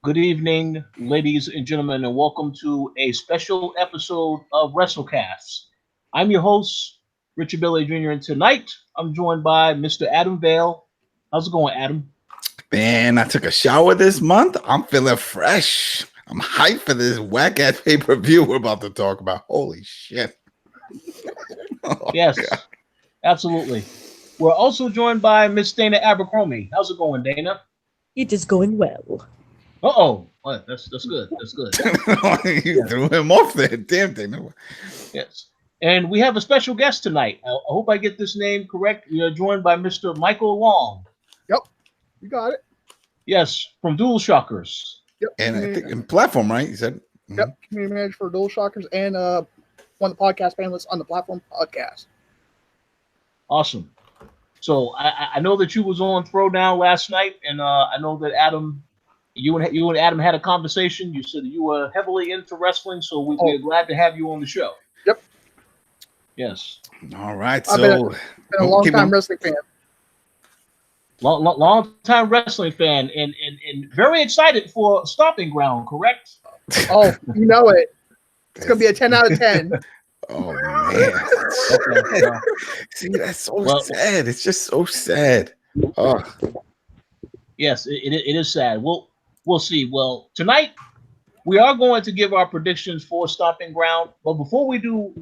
Good evening, ladies and gentlemen, and welcome to a special episode of WrestleCast. I'm your host, Richard Billy Jr., and tonight I'm joined by Mr. Adam Vale. How's it going, Adam? Man, I took a shower this month. I'm feeling fresh. I'm hyped for this whack-ass pay-per-view we're about to talk about. Holy shit. Yes, God. Absolutely. We're also joined by Miss Dana Abercrombie. How's it going, Dana? It is going well. Oh, that's good. That's good. You threw him off there. Damn thing. Yes. And we have a special guest tonight. I hope I get this name correct. We are joined by Mr. Michael Long. Yep. You got it. Yes, from Dual Shockers. Yep. And I think in platform, right? You said? Yep. Community manager for Dual Shockers and one of the podcast panelists on the platform podcast. Awesome. So I know that you was on Throwdown last night, and I know that Adam, you and Adam had a conversation. You said that you were heavily into wrestling, so we're glad to have you on the show. Yep. Yes. All right. I've So been a long time wrestling fan. Long time wrestling fan, and very excited for Stomping Ground, correct? Oh, you know it. It's gonna be a 10 out of 10. Oh man. See, that's so sad. It's just so sad. Oh. Yes, it is sad. We'll see. Well, tonight we are going to give our predictions for Stomping Ground, but before we do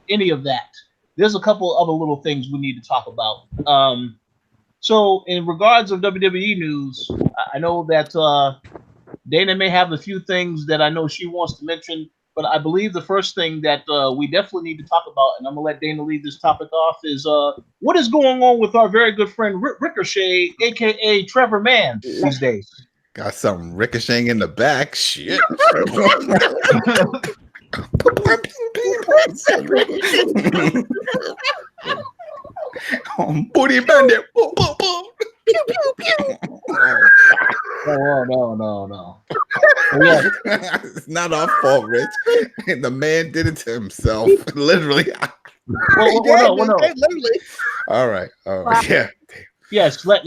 any of that, there's a couple other little things we need to talk about. So in regards of WWE news, I know that Dana may have a few things that I know she wants to mention, but I believe the first thing that we definitely need to talk about, and I'm going to let Dana lead this topic off, is what is going on with our very good friend Ricochet, a.k.a. Trevor Mann, these days. Got something ricocheting in the back. Shit. Booty bandit. Pew, pew, pew. No. Yeah. It's not our fault, Rich. The man did it to himself. Literally. No. Literally. All right. Yeah. Yes, let's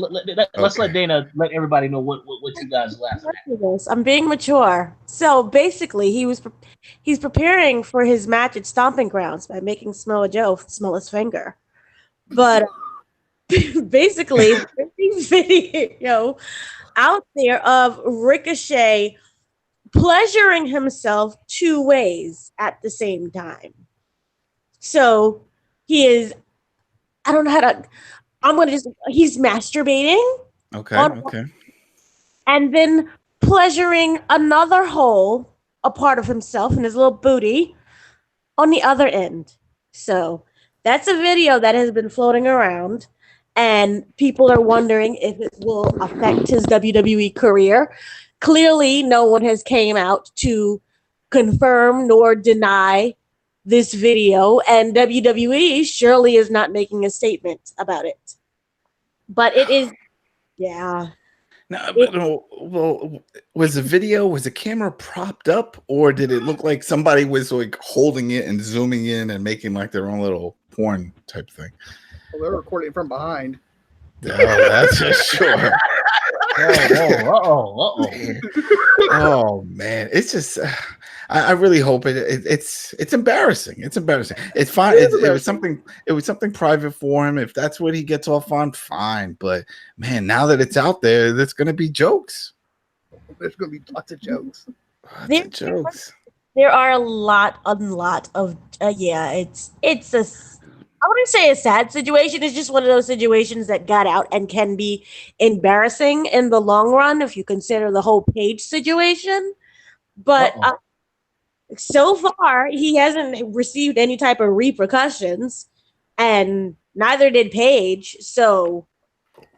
let Dana let everybody know what you guys laughing at. I'm being mature. So basically, he's preparing for his match at Stomping Grounds by making Samoa Joe smell his finger. But basically, there's a video out there of Ricochet pleasuring himself two ways at the same time. So he is, I don't know how to, he's masturbating. Okay. And then pleasuring another hole, a part of himself in his little booty on the other end. So that's a video that has been floating around, and people are wondering if it will affect his WWE career. Clearly, no one has came out to confirm nor deny this video, and WWE surely is not making a statement about it. But it is, yeah. Well, was the camera propped up, or did it look like somebody was like holding it and zooming in and making like their own little porn type thing? Well, they're recording from behind. Oh, that's for sure. Oh man, it's just I really hope it's embarrassing. It's embarrassing. It's fine. It was something private for him. If that's what he gets off on, fine. But man, now that it's out there, there's gonna be jokes. There's gonna be lots of jokes. There are a lot of it's a, I wouldn't say a sad situation. It's just one of those situations that got out and can be embarrassing in the long run if you consider the whole Paige situation. But so far, he hasn't received any type of repercussions, and neither did Paige. So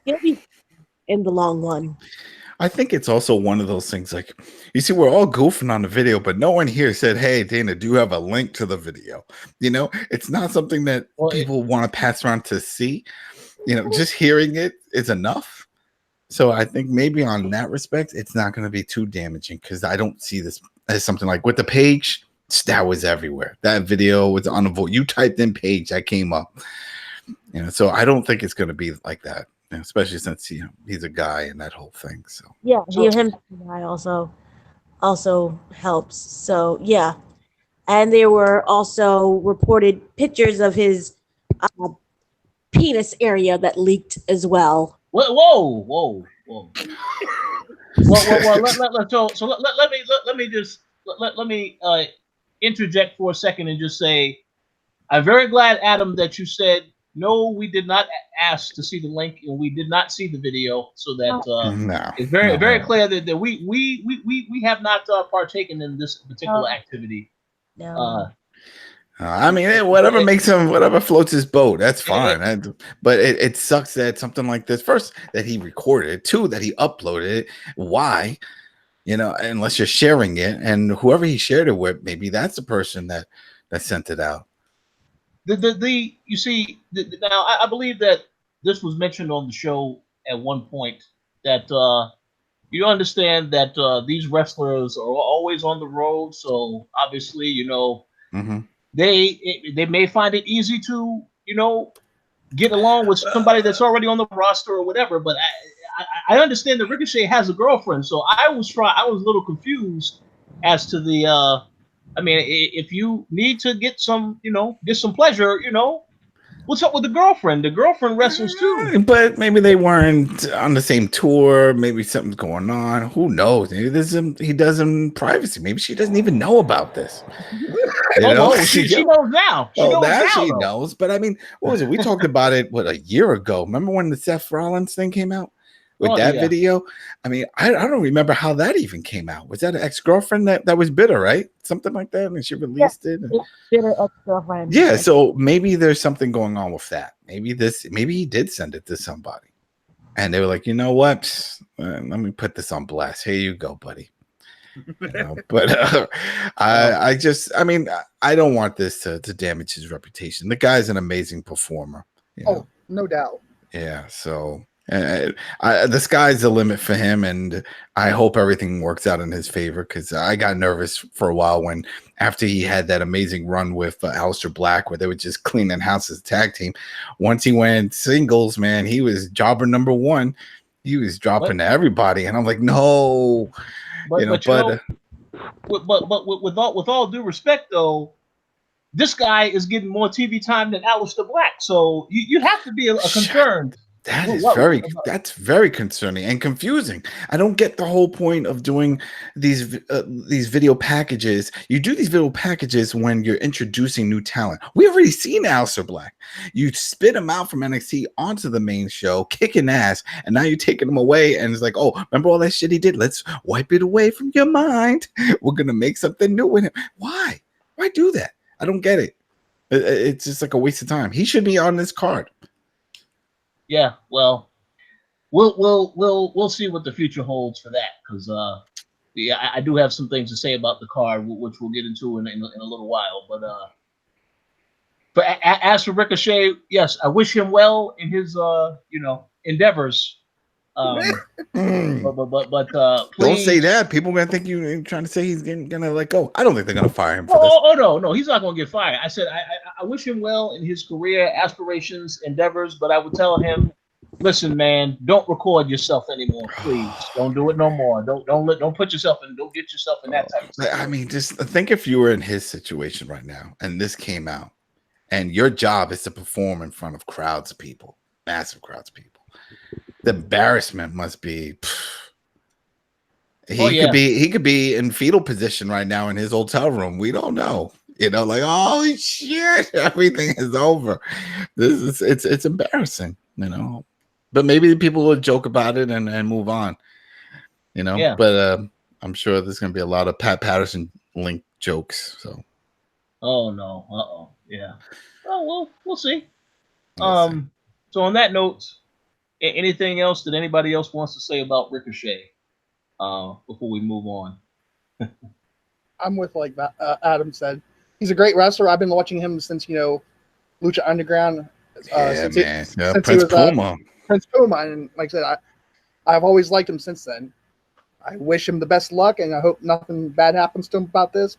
he'll be in the long run. I think it's also one of those things like, you see, we're all goofing on the video, but no one here said, hey, Dana, do you have a link to the video? You know, it's not something that people want to pass around to see. You know, just hearing it is enough. So I think maybe on that respect, it's not going to be too damaging, because I don't see this as something like with the Page, that was everywhere. That video was on the vote. You typed in Page, that came up. You know, so I don't think it's going to be like that. especially since he's a guy and that whole thing. So yeah, him also helps. So yeah, and there were also reported pictures of his penis area that leaked as well. Whoa. Well, let me interject for a second and just say, I'm very glad, Adam, that you said no. We did not ask to see the link, and we did not see the video, so that it's very clear that we have not partaken in this particular activity. No. I mean, whatever floats his boat, that's fine. But it sucks that something like this, first, that he recorded it, two, that he uploaded it. Why? Unless you're sharing it, and whoever he shared it with, maybe that's the person that sent it out. You see, now I believe that this was mentioned on the show at one point, that you understand that these wrestlers are always on the road, so obviously, Mm-hmm. they may find it easy to get along with somebody that's already on the roster or whatever. But I understand that Ricochet has a girlfriend, so I was a little confused as to the. I mean, if you need to get some pleasure, what's up with the girlfriend? The girlfriend wrestles too. But maybe they weren't on the same tour. Maybe something's going on. Who knows? Maybe he does in privacy. Maybe she doesn't even know about this. She knows now. She knows. But I mean, what was it? We talked about it, a year ago? Remember when the Seth Rollins thing came out? With video? I mean, I don't remember how that even came out. Was that an ex-girlfriend that was bitter, right? Something like that, and she released it. Bitter ex-girlfriend. Yeah, so maybe there's something going on with that. Maybe he did send it to somebody, and they were like, you know what? Let me put this on blast. Here you go, buddy. But I don't want this to damage his reputation. The guy's an amazing performer. Oh, no doubt. Yeah, so. The sky's the limit for him, and I hope everything works out in his favor, because I got nervous for a while after he had that amazing run with Aleister Black, where they were just cleaning house as a tag team. Once he went singles, man, he was jobber number one. He was dropping to everybody, and I'm like, no, with all due respect, though, this guy is getting more TV time than Aleister Black, so you have to be a concerned. That's very concerning and confusing. I don't get the whole point of doing these video packages. You do these video packages when you're introducing new talent. We already seen Aleister Black. You spit him out from NXT onto the main show, kicking ass, and now you're taking him away, and it's like, oh, remember all that shit he did? Let's wipe it away from your mind. We're gonna make something new with him. Why? Why do that? I don't get it. It's just like a waste of time. He should be on this card. Yeah, well, we'll see what the future holds for that, because I do have some things to say about the card, which we'll get into in a little while. But as for Ricochet, yes, I wish him well in his endeavors. But please, don't say that. People are gonna think you're trying to say he's gonna let go. I don't think they're gonna fire him for this. No, he's not gonna get fired. I said I wish him well in his career aspirations, endeavors, but I would tell him, listen, man, don't record yourself anymore, please. Don't do it no more. Don't put yourself in. Don't get yourself in that type of stuff. I mean, just think if you were in his situation right now, and this came out, and your job is to perform in front of crowds of people, massive crowds of people. The embarrassment must be. He could be in fetal position right now in his hotel room. We don't know. Like, oh shit, everything is over. It's embarrassing, But maybe people will joke about it and move on. Yeah. But I'm sure there's gonna be a lot of Pat Patterson link jokes. So. Oh no. Yeah. Oh well, we'll see. So on that note. Anything else that anybody else wants to say about Ricochet before we move on? I'm with Adam said. He's a great wrestler. I've been watching him since Lucha Underground. Prince Puma. Prince Puma, and like I said, I've always liked him since then. I wish him the best luck, and I hope nothing bad happens to him about this.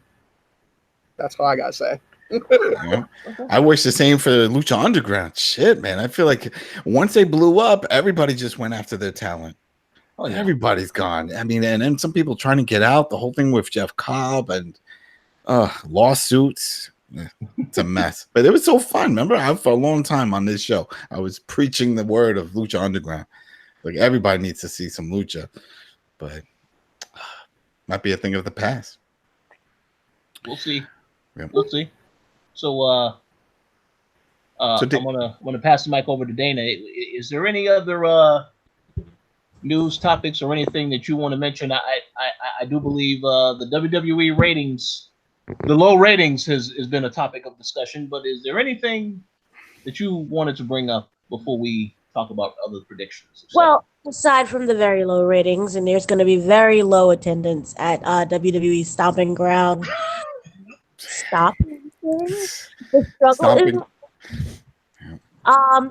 That's all I gotta say. You know? I wish the same for Lucha Underground. Shit, man. I feel like once they blew up, everybody just went after their talent. Oh, yeah. Everybody's gone. I mean, and then some people trying to get out. The whole thing with Jeff Cobb and lawsuits. It's a mess. But it was so fun. Remember, for a long time on this show, I was preaching the word of Lucha Underground. Like, everybody needs to see some Lucha. But might be a thing of the past. We'll see. Yep. We'll see. So, I'm gonna pass the mic over to Dana. Is there any other news topics or anything that you want to mention? I do believe the WWE ratings, the low ratings, has been a topic of discussion. But is there anything that you wanted to bring up before we talk about other predictions? Well, aside from the very low ratings, and there's going to be very low attendance at WWE Stomping Ground. The struggle is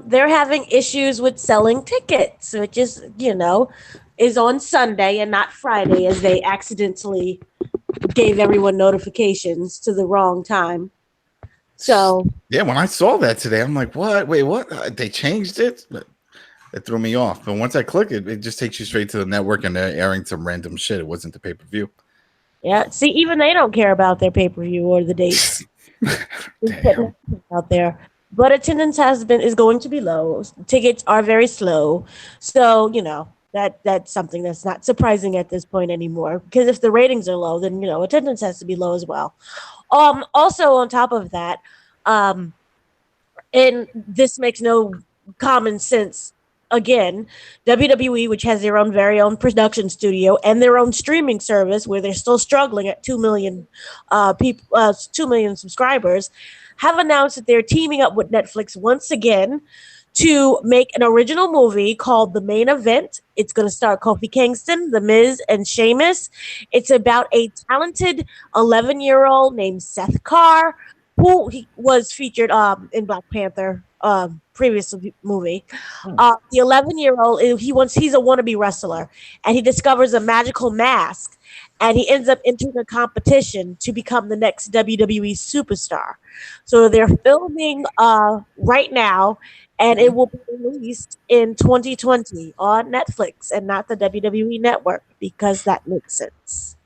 they're having issues with selling tickets, which is, is on Sunday and not Friday, as they accidentally gave everyone notifications to the wrong time. So yeah, when I saw that today, I'm like, what? Wait, what? They changed it? But it threw me off. But once I click it, it just takes you straight to the network and they're airing some random shit. It wasn't the pay-per-view. Yeah, see, even they don't care about their pay-per-view or the dates. Out there. But attendance is going to be low. Tickets are very slow. So, that's something that's not surprising at this point anymore. Because if the ratings are low, then, attendance has to be low as well. Also, on top of that, and this makes no common sense, again, WWE, which has their own very own production studio and their own streaming service, where they're still struggling at 2 million 2 million subscribers, have announced that they're teaming up with Netflix once again to make an original movie called The Main Event. It's going to star Kofi Kingston, The Miz, and Sheamus. It's about a talented 11-year-old named Seth Carr, who he was featured in Black Panther previous movie. The 11-year-old, he's a wannabe wrestler, and he discovers a magical mask, and he ends up entering a competition to become the next WWE superstar. So they're filming right now, and it will be released in 2020 on Netflix and not the WWE Network, because that makes sense.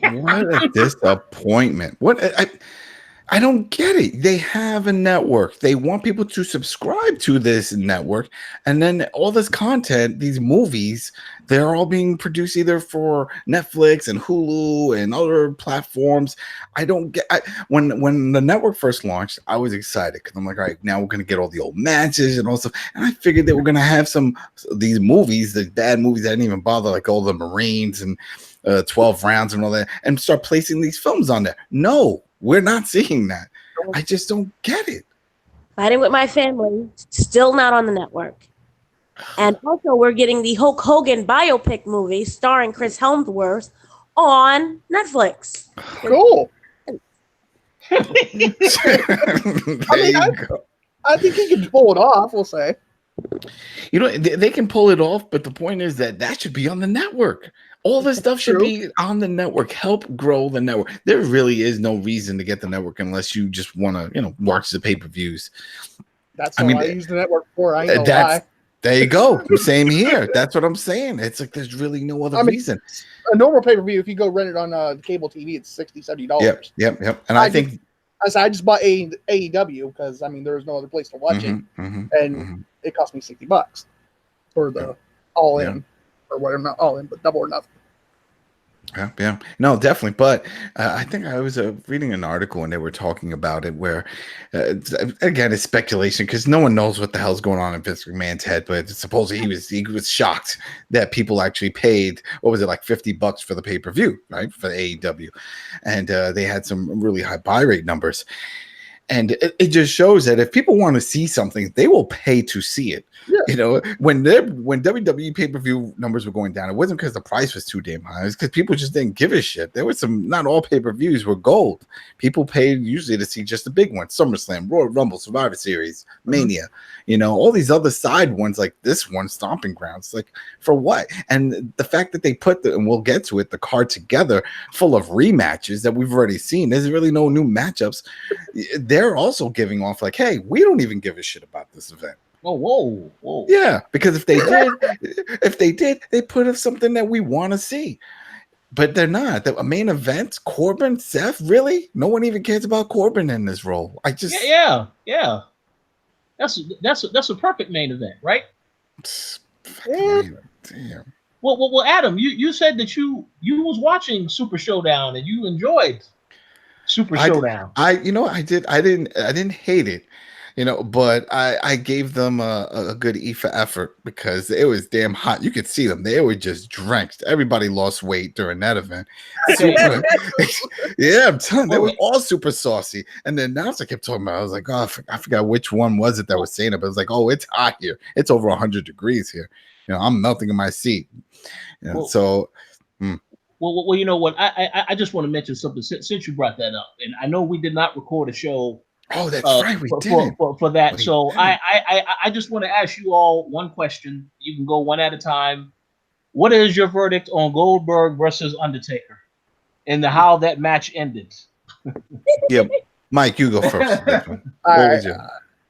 What a disappointment. I don't get it. They have a network. They want people to subscribe to this network. And then all this content, these movies, they're all being produced either for Netflix and Hulu and other platforms. I don't get when the network first launched, I was excited because I'm like, all right, now we're going to get all the old matches and all stuff. And I figured they were going to have these movies, the bad movies that didn't even bother, like all the Marines and 12 rounds and all that, and start placing these films on there. No. We're not seeing that. I just don't get it. Fighting with My Family, still not on the network. And also, we're getting the Hulk Hogan biopic movie starring Chris Hemsworth on Netflix. Cool. I think he can pull it off, we'll say. They can pull it off, but the point is that should be on the network. All this stuff should be on the network. Help grow the network. There really is no reason to get the network unless you just want to, watch the pay-per-views. That's what I use the network for. I ain't gonna lie. There you go. Same here. That's what I'm saying. It's like there's really no other reason. A normal pay-per-view, if you go rent it on cable TV, it's $60, $70. Yep. And I think I just bought AEW because there's no other place to watch it, and it cost me $60 for the all-in or whatever, not all-in, but double or nothing. Yeah. No, definitely. But I think I was reading an article and they were talking about it where, again, it's speculation because no one knows what the hell's going on in Vince McMahon's head. But supposedly he was shocked that people actually paid, what was it, like $50 for the pay-per-view, right, for the AEW. And they had some really high buy rate numbers. And it just shows that if people want to see something, they will pay to see it. Yeah. You know, when WWE pay-per-view numbers were going down, it wasn't because the price was too damn high. It's because people just didn't give a shit. There was not all pay-per-views were gold. People paid usually to see just the big ones: SummerSlam, Royal Rumble, Survivor Series, Mania. You know, all these other side ones like this one, Stomping Grounds. Like, for what? And the fact that they put and we'll get to it, the card together full of rematches that we've already seen. There's really no new matchups. They're also giving off like, hey, we don't even give a shit about this event. Oh, whoa. Yeah, because if they did, they put up something that we want to see. But they're not. The main event, Corbin, Seth, really? No one even cares about Corbin in this role. Yeah. That's a perfect main event, right? Damn. Well, Adam, you said that you was watching Super Showdown and you enjoyed Super Showdown. I didn't hate it, you know, but I gave them a good E for effort because it was damn hot. You could see them; they were just drenched. Everybody lost weight during that event. Yeah, I'm telling you, they were all super saucy. And the announcer kept talking about it. I was like, oh, I forgot which one was it that was saying it, but it was like, oh, it's hot here. It's over 100 degrees here. You know, I'm melting in my seat. You know, Well, you know what? I just want to mention something since you brought that up, and I know we did not record a show. Oh, that's right, we did for that. So I just want to ask you all one question. You can go one at a time. What is your verdict on Goldberg versus Undertaker, and how that match ended? Yep, Mike, you go first.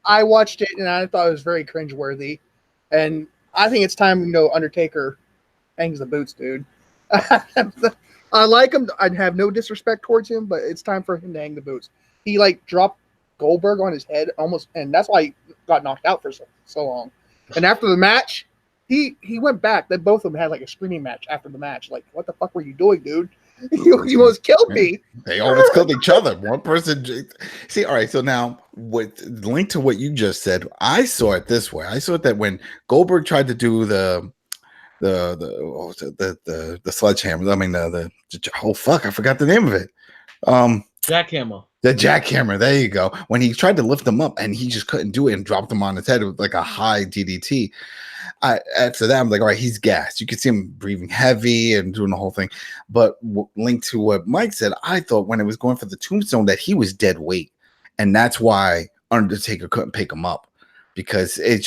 I watched it and I thought it was very cringeworthy, and I think it's time Undertaker hangs the boots, dude. I like him. I'd have no disrespect towards him, but it's time for him to hang the boots. He dropped Goldberg on his head almost, and that's why he got knocked out for so long. And after the match, he went back. They both of them had a screaming match after the match. Like, what the fuck were you doing, dude? You almost killed me. They almost killed each other. One person. See, all right. So now, with linked to what you just said, I saw it this way. I saw it that when Goldberg tried to do the sledgehammer. I mean, oh fuck, I forgot the name of it. Jackhammer. The jackhammer. There you go. When he tried to lift him up and he just couldn't do it and dropped him on his head with a high DDT. After that, I'm like, all right, he's gassed. You could see him breathing heavy and doing the whole thing. But linked to what Mike said, I thought when it was going for the tombstone that he was dead weight, and that's why Undertaker couldn't pick him up. Because it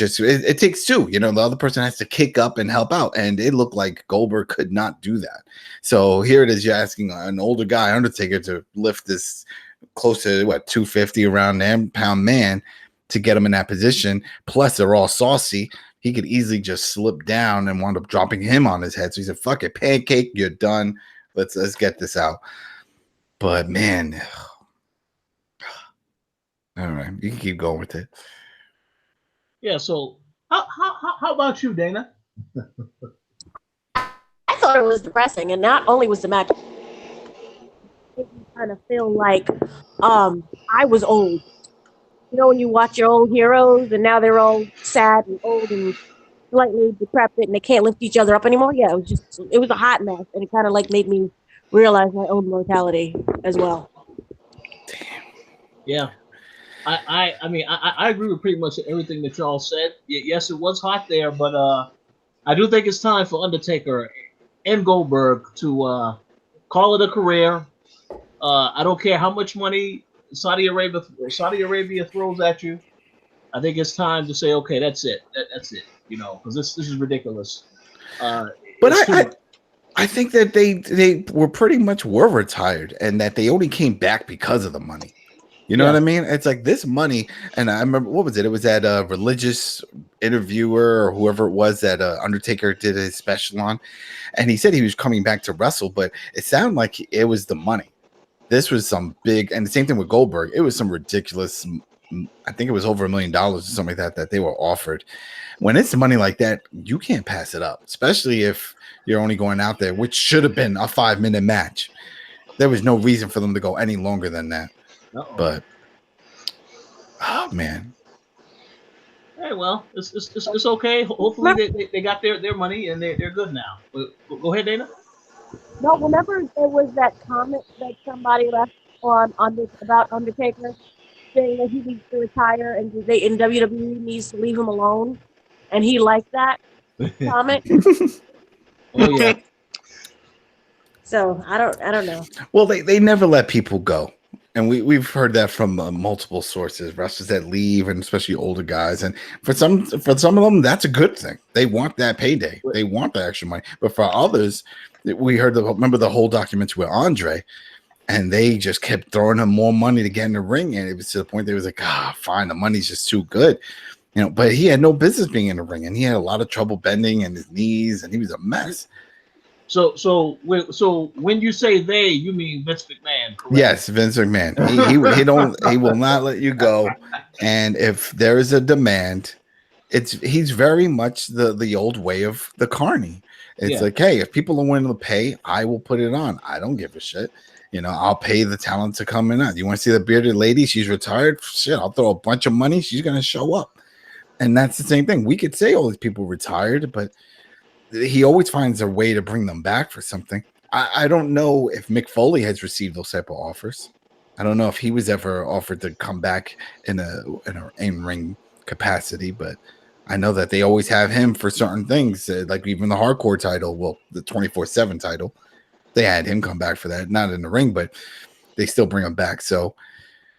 takes two, the other person has to kick up and help out. And it looked like Goldberg could not do that. So here it is. You're asking an older guy, Undertaker, to lift this close to 250 around there pound man to get him in that position. Plus they're all saucy. He could easily just slip down and wound up dropping him on his head. So he said, fuck it, pancake, you're done. Let's get this out. But man, all right, you can keep going with it. Yeah, so how about you, Dana? I thought it was depressing, and not only was the match, it kind of feel like I was old. When you watch your old heroes, and now they're all sad and old and slightly decrepit, and they can't lift each other up anymore. Yeah, it was a hot mess, and it kind of made me realize my own mortality as well. Damn. Yeah. I mean, I agree with pretty much everything that y'all said. Yes, it was hot there, but I do think it's time for Undertaker and Goldberg to call it a career. I don't care how much money Saudi Arabia throws at you. I think it's time to say, okay, that's it. That's it. Because this is ridiculous. But I think that they were pretty much retired, and that they only came back because of the money. You know what I mean? It's like this money, and I remember, what was it? It was that religious interviewer or whoever it was that Undertaker did his special on, and he said he was coming back to wrestle, but it sounded like it was the money. This was some big, and the same thing with Goldberg. It was some ridiculous, I think it was over $1 million or something like that they were offered. When it's money like that, you can't pass it up, especially if you're only going out there, which should have been a 5-minute match. There was no reason for them to go any longer than that. Uh-oh. But oh man. Hey, well, it's okay. Hopefully they got their money and they're good now. Go ahead, Dana. No, whenever there was that comment that somebody left about Undertaker, saying that he needs to retire and WWE needs to leave him alone, and he liked that comment. Oh yeah. So I don't know. Well, they never let people go. And we've heard that from multiple sources, wrestlers that leave, and especially older guys. And for some of them, that's a good thing. They want that payday. They want the extra money. But for others, we remember the whole documentary with Andre, and they just kept throwing him more money to get in the ring. And it was to the point they was like, fine, the money's just too good. But he had no business being in the ring, and he had a lot of trouble bending in his knees, and he was a mess. So when you say they, you mean Vince McMahon, correct? Yes, Vince McMahon. He will not let you go. And if there is a demand, he's very much the old way of the carny. It's like, hey, if people are willing to pay, I will put it on. I don't give a shit. I'll pay the talent to come in. You want to see the bearded lady? She's retired. Shit, I'll throw a bunch of money. She's gonna show up. And that's the same thing. We could say all these people retired, but he always finds a way to bring them back for something. I don't know if Mick Foley has received those type of offers. I don't know if he was ever offered to come back in a in-ring capacity, but I know that they always have him for certain things, like even the hardcore title, well, the 24/7 title. They had him come back for that, not in the ring, but they still bring him back. So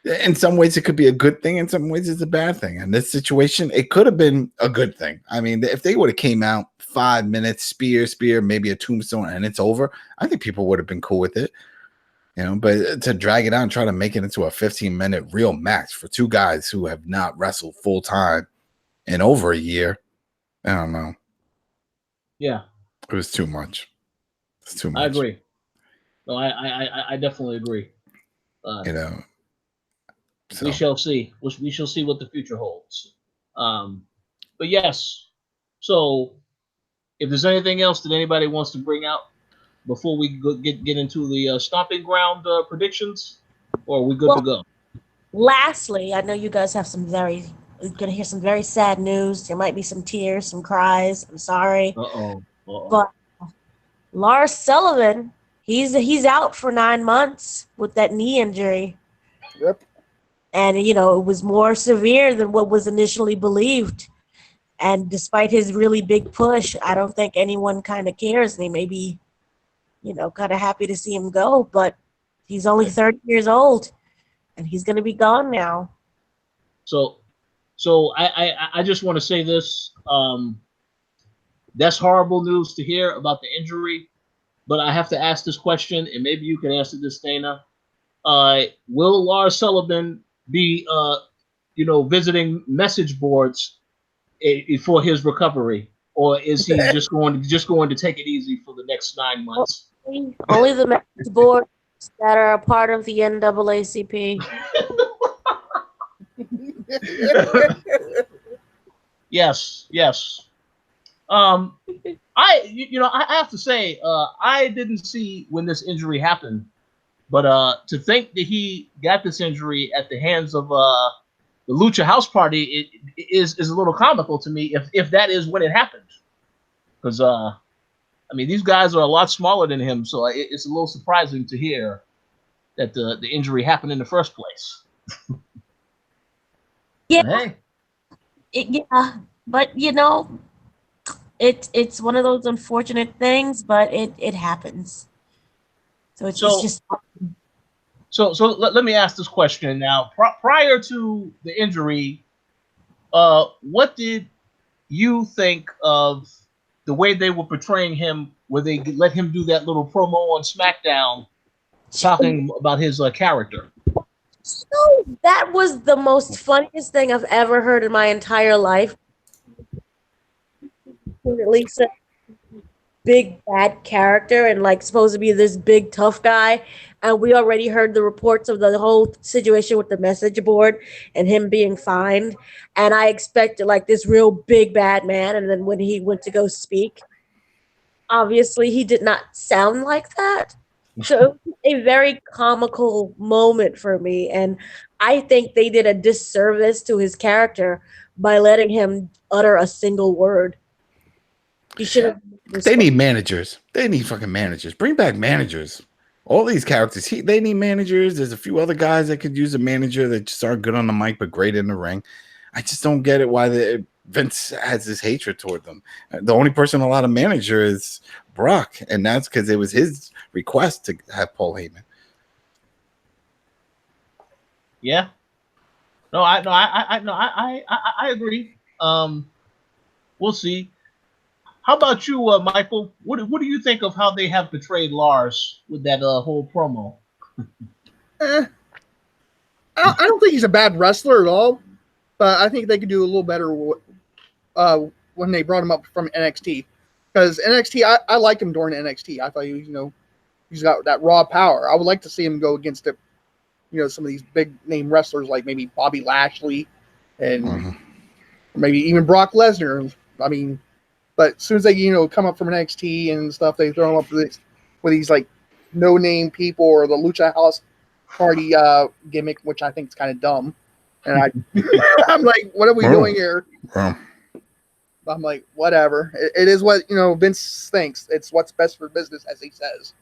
in some ways it could be a good thing, in some ways it's a bad thing. In this situation, it could have been a good thing. I mean, if they would have came out 5 minutes, spear, maybe a tombstone, and it's over, I think people would have been cool with it. But to drag it out and try to make it into a 15-minute real match for two guys who have not wrestled full time in over a year, I don't know. Yeah, it was too much. It's too much. I agree. No, I definitely agree. So. We shall see. We shall see what the future holds. But yes. So, if there's anything else that anybody wants to bring out before we get into the stomping ground predictions, or are we good to go? Lastly, I know you guys have you're gonna hear some very sad news. There might be some tears, some cries. I'm sorry. But Lars Sullivan, he's out for 9 months with that knee injury. Yep. And it was more severe than what was initially believed. And despite his really big push, I don't think anyone kind of cares. They may be, kind of happy to see him go, but he's only 30 years old, and he's going to be gone now. So I just want to say this. That's horrible news to hear about the injury, but I have to ask this question, and maybe you can answer this, Dana. Will Lars Sullivan be, visiting message boards for his recovery, or is he just going to take it easy for the next 9 months? Only the message boards that are a part of the NAACP. Yes. I have to say, I didn't see when this injury happened, but to think that he got this injury at the hands of the Lucha House Party is a little comical to me, if that is when it happened, because these guys are a lot smaller than him, so it's a little surprising to hear that the injury happened in the first place. Yeah. But it's one of those unfortunate things, but it happens. So it's just. So let me ask this question now. Prior to the injury, what did you think of the way they were portraying him, where they let him do that little promo on SmackDown talking about his character? So that was the most funniest thing I've ever heard in my entire life. At least a big bad character and supposed to be this big tough guy, and we already heard the reports of the whole situation with the message board and him being fined, and I expected this real big bad man, and then when he went to go speak, obviously he did not sound like that. So it was a very comical moment for me, and I think they did a disservice to his character by letting him utter a single word. He should have. They need managers. They need fucking managers. Bring back managers. All these characters, they need managers. There's a few other guys that could use a manager that just aren't good on the mic but great in the ring. I just don't get it why Vince has this hatred toward them. The only person allowed to manager is Brock, and that's because it was his request to have Paul Heyman. Yeah. I agree. We'll see. How about you, Michael? What do you think of how they have portrayed Lars with that whole promo? I don't think he's a bad wrestler at all, but I think they could do a little better when they brought him up from NXT. Because NXT, I like him during NXT. I thought he's got that raw power. I would like to see him go against some of these big name wrestlers like maybe Bobby Lashley and maybe even Brock Lesnar. I mean, but as soon as they come up from NXT and stuff, they throw them up with these like no name people or the Lucha House Party gimmick, which I think is kind of dumb. And I'm like, what are we doing here? I'm like, whatever. It is what Vince thinks. It's what's best for business, as he says.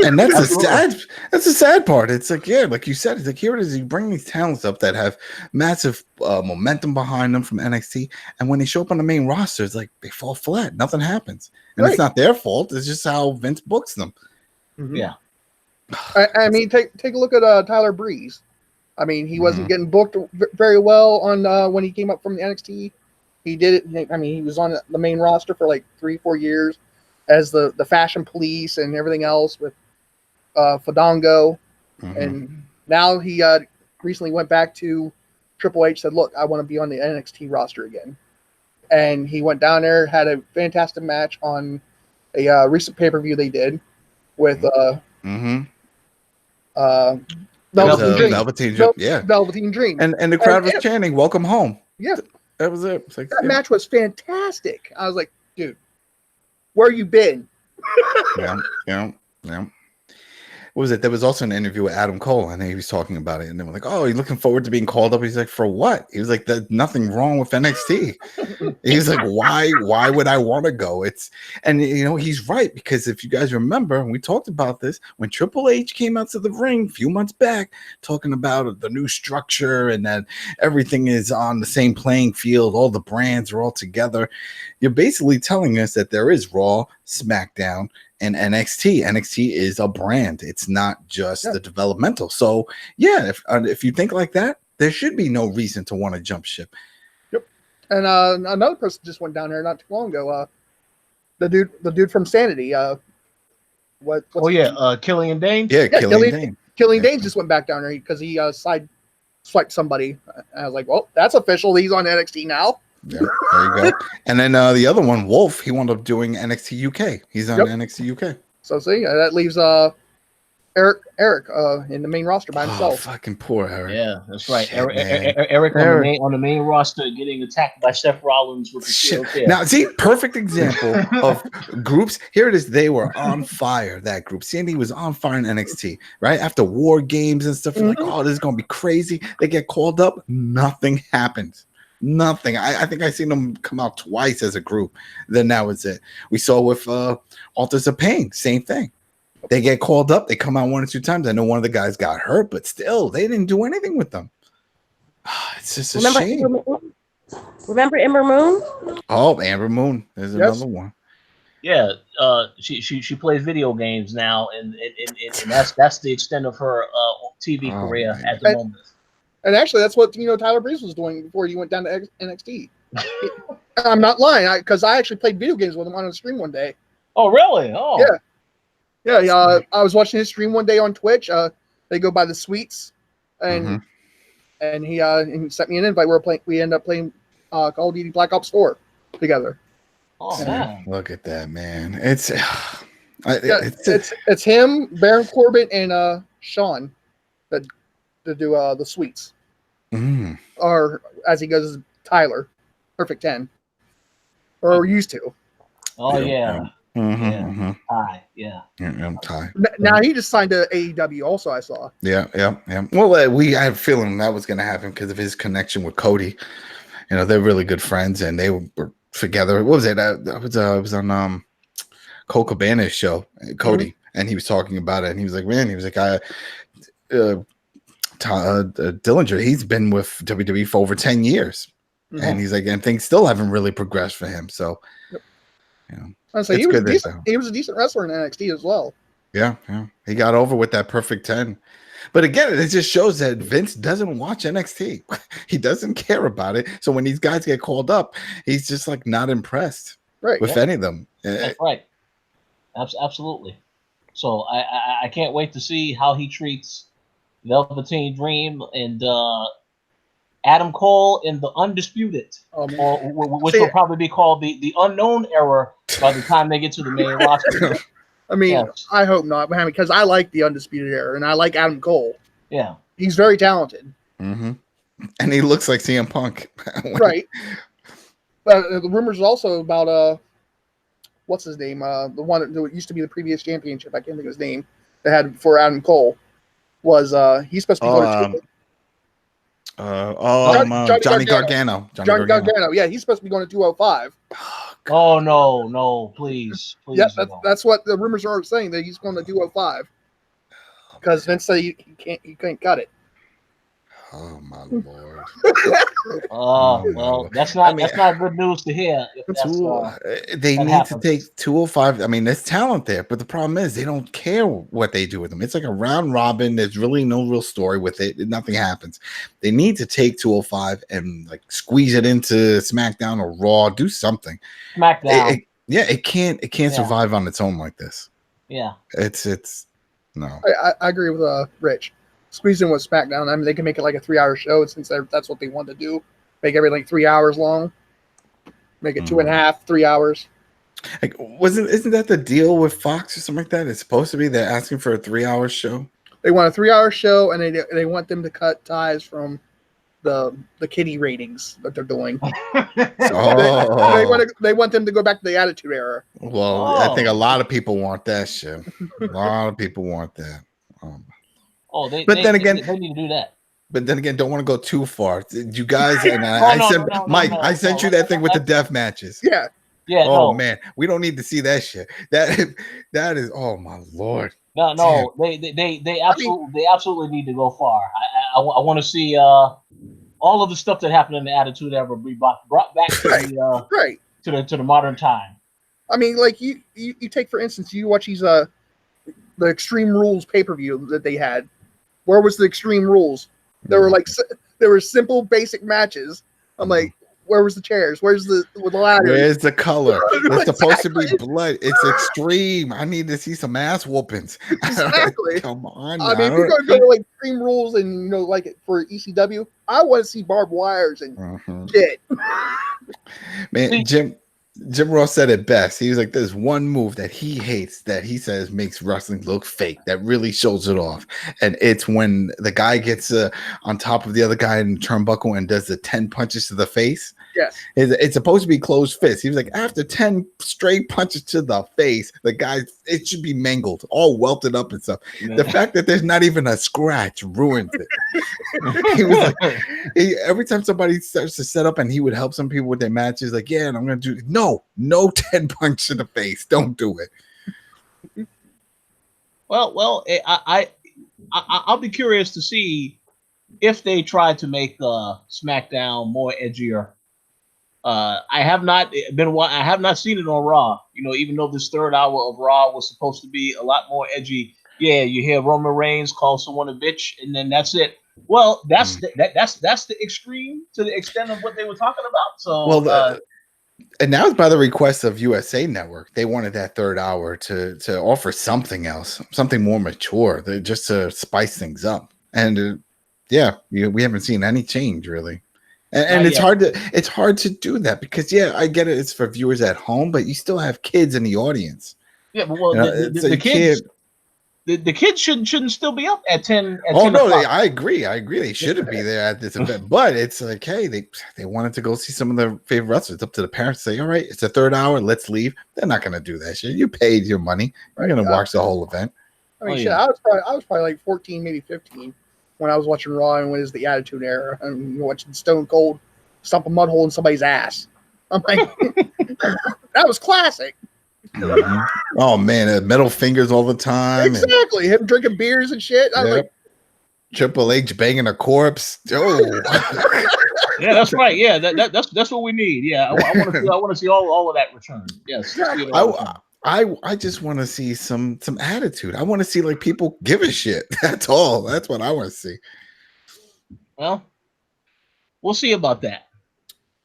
And that's the sad part. It's like, yeah, like you said, it's like, here it is. You bring these talents up that have massive momentum behind them from NXT, and when they show up on the main roster, it's like they fall flat. Nothing happens, and It's not their fault. It's just how Vince books them. Mm-hmm. Yeah. I mean, take a look at Tyler Breeze. I mean, he wasn't getting booked very well on when he came up from the NXT. He did it. I mean, he was on the main roster for like 3-4 years as the fashion police and everything else with Fandango. And now he recently went back to Triple H, said, look, I want to be on the NXT roster again. And he went down there, had a fantastic match on a recent pay-per-view they did with Velveteen Dream. And the crowd was chanting, welcome home. Yeah. That was it. It's like, that match was fantastic. I was like, dude, where you been? Yeah. What was it? There was also an interview with Adam Cole, and he was talking about it, and they were like, "Oh, you're looking forward to being called up?" He's like, "For what?" He was like, "There's nothing wrong with NXT." He's like, "Why would I want to go?" And he's right, because if you guys remember, and we talked about this when Triple H came out to the ring a few months back, talking about the new structure and that everything is on the same playing field, all the brands are all together. You're basically telling us that there is Raw, SmackDown, and NXT. NXT is a brand. It's not just the developmental. So yeah, if you think like that, there should be no reason to want to jump ship. Yep. And another person just went down there not too long ago. The dude from Sanity. Killian Dane. Yeah, Killian Dane. Killian Dane just went back down there because he side swiped somebody. And I was like, well, that's official. He's on NXT now. Yeah, there you go. And then the other one, Wolf, he wound up doing NXT UK. He's on NXT UK. So see, that leaves Eric in the main roster by himself. Fucking poor Eric. Yeah, that's right. Eric on the main roster getting attacked by Seth Rollins with the shield. Now, see, perfect example of groups. Here it is. They were on fire, that group. Sandy was on fire in NXT, right? After War Games and stuff, like, oh, this is going to be crazy. They get called up. Nothing happens. Nothing. I think I've seen them come out twice as a group. Then that was it. We saw with Authors of Pain, same thing. They get called up. They come out 1 or 2 times. I know one of the guys got hurt, but still, they didn't do anything with them. It's just a shame. Remember Ember Moon? Oh, Amber Moon. There's another one. Yeah, she plays video games now, and that's the extent of her TV career at the moment. And actually, that's what Tyler Breeze was doing before he went down to NXT. I'm not lying, because I actually played video games with him on a stream one day. Oh, really? Oh, yeah. I was watching his stream one day on Twitch. They go by the Sweets, and he sent me an invite. We ended up playing Call of Duty Black Ops 4 together. Oh man! Look at that, man! It's him, Baron Corbin, and Sean that do the Sweets. Or as he goes, Tyler, Perfect 10, or used to. Oh yeah. Ty. Ty. Now he just signed to AEW. Also, I saw. Yeah. Well, I had a feeling that was going to happen because of his connection with Cody. They're really good friends, and they were together. What was it? I was on Cole Cabana's show, Cody. and he was talking about it, and he was like, man, he was like, Dillinger, he's been with WWE for over 10 years. And he's like, and things still haven't really progressed for him. So, you know, he was a decent wrestler in NXT as well. Yeah. He got over with that perfect 10. But again, it just shows that Vince doesn't watch NXT. He doesn't care about it. So when these guys get called up, he's just like not impressed with any of them. That's right. Absolutely. So I can't wait to see how he treats Velveteen Dream and Adam Cole in the Undisputed, which will probably be called the Unknown Era by the time they get to the main roster. I mean, I hope not, because I like the Undisputed Era, and I like Adam Cole. Yeah. He's very talented. Mm-hmm. And he looks like CM Punk. Right. But the rumors also about, what's his name? The one that used to be the previous championship, I can't think of his name, they had for Adam Cole, was he's supposed to be going to... Johnny Gargano. Johnny Gargano. Yeah, he's supposed to be going to 205. Oh no, please. Yeah, that's what the rumors are saying, that he's going to 205 because Vince said he can't cut it. Oh my lord! Well, that's not good news to hear. They need to take 205. I mean, there's talent there, but the problem is they don't care what they do with them. It's like a round robin. There's really no real story with it. Nothing happens. They need to take 205 and like squeeze it into SmackDown or Raw. Do something. SmackDown. It can't survive on its own like this. Yeah. It's no. I agree with Rich. Squeeze in with SmackDown. I mean, they can make it like a 3-hour show since that's what they want to do. Make everything like 3 hours long. Make it 2.5, 3 hours. Like, isn't that the deal with Fox or something like that? It's supposed to be they're asking for a 3-hour show. They want a 3-hour show, and they want them to cut ties from the kiddie ratings that they're doing. They want them to go back to the Attitude Era. Well, I think a lot of people want that shit. A lot of people want that. They need to do that. But then again, don't want to go too far. You guys and I sent you that thing with the death matches. Yeah. Yeah. Oh man, we don't need to see that shit. That is. Oh my lord. No. They absolutely need to go far. I want to see all of the stuff that happened in the Attitude Era be brought back to the modern time. I mean, like you take for instance, you watch these the Extreme Rules pay-per-view that they had. Where was the Extreme Rules? There were simple, basic matches. I'm like, where was the chairs? Where's the ladder? Where's the color? It's supposed to be blood. It's extreme. I need to see some ass whoopings. Exactly. Come on. I mean, if you're going to go to like Extreme Rules and like it for ECW, I want to see barbed wires and shit. Man, Jim Ross said it best. He was like, there's one move that he hates that he says makes wrestling look fake, that really shows it off. And it's when the guy gets on top of the other guy in the turnbuckle and does the 10 punches to the face. Yes. It's supposed to be closed fists. He was like, after 10 straight punches to the face, the guy, it should be mangled, all welted up and stuff. Yeah. The fact that there's not even a scratch ruins it. He was like, every time somebody starts to set up and he would help some people with their matches, like, yeah, and I'm going to do no 10 punch to the face. Don't do it. Well, I'll be curious to see if they try to make SmackDown more edgier. I have not seen it on Raw. Even though this third hour of Raw was supposed to be a lot more edgy. Yeah, you hear Roman Reigns call someone a bitch, and then that's it. Well, that's the extreme to the extent of what they were talking about. So, and that was by the request of USA Network. They wanted that third hour to offer something else, something more mature, just to spice things up. And we haven't seen any change really. And it's hard to do that because I get it. It's for viewers at home, but you still have kids in the audience. Yeah, but the kids. The kids shouldn't still be up at 10. I agree. They shouldn't be there at this event. But it's like, hey, they wanted to go see some of their favorite wrestlers. It's up to the parents to say, all right, it's a third hour, let's leave. They're not going to do that shit. You paid your money. You're going to watch the whole event. I mean, I was probably like 14, maybe 15 when I was watching Raw and when it was the Attitude Era and watching Stone Cold stomp a mud hole in somebody's ass. I'm like, that was classic. Oh man, middle fingers all the time. Exactly. Him drinking beers and shit. I'm like, Triple H banging a corpse. Oh. Yeah, that's right. Yeah, that's what we need. Yeah, I want to see all of that return. Yes. I just want to see some attitude. I want to see like people give a shit. That's all. That's what I want to see. Well, we'll see about that.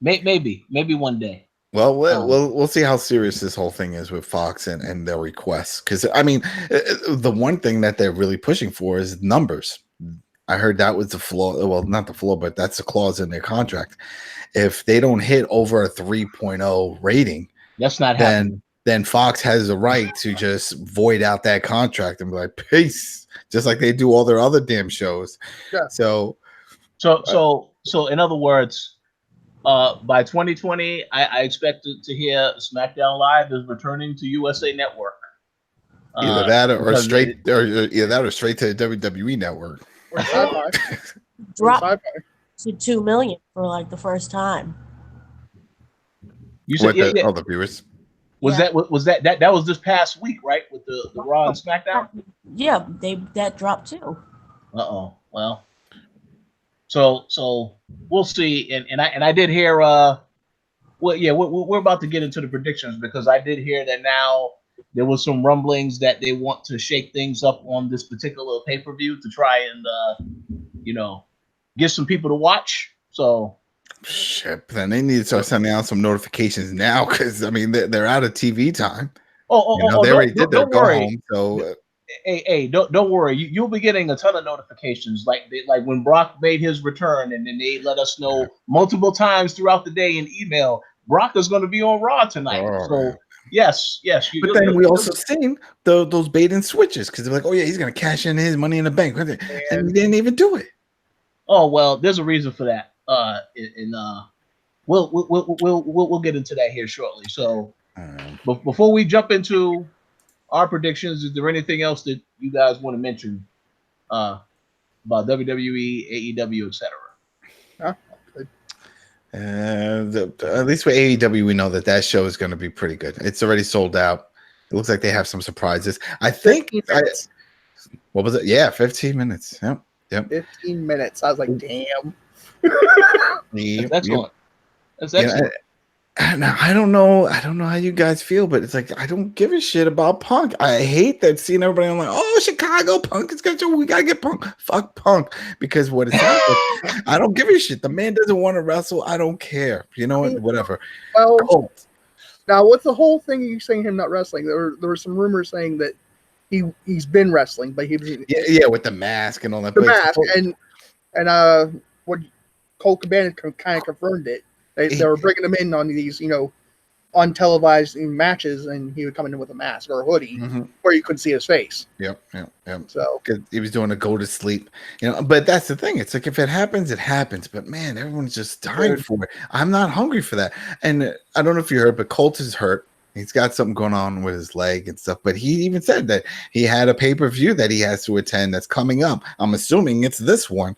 Maybe one day. Well, we'll see how serious this whole thing is with Fox and their requests. Because I mean, the one thing that they're really pushing for is numbers. I heard that was the flaw. Well, not the flaw, but that's the clause in their contract. If they don't hit over a 3.0 rating, that's not happening. Then Fox has the right to just void out that contract and be like, peace, just like they do all their other damn shows. Yeah. So in other words, by 2020, I expect to hear SmackDown Live is returning to USA Network. Either that or straight to the WWE Network. Drop to 2 million for like the first time. You said all the viewers. Was that was this past week, right? With the Raw and SmackDown? Yeah, that dropped too. Well, so we'll see. And I did hear we're about to get into the predictions because I did hear that now there was some rumblings that they want to shake things up on this particular pay-per-view to try and get some people to watch. So shit, then they need to start sending out some notifications now because I mean they're out of TV time. They already did their go home. So hey, don't worry. You'll be getting a ton of notifications like when Brock made his return, and then they let us know multiple times throughout the day in email. Brock is going to be on Raw tonight. So yes. But then we also seen those bait and switches because they're like, oh yeah, he's going to cash in his Money in the Bank, and he didn't even do it. Oh well, there's a reason for that. We'll get into that here shortly. So, before we jump into our predictions, is there anything else that you guys want to mention about WWE, AEW, etc.? At least with AEW, we know that show is going to be pretty good. It's already sold out. It looks like they have some surprises. I think. What was it? Yeah, 15 minutes. Yep. 15 minutes. I was like, damn. That's excellent. That's excellent. Now, I don't know how you guys feel, but it's like I don't give a shit about Punk. I hate that seeing everybody. I'm like, oh, Chicago Punk is gonna. We gotta get Punk. Fuck Punk, because what it's like, I don't give a shit. The man doesn't want to wrestle. I don't care. You know what? Whatever. Well, now what's the whole thing? You saying him not wrestling? There were some rumors saying that he's been wrestling, but he was with the mask and all that. The mask and what Colt Cabana kind of confirmed it. They were bringing him in on these, untelevised matches, and he would come in with a mask or a hoodie where you couldn't see his face. Yep. So he was doing a go to sleep, But that's the thing. It's like if it happens, it happens. But man, everyone's just dying for it. I'm not hungry for that. And I don't know if you heard, but Colt is hurt. He's got something going on with his leg and stuff. But he even said that he had a pay-per-view that he has to attend that's coming up. I'm assuming it's this one,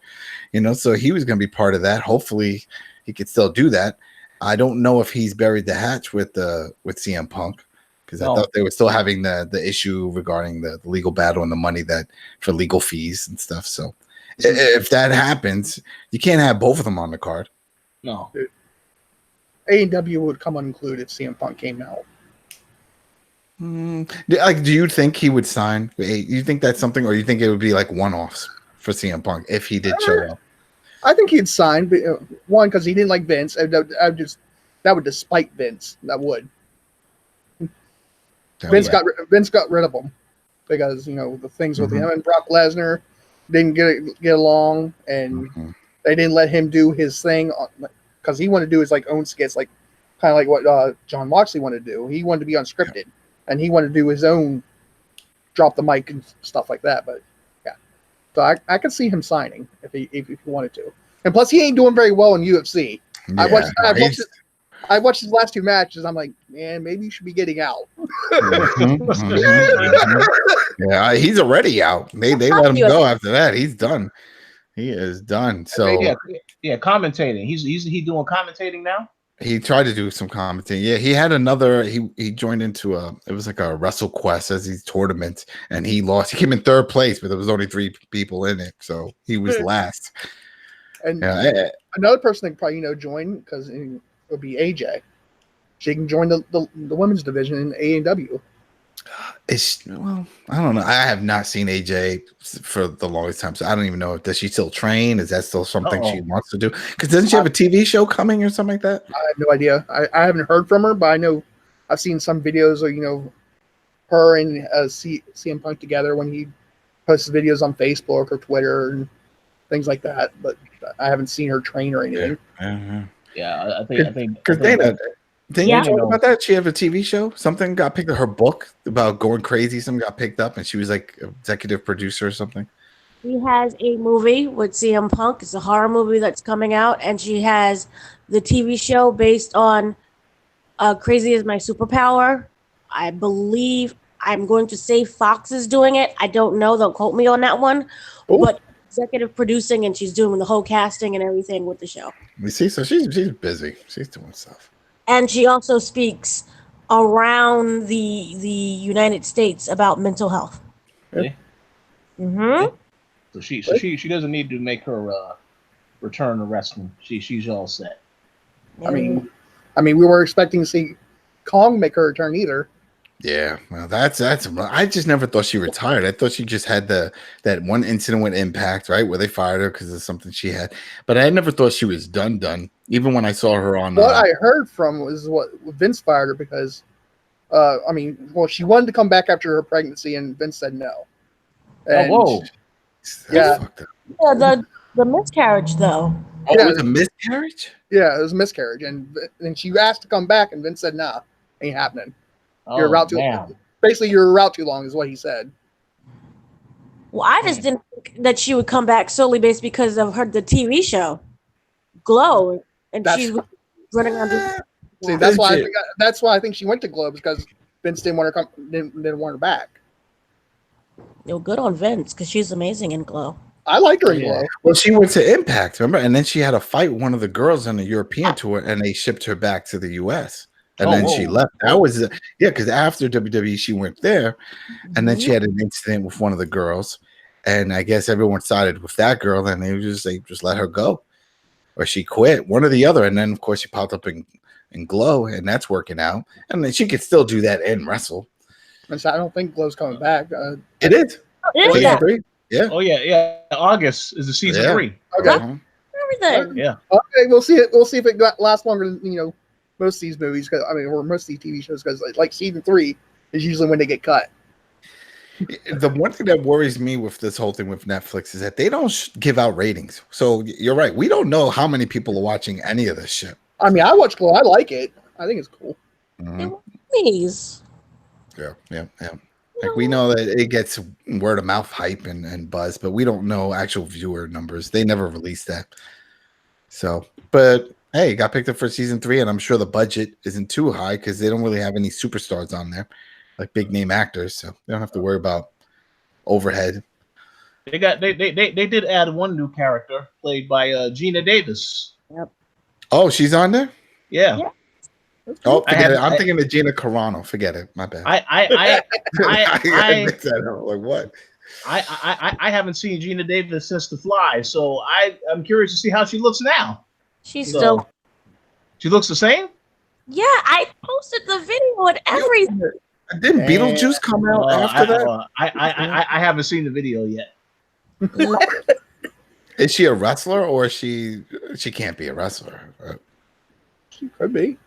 So he was going to be part of that. Hopefully, he could still do that. I don't know if he's buried the hatch with CM Punk because I thought they were still having the issue regarding the legal battle and the money that for legal fees and stuff. So if that happens, you can't have both of them on the card. No. AEW would come unglued if CM Punk came out. Do you think he would sign? You think that's something, or you think it would be like one-offs for CM Punk if he did show up? I think he'd sign, but one, because he didn't like Vince. That would despite Vince. That would. Vince got rid of him because the things with him and Brock Lesnar didn't get along, and they didn't let him do his thing because he wanted to do his own skits, kind of like what John Moxley wanted to do. He wanted to be unscripted, and he wanted to do his own drop the mic and stuff like that. But so I could see him signing if he wanted to. And plus, he ain't doing very well in UFC. Yeah, I watched his last two matches. I'm like, man, maybe you should be getting out. Yeah, he's already out. They let him go after that. He's done. He is done. So yeah, commentating. He's doing commentating now. He tried to do some commenting. Yeah, he had another. He joined into it was like a WrestleQuest as these tournaments, and he lost. He came in third place, but there was only 3 people in it, so he was last. And another person that probably join because it would be AJ. She can join the women's division in AEW. Well, I don't know. I have not seen AJ for the longest time, so I don't even know. Does she still train? Is that still something she wants to do? Because doesn't she have a TV show coming or something like that? I have no idea. I haven't heard from her, but I know I've seen some videos of her and CM Punk together when he posts videos on Facebook or Twitter and things like that. But I haven't seen her train or anything. Yeah, I think because Dana. Didn't you talk about that? She had a TV show. Something got picked up. Her book about going crazy. Something got picked up, and she was like executive producer or something. She has a movie with CM Punk. It's a horror movie that's coming out, and she has the TV show based on "Crazy Is My Superpower." I believe I'm going to say Fox is doing it. I don't know. Don't quote me on that one. Ooh. But executive producing, and she's doing the whole casting and everything with the show. We see, so she's busy. She's doing stuff. And she also speaks around the United States about mental health. Really? Mm-hmm. So she doesn't need to make her return to wrestling. She's all set. I mean, we weren't expecting to see Kong make her return either. Yeah, well, that's. I just never thought she retired. I thought she just had that one incident with Impact, right, where they fired her because of something she had. But I never thought she was done. Even when I saw her on. What I heard from was what Vince fired her because, she wanted to come back after her pregnancy, and Vince said no. And whoa! Yeah, the miscarriage though. Oh, it was a miscarriage. Yeah, it was a miscarriage, and she asked to come back, and Vince said nah, ain't happening. You're a route too long. Basically, you're a route too long, is what he said. Well, I just didn't think that she would come back solely based because of the TV show, Glow, and she's running around. See, that's why I think she went to Glow because Vince didn't want her didn't want her back. Good on Vince because she's amazing in Glow. I like her in Glow. Well, she went to Impact, remember, and then she had a fight with one of the girls on the European tour, and they shipped her back to the U.S. And then she left. That was because after WWE she went there, and then she had an incident with one of the girls, and I guess everyone sided with that girl, and they just let her go, or she quit, one or the other. And then of course she popped up in Glow, and that's working out. And then she could still do that and wrestle. And so I don't think Glow's coming back. It is. Season 3. Yeah. Oh yeah. August is the season 3. Okay. Everything. Yeah. Okay, we'll see it. We'll see if it lasts longer than most of these movies, or most of these TV shows, because like season 3 is usually when they get cut. The one thing that worries me with this whole thing with Netflix is that they don't give out ratings. So you're right. We don't know how many people are watching any of this shit. I mean, I watch Glow. I like it. I think it's cool. Please. Yeah. Like we know that it gets word of mouth hype and buzz, but we don't know actual viewer numbers. They never release that. So, but hey, it got picked up for season 3, and I'm sure the budget isn't too high because they don't really have any superstars on there, like big name actors, so they don't have to worry about overhead. They did add one new character played by Gina Davis. Yep. Oh, she's on there? Yeah. Oh, forget it. I'm thinking of Gina Carano. Forget it. My bad. I mixed that up. Like what? I haven't seen Gina Davis since The Fly, so I'm curious to see how she looks now. She looks the same? Yeah, I posted the video and everything. Didn't Beetlejuice come out after that? I haven't seen the video yet. Is she a wrestler, or she can't be a wrestler? She could be.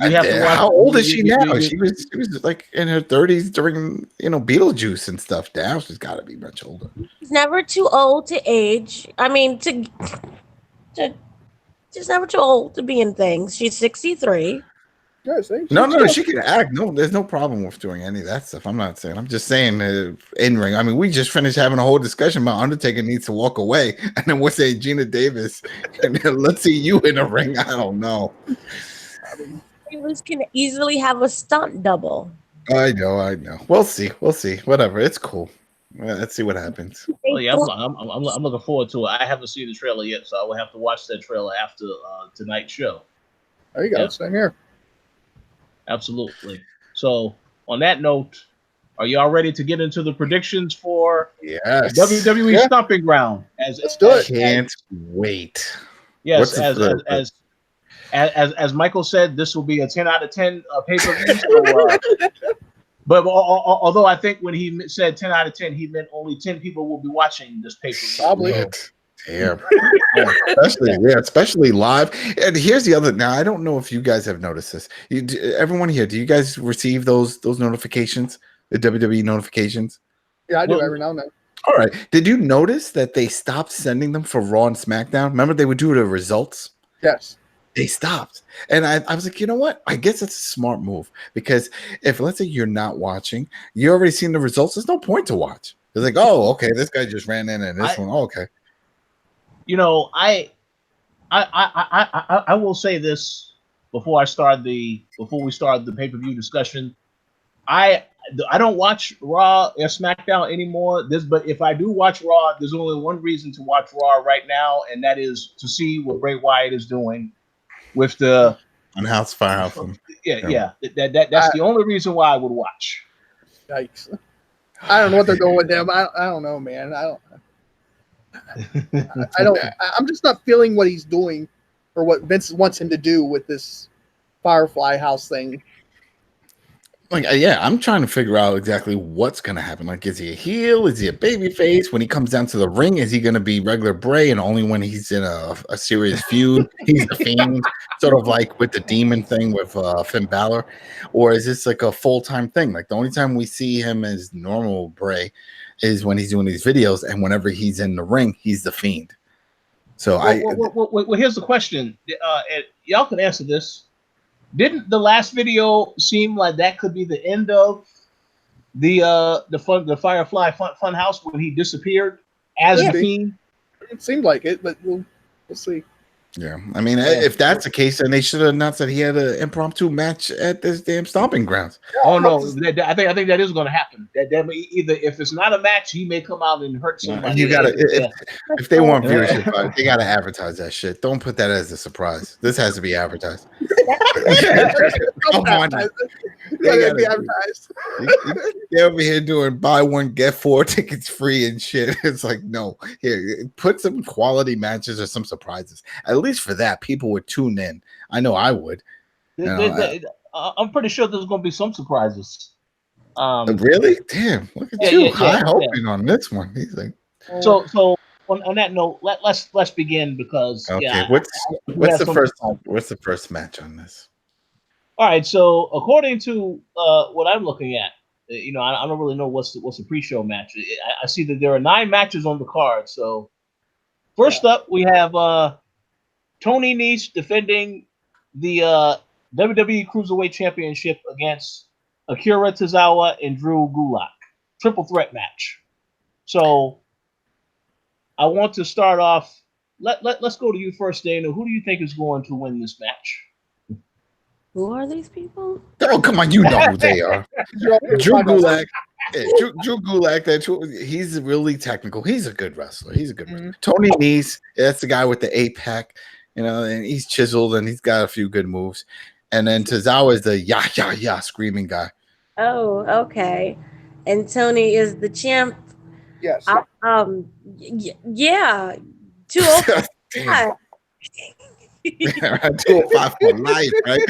How old is she now? She was like in her 30s during Beetlejuice and stuff. Now she's got to be much older. She's never too old to age. I mean, she's never too old to be in things. She's 63. No, she can act. No, there's no problem with doing any of that stuff. I'm not saying. I'm just saying in ring. I mean, we just finished having a whole discussion about Undertaker needs to walk away, and then we're saying Gina Davis, and then let's see you in a ring. I don't know. Davis can easily have a stunt double. I know. We'll see. Whatever. It's cool. Let's see what happens. Well, yeah, I'm looking forward to it. I haven't seen the trailer yet, so I will have to watch that trailer after tonight's show. There you go. Yep. Same here. Absolutely. So on that note, are y'all ready to get into the predictions for WWE Stomping Ground? Let's do it. Can't wait. Yes, as Michael said, this will be a 10 out of 10 pay-per-view. So, but although I think when he said 10 out of 10, he meant only 10 people will be watching this pay-per-view. Probably. Damn. Especially live. And here's the other. Now, I don't know if you guys have noticed this. Everyone here, do you guys receive those notifications, the WWE notifications? Yeah, I do every now and then. All right. Did you notice that they stopped sending them for Raw and SmackDown? Remember they would do the results? Yes. They stopped. And I was like, you know what? I guess it's a smart move because if, let's say, you're not watching, you already seen the results. There's no point to watch. It's like, oh, okay, this guy just ran in and this one. Oh, okay. You know, I will say this before we start the pay-per-view discussion. I don't watch Raw or SmackDown anymore. But if I do watch Raw, there's only one reason to watch Raw right now, and that is to see what Bray Wyatt is doing with the Unhouse Firehouse. Yeah. That's the only reason why I would watch. Yikes! I don't know what they're doing with him. I don't know, man. I don't. I'm just not feeling what he's doing, or what Vince wants him to do with this Firefly House thing. Like, yeah, I'm trying to figure out exactly what's going to happen. Like, is he a heel? Is he a baby face? When he comes down to the ring, is he going to be regular Bray? And only when he's in a serious feud, he's the Fiend, sort of like with the Demon thing with Finn Balor? Or is this like a full-time thing? Like, the only time we see him as normal Bray is when he's doing these videos, and whenever he's in the ring, he's the Fiend. So well, here's the question. Y'all can answer this. Didn't the last video seem like that could be the end of the Firefly Funhouse when he disappeared as the Fiend? It seemed like it, but we'll see. Yeah, I mean, if that's the case, then they should have announced that he had an impromptu match at this damn Stomping Grounds. Oh no, I think that is going to happen. That either if it's not a match, he may come out and hurt somebody. You gotta if they want viewership, they gotta advertise that shit. Don't put that as a surprise. This has to be advertised. Come on, they gotta be advertised. They're over here doing buy one get four tickets free and shit. It's like, no, here, put some quality matches or some surprises. At least for that, people would tune in. I know I would. I'm pretty sure there's going to be some surprises. Really? Damn! Look at you, high hoping on this one. He's like, so on that note, let's begin because what's the first match on this? All right, so according to what I'm looking at, I don't really know what's the pre-show match. I see that there are 9 matches on the card. So first up, we have Tony Nese defending the WWE Cruiserweight Championship against Akira Tozawa and Drew Gulak. Triple threat match. So I want to start off. Let's go to you first, Dana. Who do you think is going to win this match? Who are these people? Oh, come on. You know who they are. Drew Gulak. Yeah, Drew Gulak, he's really technical. He's a good wrestler. Tony Nese, that's the guy with the 8-pack, and he's chiseled and he's got a few good moves. And then Tozawa is the yah screaming guy. Oh, okay. And Tony is the champ. Yes. Yeah. 205. 205 for life, right?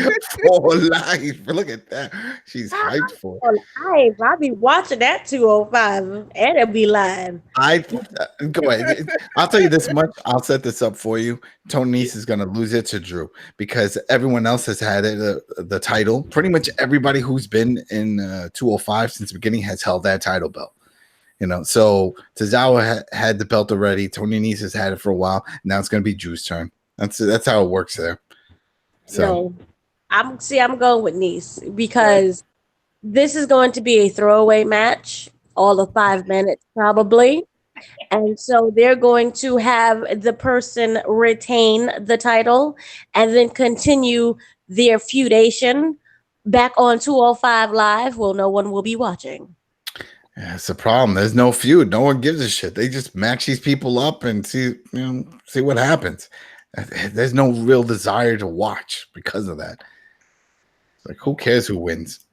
For life. Look at that. She's hyped for it. Life. I'll be watching that 205 and it'll be live. Go ahead. I'll tell you this much. I'll set this up for you. Tony Nese is going to lose it to Drew because everyone else has had it, the title. Pretty much everybody who's been in 205 since the beginning has held that title belt. So Tozawa had the belt already. Tony Nese has had it for a while. Now it's going to be Drew's turn. That's how it works there. So no, I'm going with Nese because this is going to be a throwaway match, all of 5 minutes probably. And so they're going to have the person retain the title and then continue their feudation back on 205 Live. Well, no one will be watching. Yeah, it's a problem. There's no feud. No one gives a shit. They just match these people up and see what happens. There's no real desire to watch because of that. It's like, who cares who wins?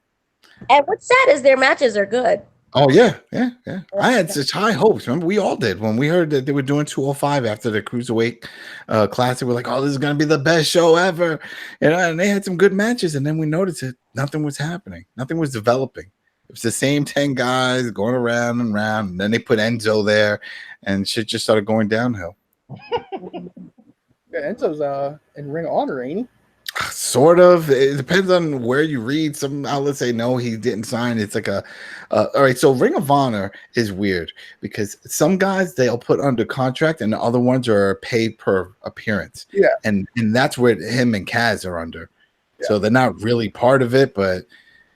And what's sad is their matches are good. Oh yeah. I had such high hopes. Remember, we all did when we heard that they were doing 205 after the Cruiserweight Classic. We're like, oh, this is gonna be the best show ever, and they had some good matches. And then we noticed that nothing was happening. Nothing was developing. It was the same 10 guys going around and around. And then they put Enzo there, and shit just started going downhill. Yeah, Enzo's in Ring of Honor, ain't he? Sort of. It depends on where you read. Some outlets say no, he didn't sign. It's like all right. So Ring of Honor is weird because some guys they'll put under contract and the other ones are paid per appearance. Yeah, and that's where him and Kaz are under. Yeah. So they're not really part of it, but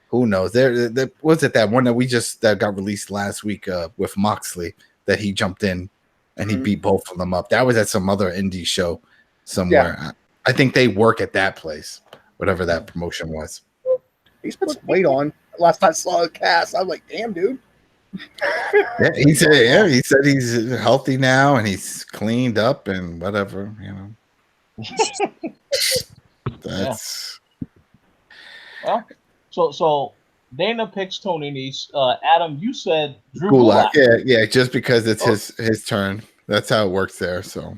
who knows? There was it that one that got released last week with Moxley that he jumped in and he beat both of them up. That was at some other indie show somewhere. Yeah. I think they work at that place, whatever that promotion was. He's put some weight on. Last time I saw a cast, I was like, damn, dude. Yeah, he said he's healthy now and he's cleaned up and whatever, That's well, so Dana picks Tony Nese. Adam, you said Drew Gulak. Yeah, just because it's his turn. That's how it works there. So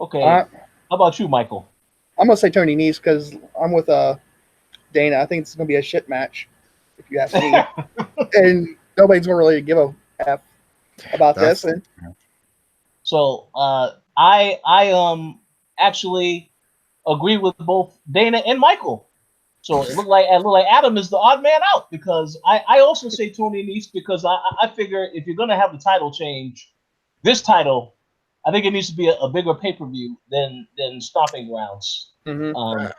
okay. How about you, Michael? I'm gonna say Tony Nese because I'm with Dana. I think it's gonna be a shit match, if you ask me. And nobody's gonna really give a F about this. And so I actually agree with both Dana and Michael. So it looked like Adam is the odd man out because I also say Tony Nese because I figure if you're gonna have the title change, this title, I think it needs to be a bigger pay-per-view than Stomping Grounds. Mm-hmm.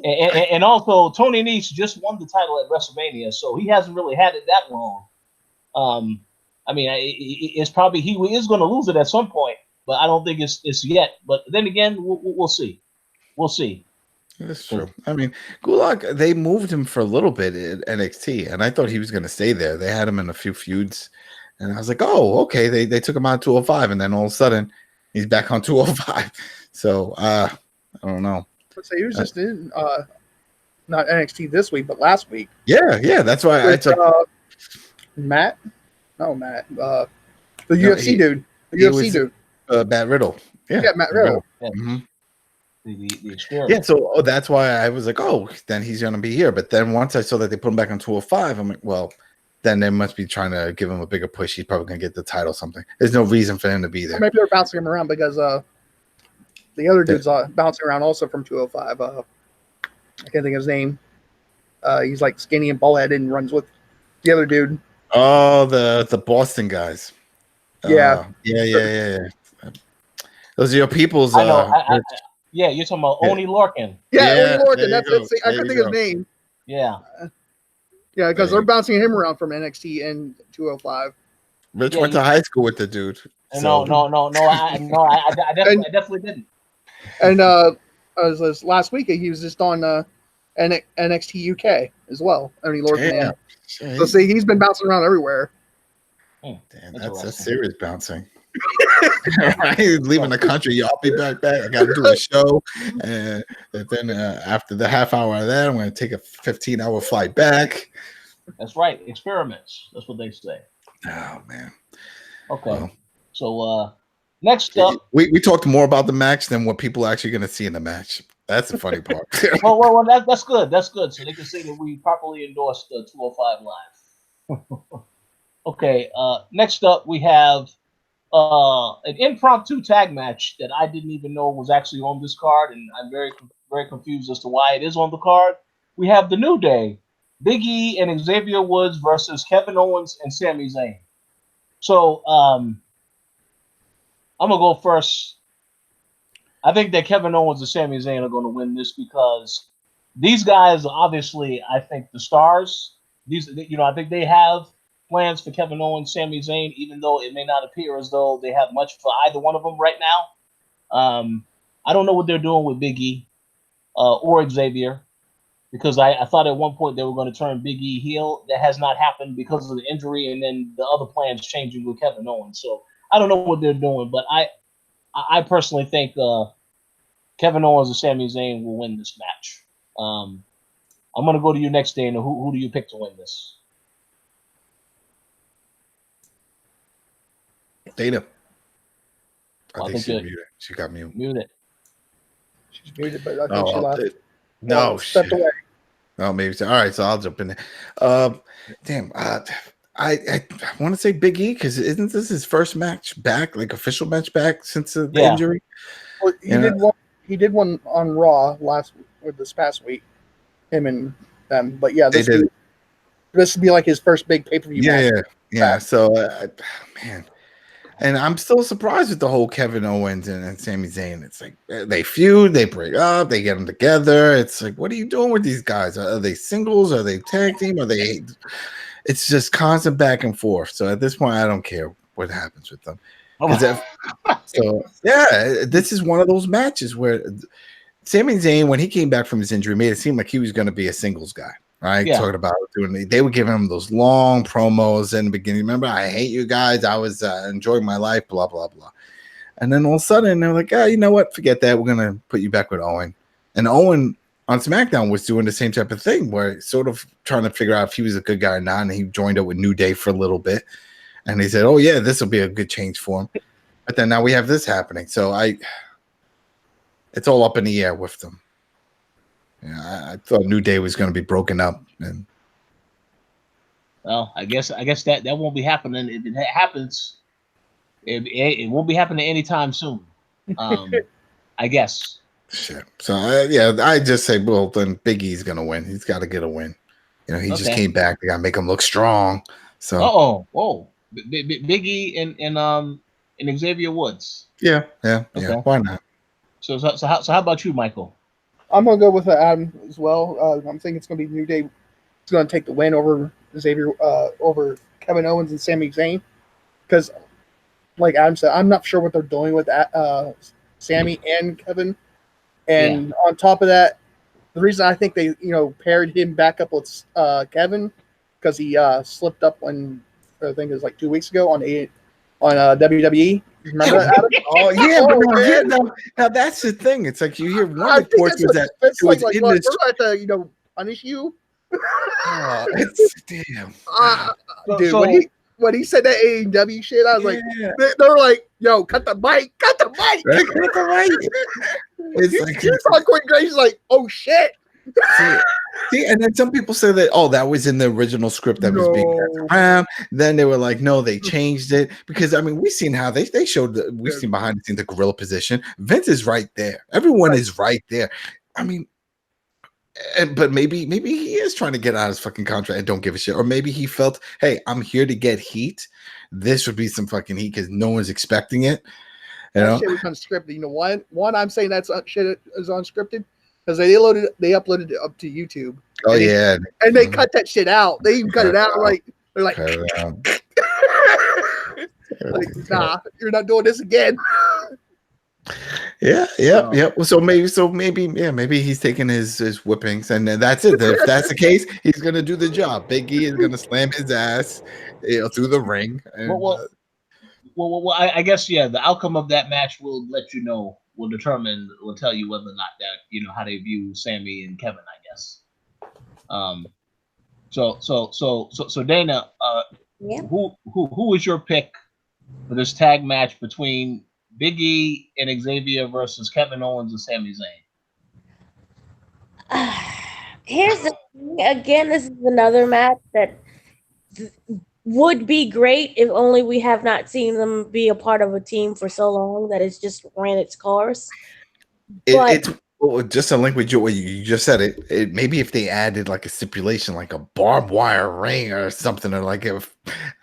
And also Tony Nese just won the title at WrestleMania, so he hasn't really had it that long. I mean, it's probably he is going to lose it at some point, but I don't think it's yet. But then again, we'll see. We'll see. That's true. I mean, Gulak, they moved him for a little bit at NXT, and I thought he was going to stay there. They had him in a few feuds. And I was like, oh, okay. They took him out 205, and then all of a sudden he's back on 205. So I don't know. So he was just in not NXT this week, but last week. Yeah. That's why I took Matt. No, Matt. The UFC dude. The UFC dude. Matt Riddle. Yeah, Matt Riddle. Yeah. Mm-hmm. The experience. Yeah, so that's why I was like, oh, then he's gonna be here. But then once I saw that they put him back on 205, I'm like, well, then they must be trying to give him a bigger push. He's probably going to get the title or something. There's no reason for him to be there. Maybe they're bouncing him around because the other dude's bouncing around also from 205. I can't think of his name. He's like skinny and bald-headed and runs with the other dude. Oh, the Boston guys. Yeah. Yeah. Those are your people's. Yeah, you're talking about Oni Lorcan. Yeah, Oni Lorcan. That's it. I couldn't think of his name. Yeah. Yeah, because they're bouncing him around from NXT and 205. Rich went to high school with the dude. So. No. I definitely didn't. And this last week he was just on NXT UK as well. Oni Lorcan. Yeah. So see, he's been bouncing around everywhere. Damn, that's serious bouncing. Right, leaving the country, y'all be back. I got to do a show, and then after the half hour of that, I'm going to take a 15-hour flight back. That's right, experiments. That's what they say. Oh man. Okay, well, so next up, we talked more about the match than what people are actually going to see in the match. That's the funny part. well, that's good. That's good. So they can see that we properly endorsed the 205 Live. Okay, next up we have an impromptu tag match that I didn't even know was actually on this card, and I'm very, very confused as to why it is on the card. We have the New Day, Big E and Xavier Woods versus Kevin Owens and Sami Zayn. So I'm gonna go first. I think that Kevin Owens and Sami Zayn are going to win this because these guys are obviously, I think, the stars. I think they have plans for Kevin Owens, Sami Zayn, even though it may not appear as though they have much for either one of them right now. I don't know what they're doing with Big E or Xavier because I thought at one point they were going to turn Big E heel. That has not happened because of the injury and then the other plans changing with Kevin Owens. So I don't know what they're doing, but I personally think Kevin Owens and Sami Zayn will win this match. I'm going to go to you next, Dana. Who do you pick to win this? Dana. Well, I think she's muted. She got muted. Muted. She's muted, but I think she left. No, stepped away. Oh, maybe so. All right, so I'll jump in there. Damn. I want to say Big E because isn't this his first match back, like official match back since the injury? Well, he did one on Raw this past week. Him and them, but yeah, this would be like his first big pay-per-view match. Yeah. So, man. And I'm still surprised with the whole Kevin Owens and Sami Zayn. It's like they feud, they break up, they get them together. It's like, what are you doing with these guys? Are they singles? Are they tag team? Are they? It's just constant back and forth. So at this point, I don't care what happens with them. This is one of those matches where Sami Zayn, when he came back from his injury, made it seem like he was going to be a singles guy. Right, talking about they were giving him those long promos in the beginning. Remember, I hate you guys. I was enjoying my life, blah blah blah. And then all of a sudden, they're like, you know what? Forget that. We're gonna put you back with Owen. And Owen on SmackDown was doing the same type of thing, where sort of trying to figure out if he was a good guy or not. And he joined up with New Day for a little bit, and he said, "Oh yeah, this will be a good change for him." But then now we have this happening. So it's all up in the air with them. Yeah, I thought New Day was going to be broken up, and well, I guess that won't be happening. If it happens, it won't be happening anytime soon. I guess. Shit. So I just say, well, then Big E's going to win. He's got to get a win. You know, he just came back. They got to make him look strong. So. Big E and Xavier Woods. Yeah. Why not? So how about you, Michael? I'm gonna go with Adam as well. I'm thinking it's gonna be New Day. It's gonna take the win over Xavier, over Kevin Owens and Sami Zayn, because, like Adam said, I'm not sure what they're doing with Sami and Kevin. And on top of that, the reason I think they paired him back up with Kevin, because he slipped up when I think it was like 2 weeks ago on WWE. Remember that, Adam? Now that's the thing. It's like you hear one report that it was like, in we're this. going to punish you. It's damn. Dude, when he said that AEW shit, I was like, they were like, "Yo, cut the mic, cut the mic." It's like you saw Quinn Grace, like, "Oh shit." See, and then some people say that that was in the original script that was being passed around. Then they were like, no, they changed it because we've seen how they showed we've seen behind the scenes the gorilla position. Vince is right there. Everyone is right there. But maybe he is trying to get out of his fucking contract and don't give a shit, or maybe he felt, hey, I'm here to get heat. This would be some fucking heat because no one's expecting it. That shit was unscripted. You know what? One, I'm saying that shit is unscripted. Because they uploaded it up to YouTube. Oh, and they cut that shit out. They even cut it out. They're like, nah, you're not doing this again. Yeah. Well, so maybe he's taking his whippings, and that's it. If that's the case, he's gonna do the job. Big E is gonna slam his ass, through the ring. And, well, I guess the outcome of that match will let you know. Will tell you whether or not that how they view Sami and Kevin, I guess. So Dana, who is your pick for this tag match between Big E and Xavier versus Kevin Owens and Sami Zayn? Here's the thing. Again, this is another match that would be great if only we have not seen them be a part of a team for so long that it's just ran its course. It's just a link with what you just said. It maybe if they added like a stipulation, like a barbed wire ring or something, or like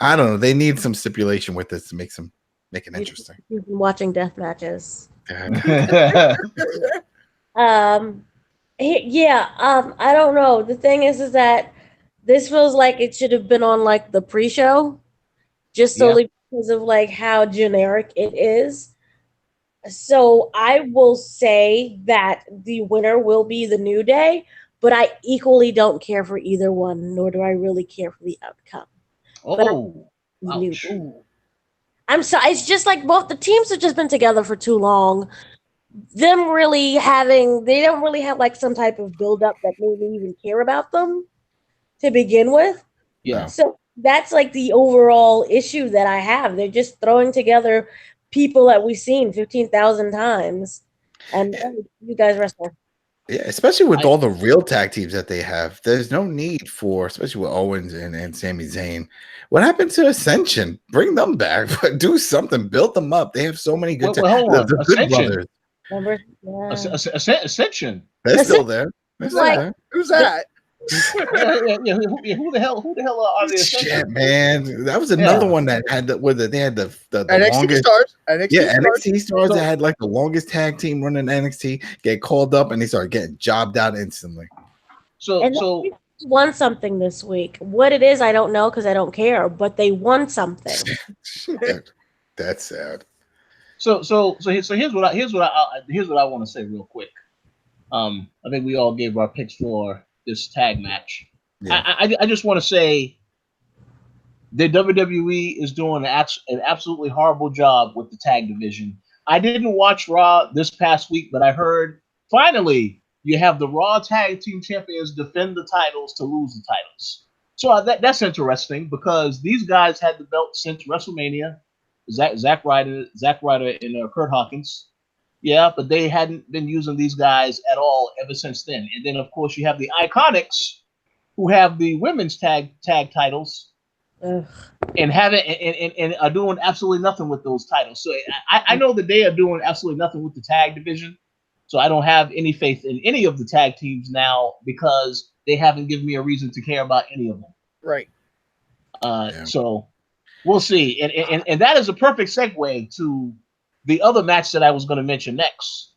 I don't know, they need some stipulation with this to make it interesting. You've been watching death matches. Zayn? I don't know. The thing is that this feels like it should have been on like the pre-show, just solely because of like how generic it is. So I will say that the winner will be the New Day, but I equally don't care for either one, nor do I really care for the outcome. I'm sorry. It's just like both the teams have just been together for too long. them really having, they don't really have like some type of build-up that made me even care about them to begin with. Yeah. So that's like the overall issue that I have. They're just throwing together people that we've seen 15,000 times. And you guys wrestle. Yeah, especially with all the real tag teams that they have. There's no need for, especially with Owens and Sami Zayn. What happened to Ascension? Bring them back, but do something. Build them up. They have so many good hold on. the Good Brothers. Remember? Yeah. Ascension. They're still there. They're still there. Who's that? Who the hell are the Ascension? Shit, man. That was another one that had they had the NXT longest stars. NXT stars that had like the longest tag team running NXT get called up and they started getting jobbed out instantly. So they won something this week. What it is, I don't know because I don't care. But they won something. That's sad. So here's what I want to say real quick. I think we all gave our picks for this tag match. Yeah. I just want to say the WWE is doing an absolutely horrible job with the tag division. I didn't watch Raw this past week, but I heard finally you have the Raw Tag Team Champions defend the titles to lose the titles. So that's interesting because these guys had the belt since WrestleMania. Zack Ryder and Kurt Hawkins. Yeah, but they hadn't been using these guys at all ever since then. And then, of course, you have the Iconics, who have the women's tag titles, and are doing absolutely nothing with those titles. So I know that they are doing absolutely nothing with the tag division. So I don't have any faith in any of the tag teams now because they haven't given me a reason to care about any of them. Right. So we'll see. And that is a perfect segue to the other match that I was going to mention next,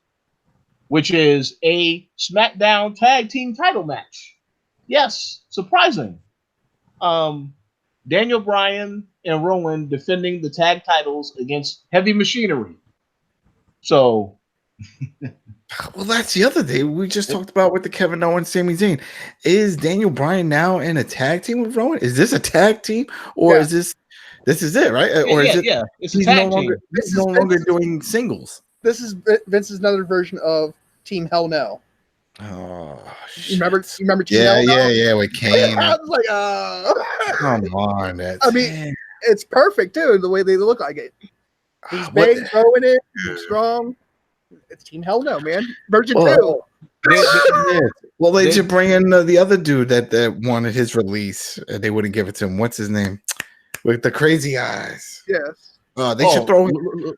which is a SmackDown Tag Team title match. Yes, surprising. Daniel Bryan and Rowan defending the tag titles against Heavy Machinery. So, well, that's the other day we just talked about with the Kevin Owens, Sami Zayn. Is Daniel Bryan now in a tag team with Rowan? Is this a tag team, or is this is it, right? Or is it? Yeah, it's a tag team. He's no longer doing singles. This is Vince's another version of Team Hell No. Oh, you remember Team Hell No? Yeah, with Kane. I was like, come on, it's perfect too, the way they look like it. He's big, throwing it, he's strong. It's Team Hell No, man. Version 2. Well, they should bring in the other dude that wanted his release. They wouldn't give it to him. What's his name? With the crazy eyes. Yes. They should throw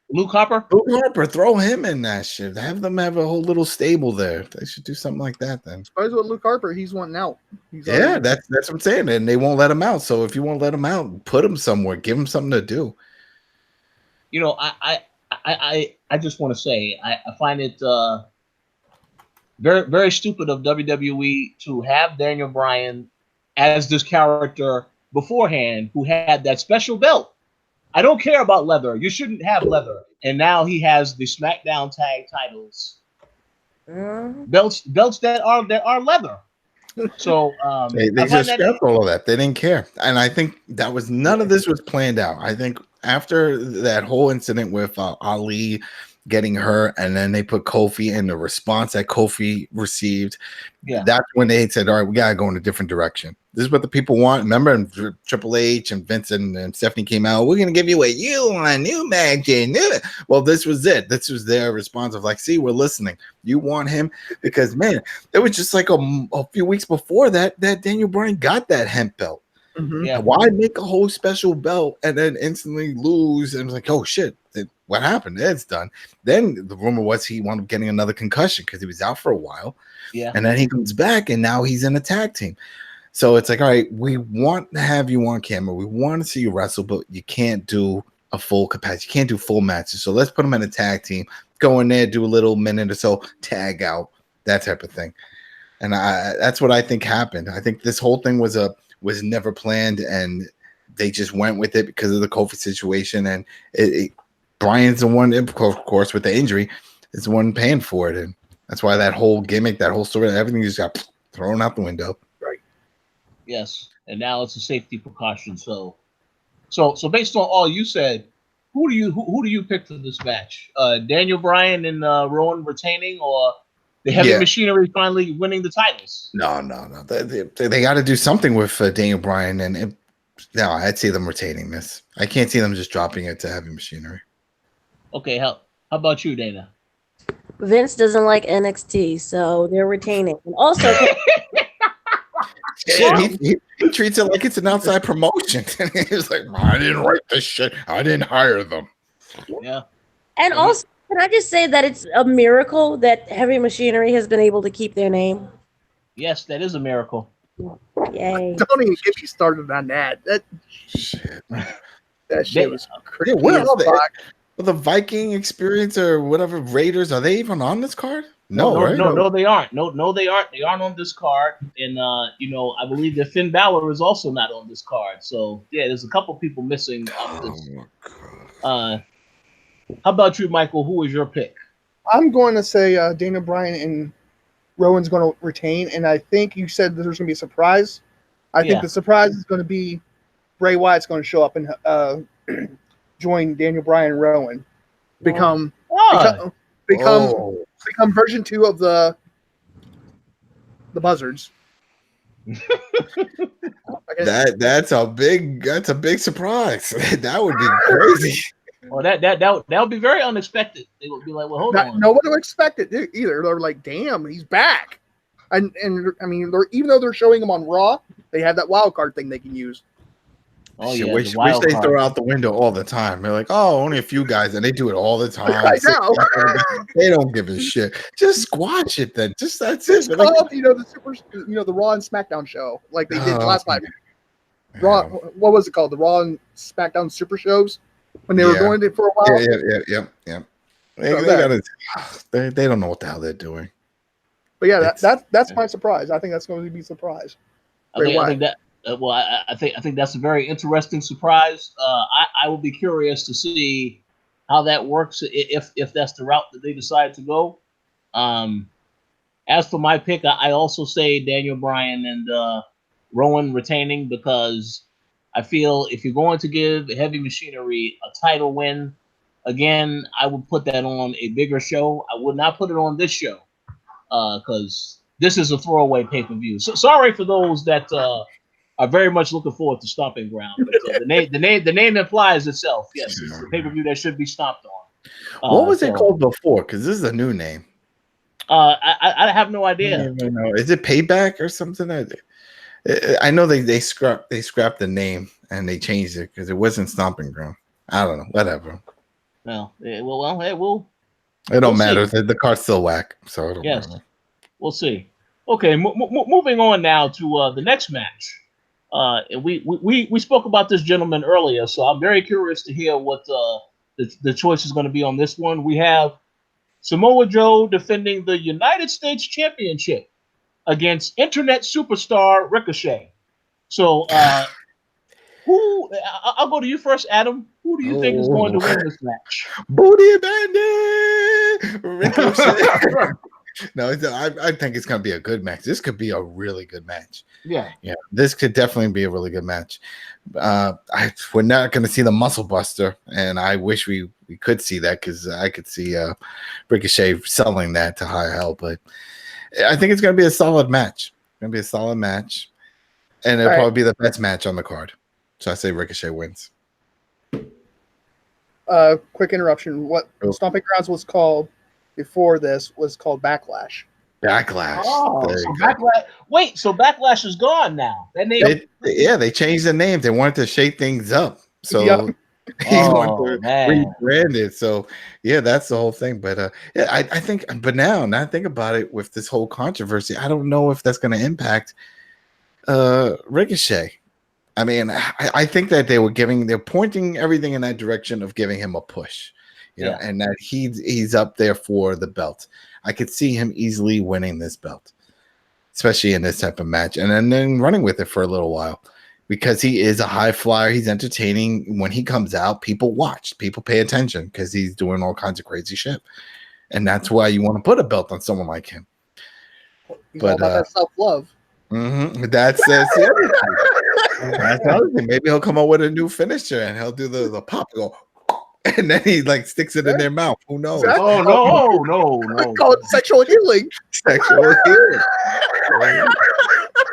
Luke Harper. Luke Harper, throw him in that shit. Have them have a whole little stable there. They should do something like that then. Suppose with Luke Harper, he's wanting out. That's what I'm saying. And they won't let him out. So if you won't let him out, put him somewhere. Give him something to do. You know, I just want to say I find it very, very stupid of WWE to have Daniel Bryan as this character beforehand who had that special belt. I don't care about leather. You shouldn't have leather. And now he has the SmackDown tag titles. Belts that are leather. So they just scrapped all of that. They didn't care. And I think that was none of this was planned out. I think after that whole incident with Ali getting hurt, and then they put Kofi in the response that Kofi received. Yeah, that's when they said, all right, we gotta go in a different direction. This is what the people want. Remember, and Triple H and Vince and Stephanie came out, we're gonna give you what you want, new magic. Well, this was it. This was their response of like, see, we're listening. You want him because man, it was just like a few weeks before that Daniel Bryan got that hemp belt. Mm-hmm. Yeah, why make a whole special belt and then instantly lose? And it was like, oh shit, what happened? It's done. Then the rumor was he wound up getting another concussion because he was out for a while. Yeah, and then he comes back and now he's in a tag team. So it's like, all right, we want to have you on camera. We want to see you wrestle, but you can't do a full capacity. You can't do full matches. So let's put him in a tag team. Go in there, do a little minute or so, tag out, that type of thing. And that's what I think happened. I think this whole thing was never planned, and they just went with it because of the COVID situation. And Brian's the one, of course, with the injury, is the one paying for it. And that's why that whole gimmick, that whole story, everything just got thrown out the window. Right. Yes. And now it's a safety precaution. So based on all you said, who do you pick for this match? Daniel Bryan and Rowan retaining, or the Heavy Machinery finally winning the titles? No. They got to do something with Daniel Bryan, and no, I'd see them retaining this. I can't see them just dropping it to Heavy Machinery. Okay, how about you, Dana? Vince doesn't like NXT, so they're retaining. And also, he treats it like it's an outside promotion. He's like, I didn't write this shit. I didn't hire them. Yeah. And also, can I just say that it's a miracle that Heavy Machinery has been able to keep their name? Yes, that is a miracle. Yay. Don't even get me started on that. That shit was crazy. What are the Viking Experience or whatever Raiders? Are they even on this card? No, right? No, they aren't. No, they aren't. They aren't on this card. And I believe that Finn Balor is also not on this card. So yeah, there's a couple people missing off this. How about you, Michael? Who is your pick? I'm going to say Dana Bryan and Rowan's going to retain, and I think you said that there's going to be a surprise. I think the surprise is going to be Bray Wyatt's going to show up and join Daniel Bryan and Rowan, become version 2 of the Buzzards. That's a big surprise. That would be crazy. Well, that would be very unexpected. They would be like, "Well, hold on." Nobody would expect it either. They're like, "Damn, he's back!" And I mean, even though they're showing him on Raw, they have that wild card thing they can use. Oh yeah, wish they throw out the window all the time. They're like, "Oh, only a few guys," and they do it all the time. I know. They don't give a shit. Just squash it then. Just that's it. Call up, the Raw and SmackDown show like they did last time. Raw, what was it called? The Raw and SmackDown Super Shows when they were going it for a while. Yeah. They don't know what the hell they're doing. But yeah, that's my surprise. I think that's going to be a surprise. I think that. I think that's a very interesting surprise. I will be curious to see how that works if that's the route that they decide to go. As for my pick, I also say Daniel Bryan and Rowan retaining, because I feel if you're going to give Heavy Machinery a title win, again, I would put that on a bigger show. I would not put it on this show because this is a throwaway pay-per-view. So sorry for those that are very much looking forward to Stomping Ground. But, the name implies itself. Yes, it's a pay-per-view that should be stomped on. What was it called before? Because this is a new name. I have no idea. Is it Payback or something? I know they scrapped the name and they changed it because it wasn't Stomping Ground. I don't know. Whatever. It don't matter. The card's still whack, so it don't matter. We'll see. Okay, moving on now to the next match. And we spoke about this gentleman earlier, so I'm very curious to hear what the choice is going to be on this one. We have Samoa Joe defending the United States Championship against Internet superstar Ricochet. So, I'll go to you first, Adam. Who do you think is going to win this match? Booty Bandit! Ricochet. No, I think it's going to be a good match. This could be a really good match. Yeah. This could definitely be a really good match. We're not going to see the Muscle Buster, and I wish we could see that because I could see Ricochet selling that to high hell. But I think it's going to be a solid match. And it'll probably be the best match on the card. So I say Ricochet wins. Quick interruption. What Stomping Grounds was called before this was called Backlash. Oh, so Backlash. Wait, so Backlash is gone now. That name. They changed the name. They wanted to shake things up. So he wanted to rebrand it. So that's the whole thing. But I think. But now I think about it, with this whole controversy, I don't know if that's going to impact Ricochet. I mean, I think that they're pointing everything in that direction of giving him a push. And that he's up there for the belt. I could see him easily winning this belt, especially in this type of match, and then running with it for a little while, because he is a high flyer. He's entertaining. When he comes out, people watch, people pay attention because he's doing all kinds of crazy shit, and that's why you want to put a belt on someone like him. He's all about that self-love. That's the other thing. Maybe he'll come up with a new finisher and he'll do the pop and go. and then he like sticks it in their mouth. Who knows? Exactly. Oh no! Call it sexual healing. Sexual healing.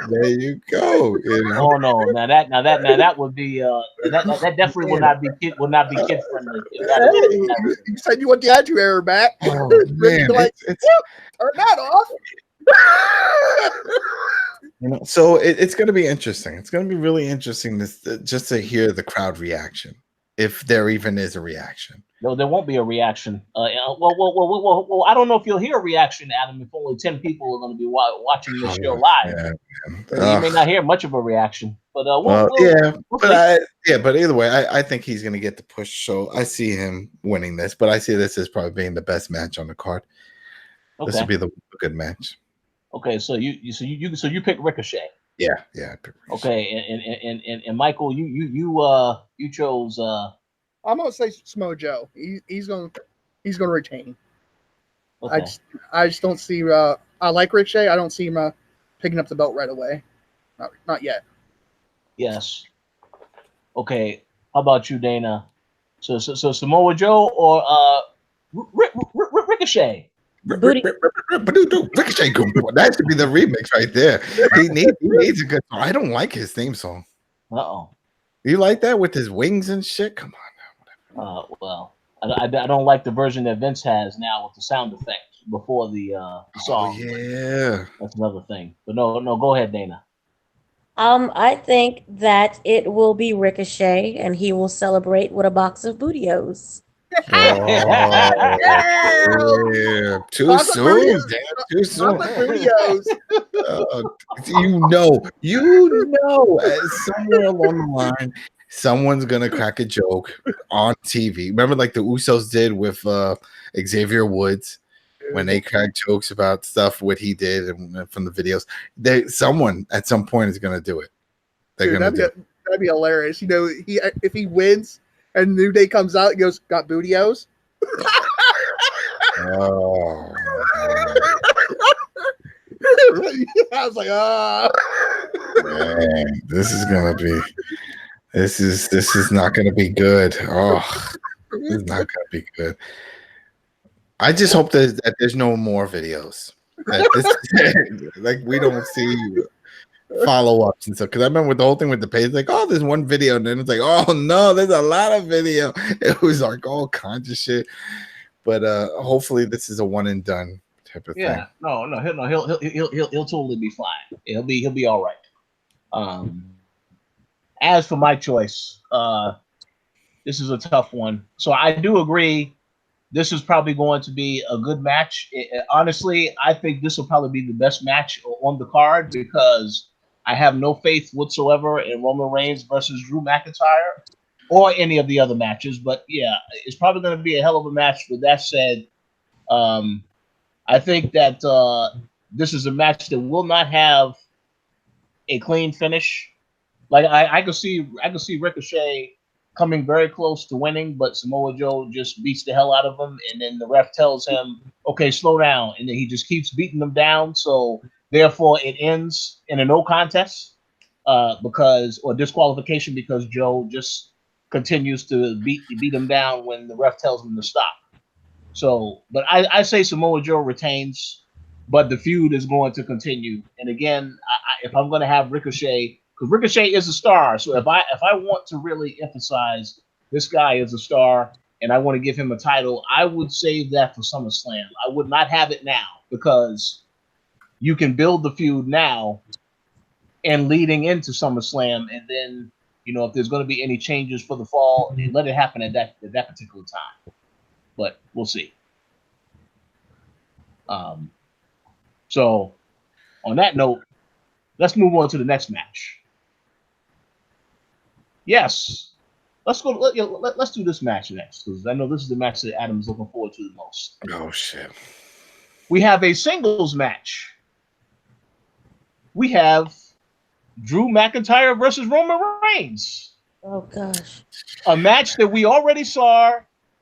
There you go. You know? Oh no! Now that would be that definitely will not be kid friendly. You said you want the Andrew error back. Oh, man, like, it's turn that off. So it's going to be interesting. It's going to be really interesting just to hear the crowd reaction, if there even is a reaction. No, there won't be a reaction. Well, I don't know if you'll hear a reaction, Adam, if only 10 people are going to be watching this show live. Yeah, you may not hear much of a reaction. But but either way, I think he's going to get the push. So I see him winning this, but I see this as probably being the best match on the card. Okay. This would be the good match. Okay, so you pick Ricochet. Yeah, I pick Ricochet. Okay, and Michael, you chose. I'm gonna say Samoa Joe. He's gonna retain. Okay. I just don't see. I like Ricochet. I don't see him picking up the belt right away. Not yet. Yes. Okay. How about you, Dana? So Samoa Joe or Ricochet? Ricochet, that should be the remix right there. He needs a good song. I don't like his theme song. You like that with his wings and shit? Come on now. Well, I don't like the version that Vince has now with the sound effects before the song. Oh, yeah, that's another thing. But no, go ahead, Dana. I think that it will be Ricochet, and he will celebrate with a box of Bootios. Yeah. Too soon. Too soon. You know, somewhere along the line, someone's gonna crack a joke on TV. Remember, like the Usos did with Xavier Woods when they cracked jokes about stuff what he did and from the videos. Someone at some point is gonna do it. That'd be hilarious. You know, if he wins. And New Day comes out and goes, got Bootios. Oh. I was like, Man, this is not gonna be good. Oh, this is not gonna be good. I just hope that there's no more videos. Like we don't see follow-ups and stuff, because I remember with the whole thing with the page, like, oh, there's one video, and then it's like, oh no, there's a lot of video. It was like all kinds of shit. But hopefully this is a one and done type of thing. No, he'll totally be fine. He'll be all right. As for my choice, this is a tough one. So I do agree. This is probably going to be a good match. Honestly, I think this will probably be the best match on the card because I have no faith whatsoever in Roman Reigns versus Drew McIntyre or any of the other matches. But yeah, it's probably going to be a hell of a match. With that said, I think that this is a match that will not have a clean finish. Like I could see Ricochet coming very close to winning, but Samoa Joe just beats the hell out of him, and then the ref tells him, okay, slow down, and then he just keeps beating them down. So therefore it ends in a no contest or disqualification because Joe just continues to beat him down when the ref tells him to stop. So, but I say Samoa Joe retains, but the feud is going to continue. And again, if I'm going to have Ricochet, because Ricochet is a star, so if I want to really emphasize this guy is a star and I want to give him a title, I would save that for SummerSlam. I would not have it now because you can build the feud now and leading into SummerSlam, and then if there's going to be any changes for the fall, let it happen at that particular time. But we'll see. So on that note, let's move on to the next match. Yes, let's go. Let's do this match next because I know this is the match that Adam's looking forward to the most. Oh shit! We have a singles match. We have Drew McIntyre versus Roman Reigns. Oh gosh! A match that we already saw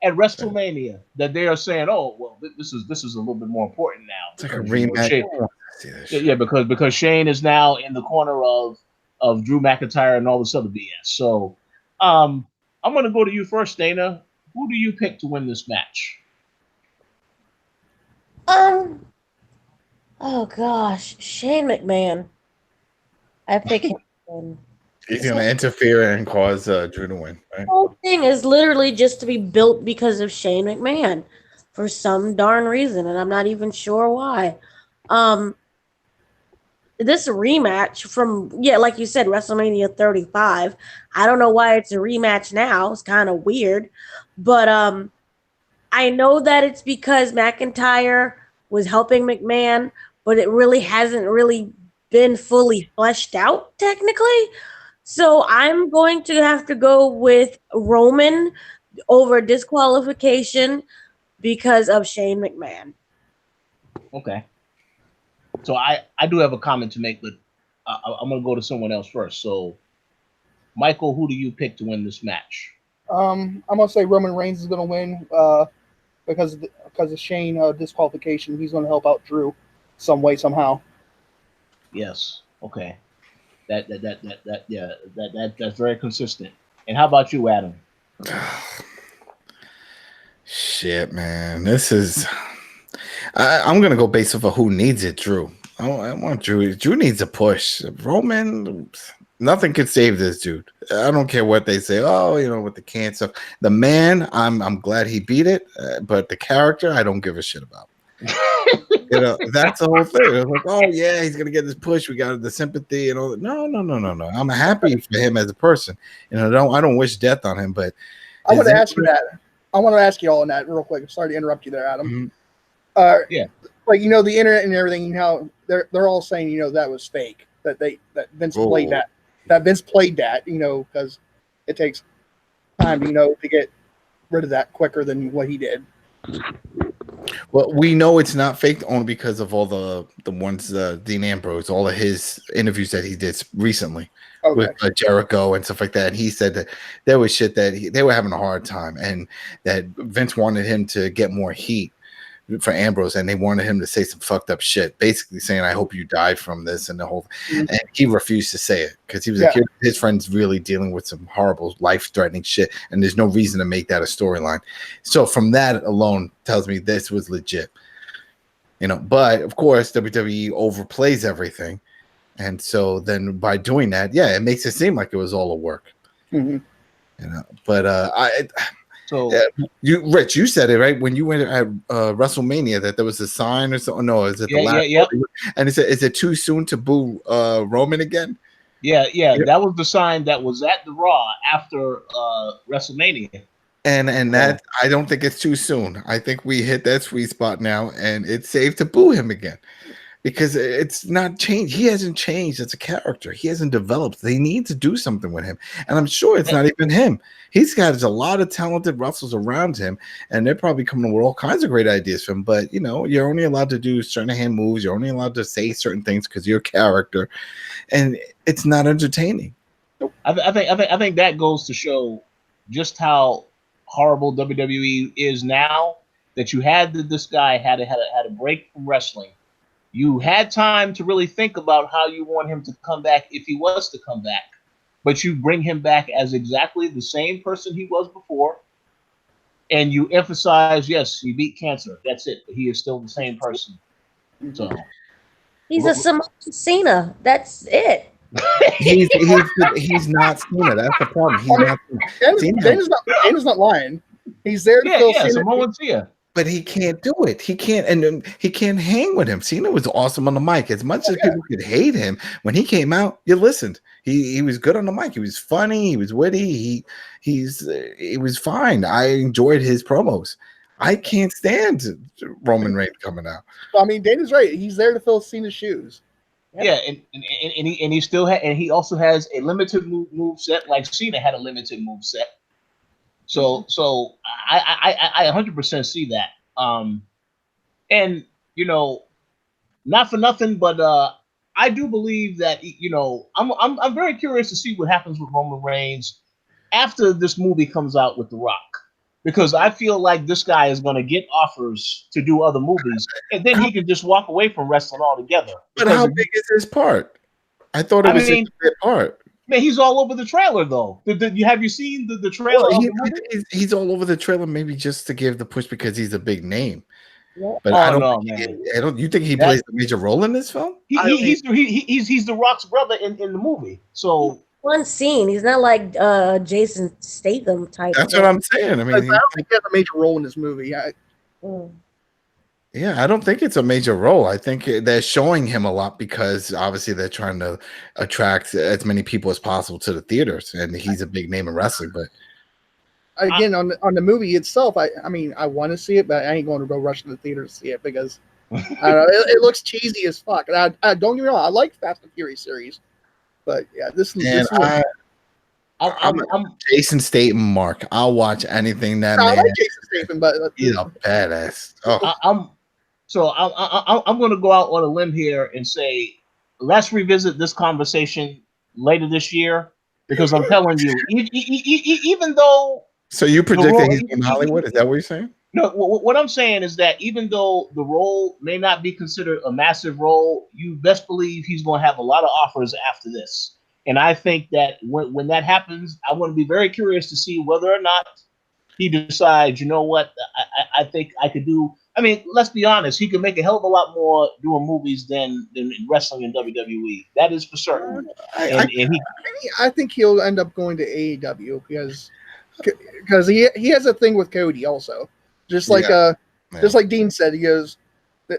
at WrestleMania. That they are saying, "Oh, well, this is a little bit more important now." It's like a rematch. Yeah, because Shane is now in the corner of Drew McIntyre and all this other BS. So I'm going to go to you first, Dana. who do you pick to win this match? Oh gosh, Shane McMahon. I pick him. He's going to interfere and cause Drew to win. Right? The whole thing is literally just to be built because of Shane McMahon for some darn reason, and I'm not even sure why. This rematch from, like you said, WrestleMania 35. I don't know why it's a rematch now. It's kind of weird. But I know that it's because McIntyre was helping McMahon, but it really hasn't really been fully fleshed out technically. So I'm going to have to go with Roman over disqualification because of Shane McMahon. Okay. So I do have a comment to make, but I'm going to go to someone else first. So, Michael, who do you pick to win this match? I'm going to say Roman Reigns is going to win because of Shane disqualification. He's going to help out Drew some way, somehow. Yes. Okay. That's very consistent. And how about you, Adam? Shit, man. This is... I'm going to go based off of who needs it, Drew. I want Drew. Drew needs a push. Roman, nothing could save this dude. I don't care what they say. Oh, with the cancer. The man, I'm glad he beat it. But the character, I don't give a shit about. That's the whole thing. It's like, oh, yeah, he's going to get this push. We got the sympathy and all that. No. I'm happy for him as a person. I don't wish death on him, but... I want to ask you that. I want to ask you all on that real quick. Sorry to interrupt you there, Adam. Mm-hmm. Yeah, like the internet and everything. How they're all saying that was fake. That Vince played that. That Vince played that. Because it takes time. To get rid of that quicker than what he did. Well, we know it's not fake only because of all the ones Dean Ambrose, all of his interviews that he did recently with Jericho and stuff like that. And he said that there was shit that they were having a hard time, and that Vince wanted him to get more heat for Ambrose, and they wanted him to say some fucked up shit, basically saying, "I hope you die from this," and the whole. Mm-hmm. And he refused to say it because he was like, his friend's really dealing with some horrible, life-threatening shit, and there's no reason to make that a storyline. So from that alone, tells me this was legit. But of course, WWE overplays everything, and so then by doing that, it makes it seem like it was all a work. Mm-hmm. But So Rich, you said it right when you went at WrestleMania that there was a sign or something. No, is it the last? Yeah. And it said, "Is it too soon to boo Roman again?" Yeah. That was the sign that was at the Raw after WrestleMania. And that I don't think it's too soon. I think we hit that sweet spot now, and it's safe to boo him again. Because it's not changed. He hasn't changed as a character. He hasn't developed. They need to do something with him. And I'm sure it's not even him. He's got a lot of talented wrestlers around him, and they're probably coming up with all kinds of great ideas for him. But, you're only allowed to do certain hand moves. You're only allowed to say certain things because you're a character. And it's not entertaining. I think that goes to show just how horrible WWE is now, that you had this guy had a break from wrestling. You had time to really think about how you want him to come back if he was to come back. But you bring him back as exactly the same person he was before. And you emphasize, yes, he beat cancer. That's it. But he is still the same person. So he's a Samoan Cena. That's it. he's not Cena. That's the problem. He's not Cena's not lying. He's there to fill Cena. Samoan Cena. But he can't do it. He can't, and he can't hang with him. Cena was awesome on the mic. As much as people could hate him, when he came out, you listened. He was good on the mic. He was funny. He was witty. He was fine. I enjoyed his promos. I can't stand Roman Reigns coming out. I mean, Dana's right. He's there to fill Cena's shoes. Yeah, and he still he also has a limited move set, like Cena had a limited move set. So I 100% see that. And not for nothing, but I do believe that I'm very curious to see what happens with Roman Reigns after this movie comes out with The Rock, because I feel like this guy is going to get offers to do other movies, and then he can just walk away from wrestling altogether. But how big is his part? I thought it was a big part. Man, he's all over the trailer though. Have you seen the trailer of the movie? He's all over the trailer, maybe just to give the push because he's a big name. Yeah. But Oh, I don't. no, think man. I don't. You think he plays a major role in this film? He's the Rock's brother in the movie. So One scene. He's not like Jason Statham type. That's what I'm saying. I mean, I don't think he has a major role in this movie. yeah, I don't think it's a major role. I think they're showing him a lot because obviously they're trying to attract as many people as possible to the theaters, and he's a big name in wrestling. But again, on the movie itself, I mean, I want to see it, but I ain't going to go rush to the theater to see it because I don't know, it looks cheesy as fuck. And I don't get me wrong, I like Fast and Furious series, but yeah, I'm Jason Statham, Mark. I'll watch anything that man. I like Jason Statham, but he's a badass. Oh. I'm going to go out on a limb here and say, let's revisit this conversation later this year because I'm telling you, even though. So you predict that he's in Hollywood? Is that what you're saying? No, what I'm saying is that even though the role may not be considered a massive role, you best believe he's going to have a lot of offers after this. And I think that when that happens, I want to be very curious to see whether or not he decides, you know what, I think I could do. I mean, let's be honest, he could make a hell of a lot more doing movies than wrestling in WWE. That is for certain. I think he'll end up going to AEW because he has a thing with Cody also. Just like just like Dean said, he goes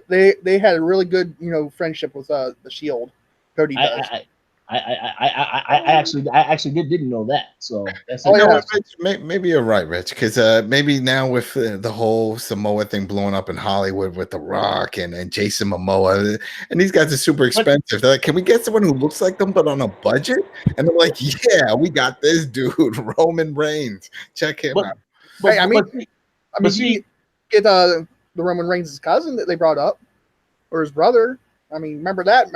they had a really good friendship with the Shield. Cody does. I actually didn't know that. So that's maybe you're right, Rich, because maybe now with the whole Samoa thing blowing up in Hollywood with The Rock and Jason Momoa, and these guys are super expensive. They're like, can we get someone who looks like them but on a budget? And they're like, yeah, we got this dude, Roman Reigns. Check him out. I mean, you get the Roman Reigns' cousin that they brought up, or his brother. I mean, remember that?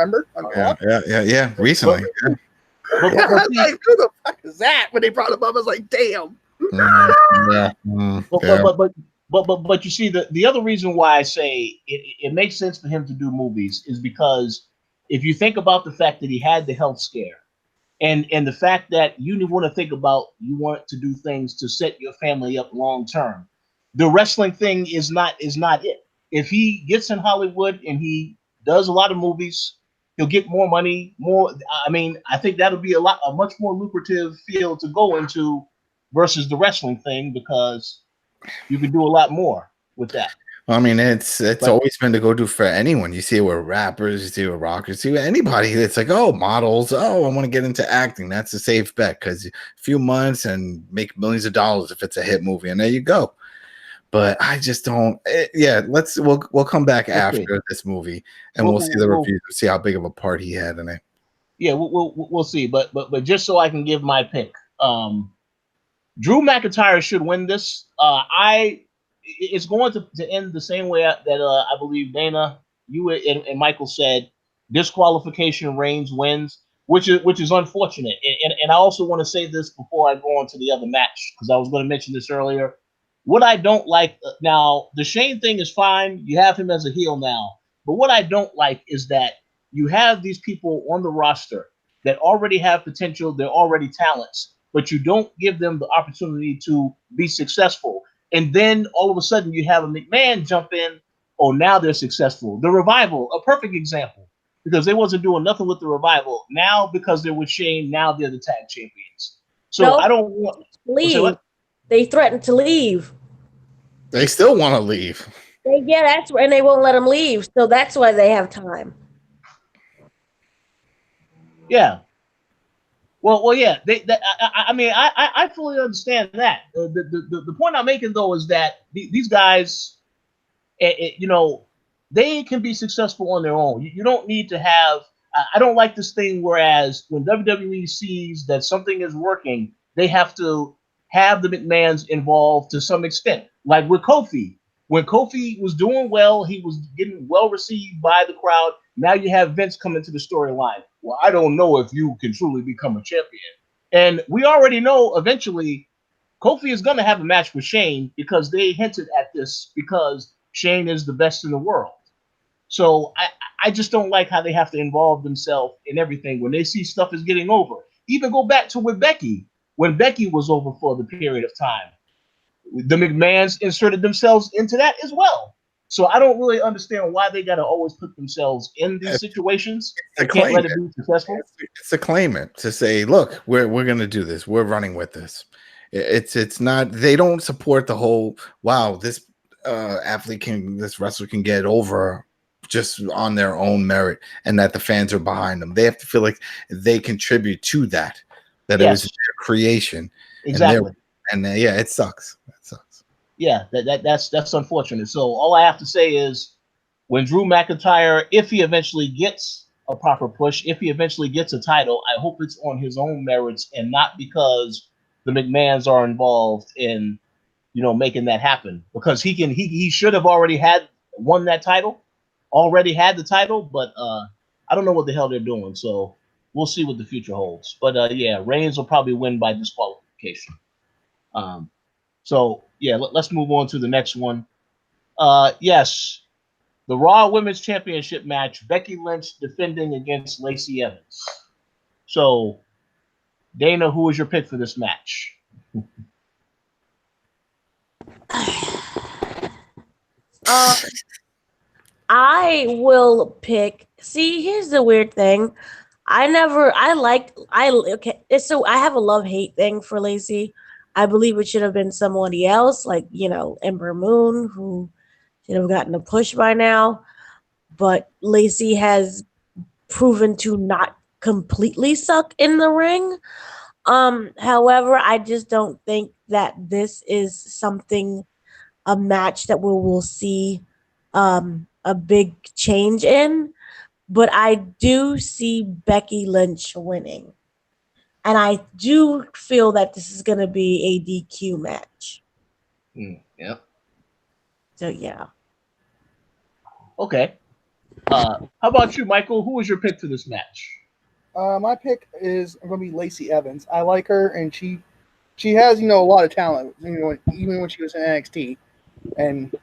Yeah. Recently. I was like, who the fuck is that? When they brought him up, I was like, damn. But you see, the other reason why I say it makes sense for him to do movies is because if you think about the fact that he had the health scare and the fact that you want to think about, you want to do things to set your family up long term. The wrestling thing is not it. If he gets in Hollywood and he does a lot of movies, he'll get more money. I mean, I think that'll be a much more lucrative field to go into versus the wrestling thing because you can do a lot more with that. I mean, it's always been to go do for anyone. You see it with rappers, you see it with rockers, you see it with anybody that's like, oh, models, oh, I want to get into acting. That's a safe bet because a few months and make millions of dollars if it's a hit movie, and there you go. But I just don't. We'll come back after this movie and we'll see the reviews, see how big of a part he had in it. Yeah, we'll see. But just so I can give my pick, Drew McIntyre should win this. It's going to end the same way that I believe Dana, you and Michael said. Disqualification, Reigns wins, which is unfortunate. And I also want to say this before I go on to the other match because I was going to mention this earlier. What I don't like now, the Shane thing is fine. You have him as a heel now. But what I don't like is that you have these people on the roster that already have potential. They're already talents, but you don't give them the opportunity to be successful. And then all of a sudden you have a McMahon jump in. Oh, now they're successful. The Revival, a perfect example, because they wasn't doing nothing with the Revival. Now, because they're with Shane, now they're the tag champions. So I don't want to leave. They threatened to leave. They still want to leave. That's and they won't let them leave. So that's why they have time. Yeah. Well, yeah. I fully understand that. The point I'm making though is that these guys, they can be successful on their own. You don't need to have. I don't like this thing. Whereas when WWE sees that something is working, they have to have the McMahons involved to some extent. Like with Kofi. When Kofi was doing well, he was getting well received by the crowd. Now you have Vince come into the storyline. Well, I don't know if you can truly become a champion. And we already know eventually Kofi is going to have a match with Shane because they hinted at this because Shane is the best in the world. So I just don't like how they have to involve themselves in everything when they see stuff is getting over. even go back to with Becky, when Becky was over for the period of time. The McMahons inserted themselves into that as well. So I don't really understand why they got to always put themselves in these situations. They can't let it be successful. It's a claimant to say, look, we're going to do this. We're running with this. It's not, they don't support the whole, wow, this this wrestler can get over just on their own merit and that the fans are behind them. They have to feel like they contribute to that it was their creation. Exactly. And yeah, it sucks. That sucks. Yeah, that's unfortunate. So all I have to say is, when Drew McIntyre, if he eventually gets a proper push, if he eventually gets a title, I hope it's on his own merits and not because the McMahons are involved in, making that happen. Because he should have already won that title, already had the title, but I don't know what the hell they're doing. So we'll see what the future holds. But yeah, Reigns will probably win by disqualification. So yeah, let's move on to the next one. Yes, the Raw Women's Championship match, Becky Lynch defending against Lacey Evans. So, Dana, who is your pick for this match? I will pick. See, here's the weird thing. I have a love-hate thing for Lacey. I believe it should have been somebody else, like, Ember Moon, who should have gotten a push by now. But Lacey has proven to not completely suck in the ring. However, I just don't think that this is a match that we will see a big change in. But I do see Becky Lynch winning. And I do feel that this is going to be a DQ match. Yeah. So, yeah. Okay. How about you, Michael? Who was your pick for this match? My pick is going to be Lacey Evans. I like her, and she has, a lot of talent, even when she was in NXT. And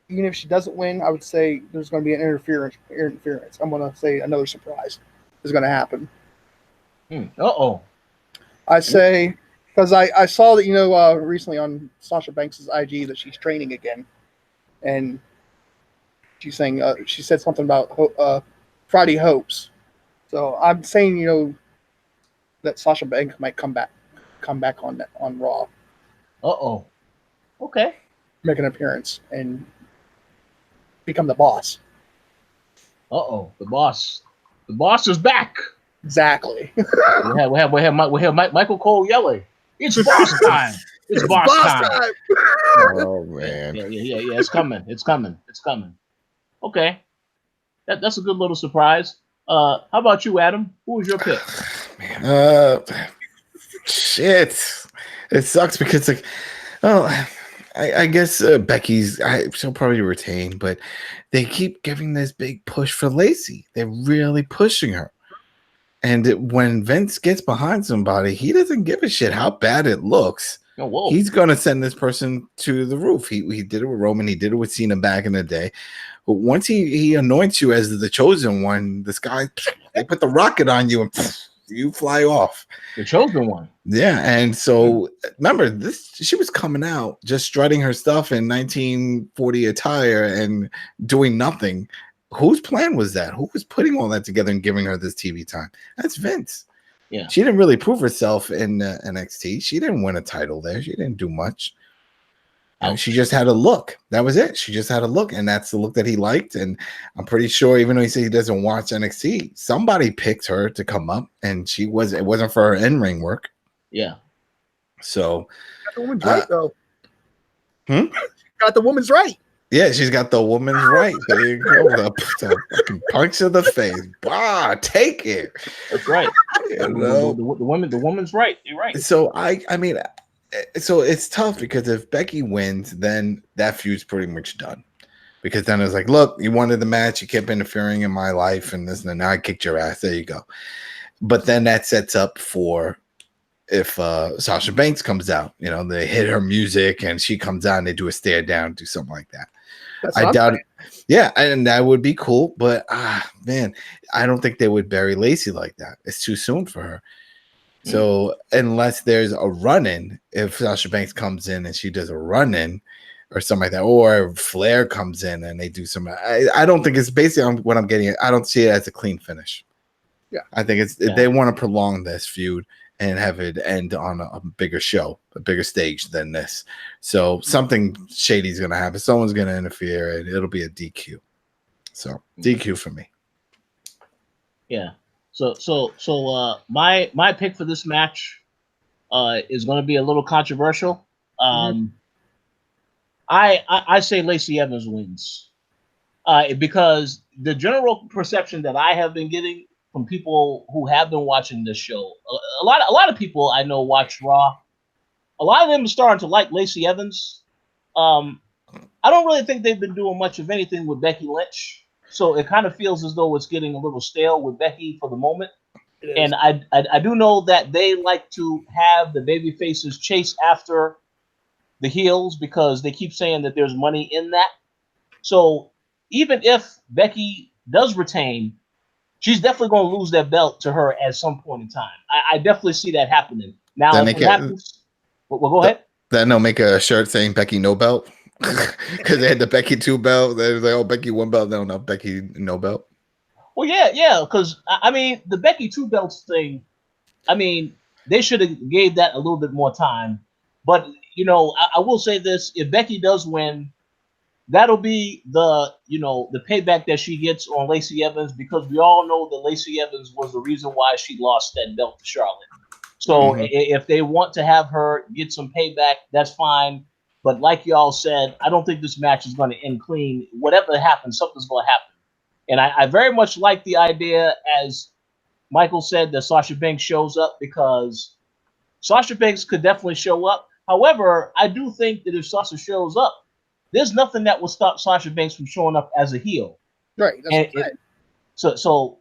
even if she doesn't win, I would say there's going to be an interference. I'm going to say another surprise is going to happen. I say, because I saw that, recently on Sasha Banks' IG that she's training again. And she's saying, she said something about Friday Hopes. So I'm saying, that Sasha Banks might come back on Raw. Okay. Make an appearance and become the boss. The boss. The boss is back. Exactly. we have Michael Cole yelling, "It's boss time! It's boss time!" Oh man. Yeah. It's coming. Okay. That's a good little surprise. How about you, Adam? Who was your pick? Shit. It sucks because I guess Becky's. She'll probably retain, but they keep giving this big push for Lacey. They're really pushing her. And when Vince gets behind somebody, he doesn't give a shit how bad it looks. He's going to send this person to the roof. He did it with Roman. He did it with Cena back in the day. But once he anoints you as the chosen one, this guy, they put the rocket on you and you fly off. The chosen one. Yeah. And so remember, she was coming out just strutting her stuff in 1940 attire and doing nothing. Whose plan was that? Who was putting all that together and giving her this TV time? That's Vince. Yeah. She didn't really prove herself in NXT. She didn't win a title there. She didn't do much. She just had a look. That was it. She just had a look, and that's the look that he liked. And I'm pretty sure, even though he said he doesn't watch NXT, somebody picked her to come up, and it wasn't for her in-ring work. Yeah. So got the woman's right, though. Got the woman's right. Yeah, she's got the woman's right. There you go. The fucking punch to the face. Bah, take it. That's right. The woman's right. You're right. So I mean, so it's tough because if Becky wins, then that feud's pretty much done. Because then it's like, look, you wanted the match, you kept interfering in my life, and this, and now I kicked your ass. There you go. But then that sets up for if Sasha Banks comes out, they hit her music and she comes out and they do a stare down, do something like that. I Yeah, and that would be cool, but man, I don't think they would bury Lacey like that. It's too soon for her. So unless there's a run-in, if Sasha Banks comes in and she does a run-in or something like that, or Flair comes in and they do some, I don't think it's basically on what I'm getting. I don't see it as a clean finish. Yeah, I think they want to prolong this feud and have it end on a bigger show, a bigger stage than this. So something shady is going to happen. Someone's going to interfere, and it'll be a DQ. So DQ for me. Yeah. So my pick for this match is going to be a little controversial. I say Lacey Evans wins because the general perception that I have been getting from people who have been watching this show, a lot of people I know watch Raw. A lot of them are starting to like Lacey Evans. I don't really think they've been doing much of anything with Becky Lynch, so it kind of feels as though it's getting a little stale with Becky for the moment. And I do know that they like to have the baby faces chase after the heels because they keep saying that there's money in that. So even if Becky does retain, she's definitely going to lose that belt to her at some point in time. I definitely see that happening. Now, if it happens, well, go ahead. Then they'll make a shirt saying Becky no belt because they had the Becky 2 belt. They was like, oh, Becky 1 belt. No, Becky no belt. Well, yeah, because I mean the Becky 2 belts thing. I mean they should have gave that a little bit more time. But you know, I will say this: if Becky does win, that'll be the payback that she gets on Lacey Evans because we all know that Lacey Evans was the reason why she lost that belt to Charlotte. So if they want to have her get some payback, that's fine. But like y'all said, I don't think this match is going to end clean. Whatever happens, something's going to happen. And I very much like the idea, as Michael said, that Sasha Banks shows up because Sasha Banks could definitely show up. However, I do think that if Sasha shows up, there's nothing that will stop Sasha Banks from showing up as a heel. Right. So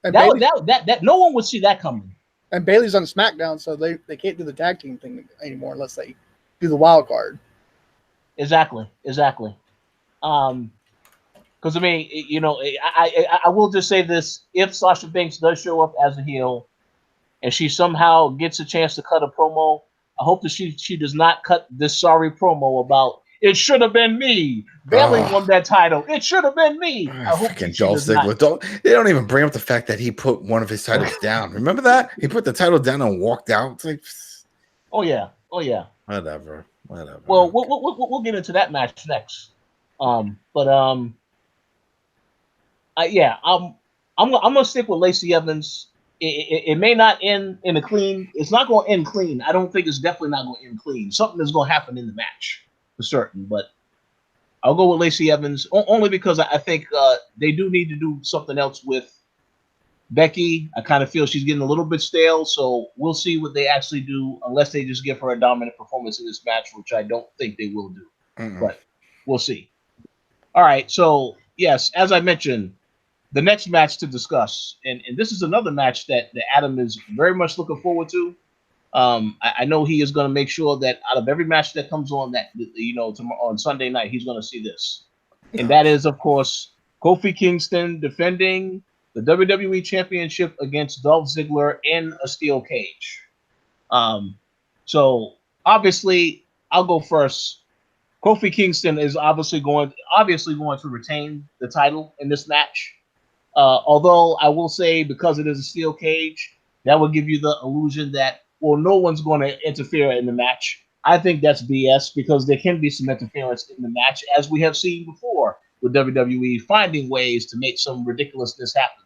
that no one would see that coming. And Bayley's on SmackDown, so they can't do the tag team thing anymore unless they do the wild card. Exactly. Because I mean, you know, I will just say this: if Sasha Banks does show up as a heel, and she somehow gets a chance to cut a promo, I hope that she does not cut this sorry promo about it should have been me. Bayley won that title. It should have been me. I hope Dolph Ziggler. They don't even bring up the fact that he put one of his titles down. Remember that? He put the title down and walked out. It's like, oh yeah. Whatever. Well, we'll get into that match next. I'm gonna stick with Lacey Evans. It may not end in a clean. It's not going to end clean. I don't think it's definitely not going to end clean. Something is going to happen in the match for certain. But I'll go with Lacey Evans only because I think they do need to do something else with Becky. I kind of feel she's getting a little bit stale. So we'll see what they actually do, unless they just give her a dominant performance in this match, which I don't think they will do. But we'll see. All right. So yes, as I mentioned, the next match to discuss, and this is another match that Adam is very much looking forward to. I know he is going to make sure that out of every match that comes on on Sunday night, he's going to see this. And that is, of course, Kofi Kingston defending the WWE Championship against Dolph Ziggler in a steel cage. So obviously, I'll go first. Kofi Kingston is obviously going to retain the title in this match. Although I will say, because it is a steel cage, that will give you the illusion that, well, no one's going to interfere in the match. I think that's BS because there can be some interference in the match, as we have seen before with WWE finding ways to make some ridiculousness happen.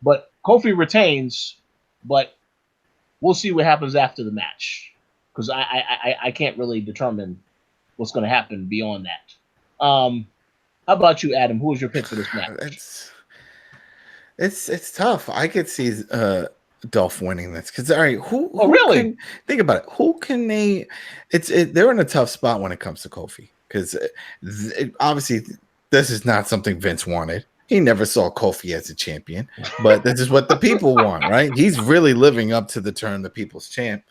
But Kofi retains, but we'll see what happens after the match because I can't really determine what's going to happen beyond that. How about you, Adam? Who is your pick for this match? It's tough. I could see Dolph winning this because all right, who really think about it? Who can they? They're in a tough spot when it comes to Kofi because obviously this is not something Vince wanted. He never saw Kofi as a champion, but this is what the people want, right? He's really living up to the term the people's champ.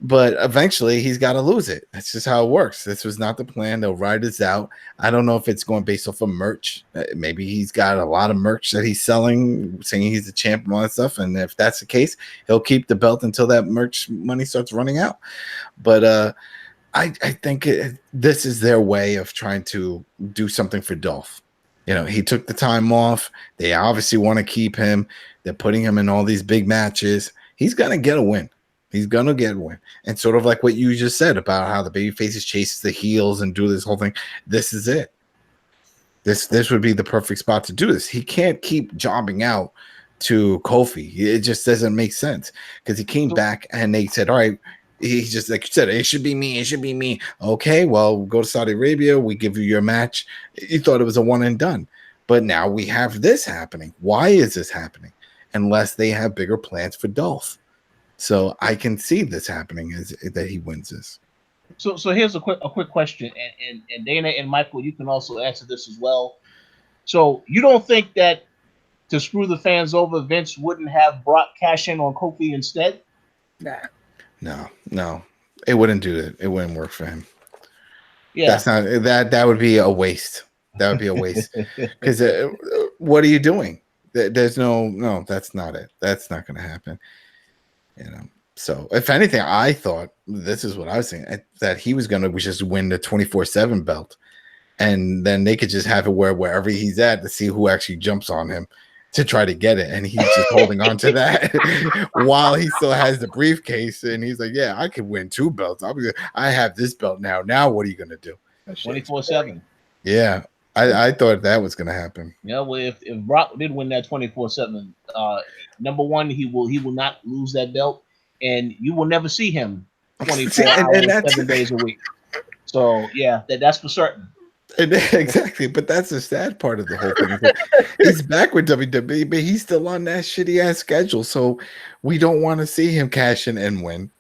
but eventually he's got to lose it. That's just how it works. This was not the plan. They'll ride this out. I don't know if it's going based off of merch. Maybe he's got a lot of merch that he's selling, saying he's the champ and all that stuff. And if that's the case, he'll keep the belt until that merch money starts running out. But I think this is their way of trying to do something for Dolph. You know, he took the time off. They obviously want to keep him. They're putting him in all these big matches. He's going to get a win. He's going to get a win. And sort of like what you just said about how the baby faces chases the heels and do this whole thing. This is it. This would be the perfect spot to do this. He can't keep jobbing out to Kofi. It just doesn't make sense because he came back and they said, all right, he's just like you said, it should be me. It should be me. Okay, well, we'll go to Saudi Arabia. We give you your match. You thought it was a one and done. But now we have this happening. Why is this happening? Unless they have bigger plans for Dolph. So I can see this happening is that he wins this. So here's a quick question, and Dana and Michael, you can also answer this as well. So you don't think that to screw the fans over, Vince wouldn't have Brock cash in on Kofi instead? Nah. No. It wouldn't do it. It wouldn't work for him. Yeah. That's not that would be a waste. That would be a waste. Because what are you doing? There's no, that's not it. That's not going to happen. You know. So if anything, I thought this is what I was saying, that he was going to just win the 24/7 belt, and then they could just have it wherever he's at to see who actually jumps on him to try to get it, and he's just holding on to that while he still has the briefcase, and he's like, "Yeah, I could win 2 belts. I have this belt now. Now what are you going to do? 24/7. Yeah, I thought that was going to happen. Yeah, well, if Brock did win that 24/7, number one, he will not lose that belt. And you will never see him 24 hours, 7 days a week. So, yeah, that's for certain. Exactly. But that's the sad part of the whole thing. He's back with WWE, but he's still on that shitty-ass schedule. So we don't want to see him cash in and win.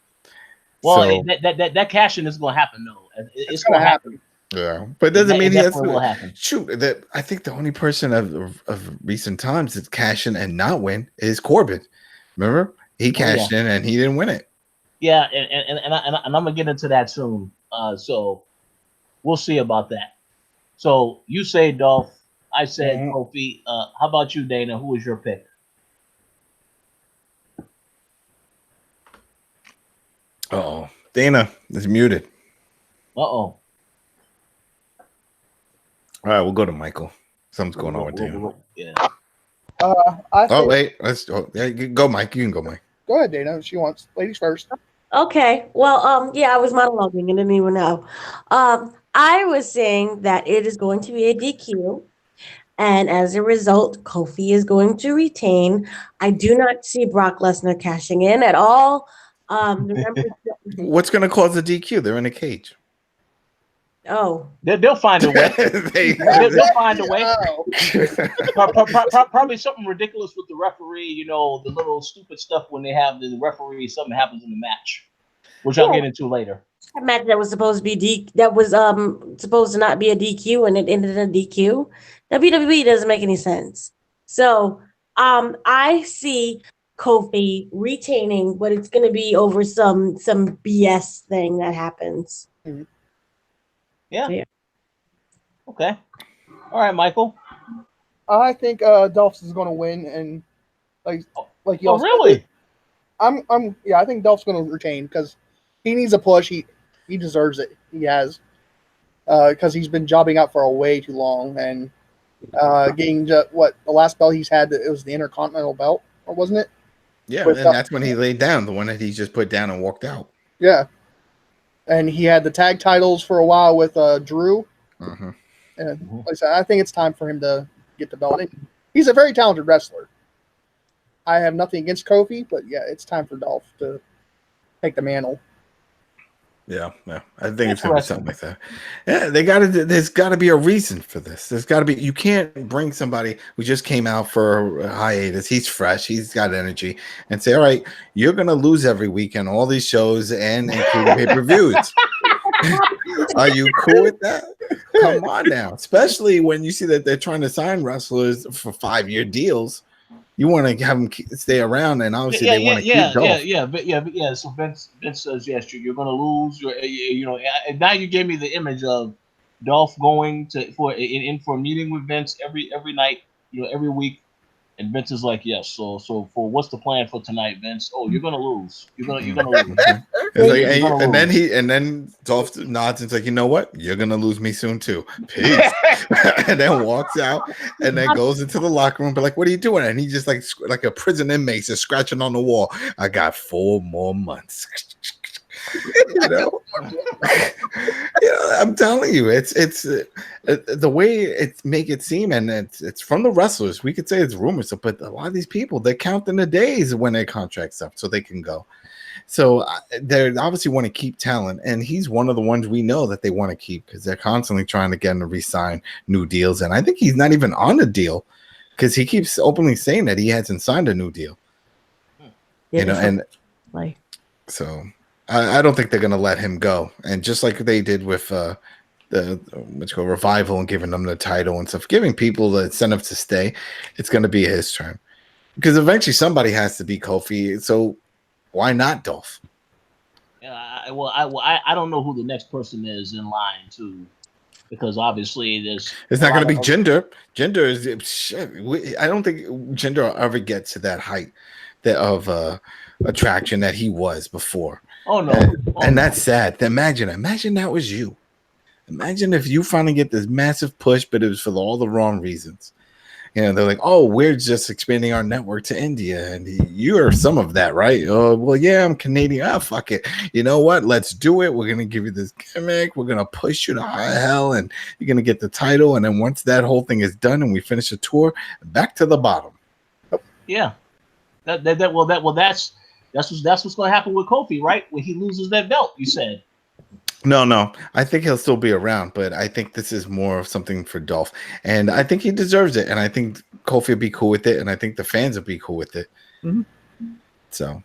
Well, so, that cash-in is going to happen, though. It's going to happen. Yeah, but it doesn't mean that's what will happen. Shoot, I think the only person of recent times that cash in and not win is Corbin. Remember? He cashed in and he didn't win it. Yeah, and I'm gonna get into that soon. So we'll see about that. So you say Dolph, I said Kofi. How about you, Dana? Who was your pick? Uh-oh. Dana is muted. Uh-oh. All right, we'll go to Michael. Something's going on with Dana. Yeah. Wait. Go, Mike. You can go, Mike. Go ahead, Dana. She wants ladies first. Okay. Well, yeah, I was monologuing and didn't even know. I was saying that it is going to be a DQ, and as a result, Kofi is going to retain. I do not see Brock Lesnar cashing in at all. Remember, what's going to cause the DQ? They're in a cage. Oh, they'll find a way. They'll find a way. Probably something ridiculous with the referee. You know, the little stupid stuff when they have the referee. Something happens in the match, which I'll get into later. A match that was supposed to be supposed to not be a DQ, and it ended in a DQ. WWE doesn't make any sense. So, I see Kofi retaining, but it's going to be over some BS thing that happens. Mm-hmm. Yeah. Okay. All right, Michael. I think Dolph is going to win, and like you. Oh, really? I think Dolph's going to retain because he needs a push. He deserves it. He has because he's been jobbing out for a way too long, and getting the last belt he's had, it was the Intercontinental belt, or wasn't it? Yeah, and that's when he laid down, the one that he just put down and walked out. Yeah. And he had the tag titles for a while with Drew. Mm-hmm. And like I said, I think it's time for him to get the belt. He's a very talented wrestler. I have nothing against Kofi, but yeah, it's time for Dolph to take the mantle. Yeah. I think it's gonna be something like that. Yeah, there's gotta be a reason for this. There's gotta be. You can't bring somebody who just came out for a hiatus. He's fresh, he's got energy, and say, all right, you're gonna lose every weekend, all these shows and including pay-per-views. Are you cool with that? Come on now. Especially when you see that they're trying to sign wrestlers for 5-year deals. You want to have them stay around, and obviously they want to keep Dolph. Yeah. So Vince says, yes, you're going to lose. And now you gave me the image of Dolph going for a meeting with Vince every night, every week. And Vince is like, yes. So for what's the plan for tonight, Vince? Oh, you're gonna lose. You're gonna lose. And then Dolph nods and it's like, you know what? You're gonna lose me soon too. Peace. And then walks out and then goes into the locker room. But like, what are you doing? And he just like a prison inmate just scratching on the wall. I got 4 more months. I'm telling you, it's the way it make it seem, and it's from the wrestlers. We could say it's rumors, but a lot of these people, they're counting the days when their contract's up so they can go. So they obviously want to keep talent, and he's one of the ones we know that they want to keep because they're constantly trying to get him to re-sign new deals. And I think he's not even on a deal because he keeps openly saying that he hasn't signed a new deal. So I don't think they're going to let him go. And just like they did with the Revival and giving them the title and stuff, giving people the incentive to stay, it's going to be his turn. Because eventually somebody has to be Kofi. So why not Dolph? Yeah, I don't know who the next person is in line to, because obviously it's not going to be Jinder. Jinder is shit. I don't think Jinder will ever get to that height of attraction that he was before. Oh no, and that's sad. Imagine that was you. Imagine if you finally get this massive push, but it was for all the wrong reasons. They're like, oh, we're just expanding our network to India, and you are some of that, right? Oh, well, yeah, I'm Canadian. Ah, fuck it. You know what? Let's do it. We're gonna give you this gimmick. We're gonna push you to high hell, and you're gonna get the title. And then once that whole thing is done, and we finish the tour, back to the bottom. Yeah, that's what's going to happen with Kofi, right? When he loses that belt, you said. No. I think he'll still be around, but I think this is more of something for Dolph. And I think he deserves it. And I think Kofi will be cool with it. And I think the fans will be cool with it. Mm-hmm. So.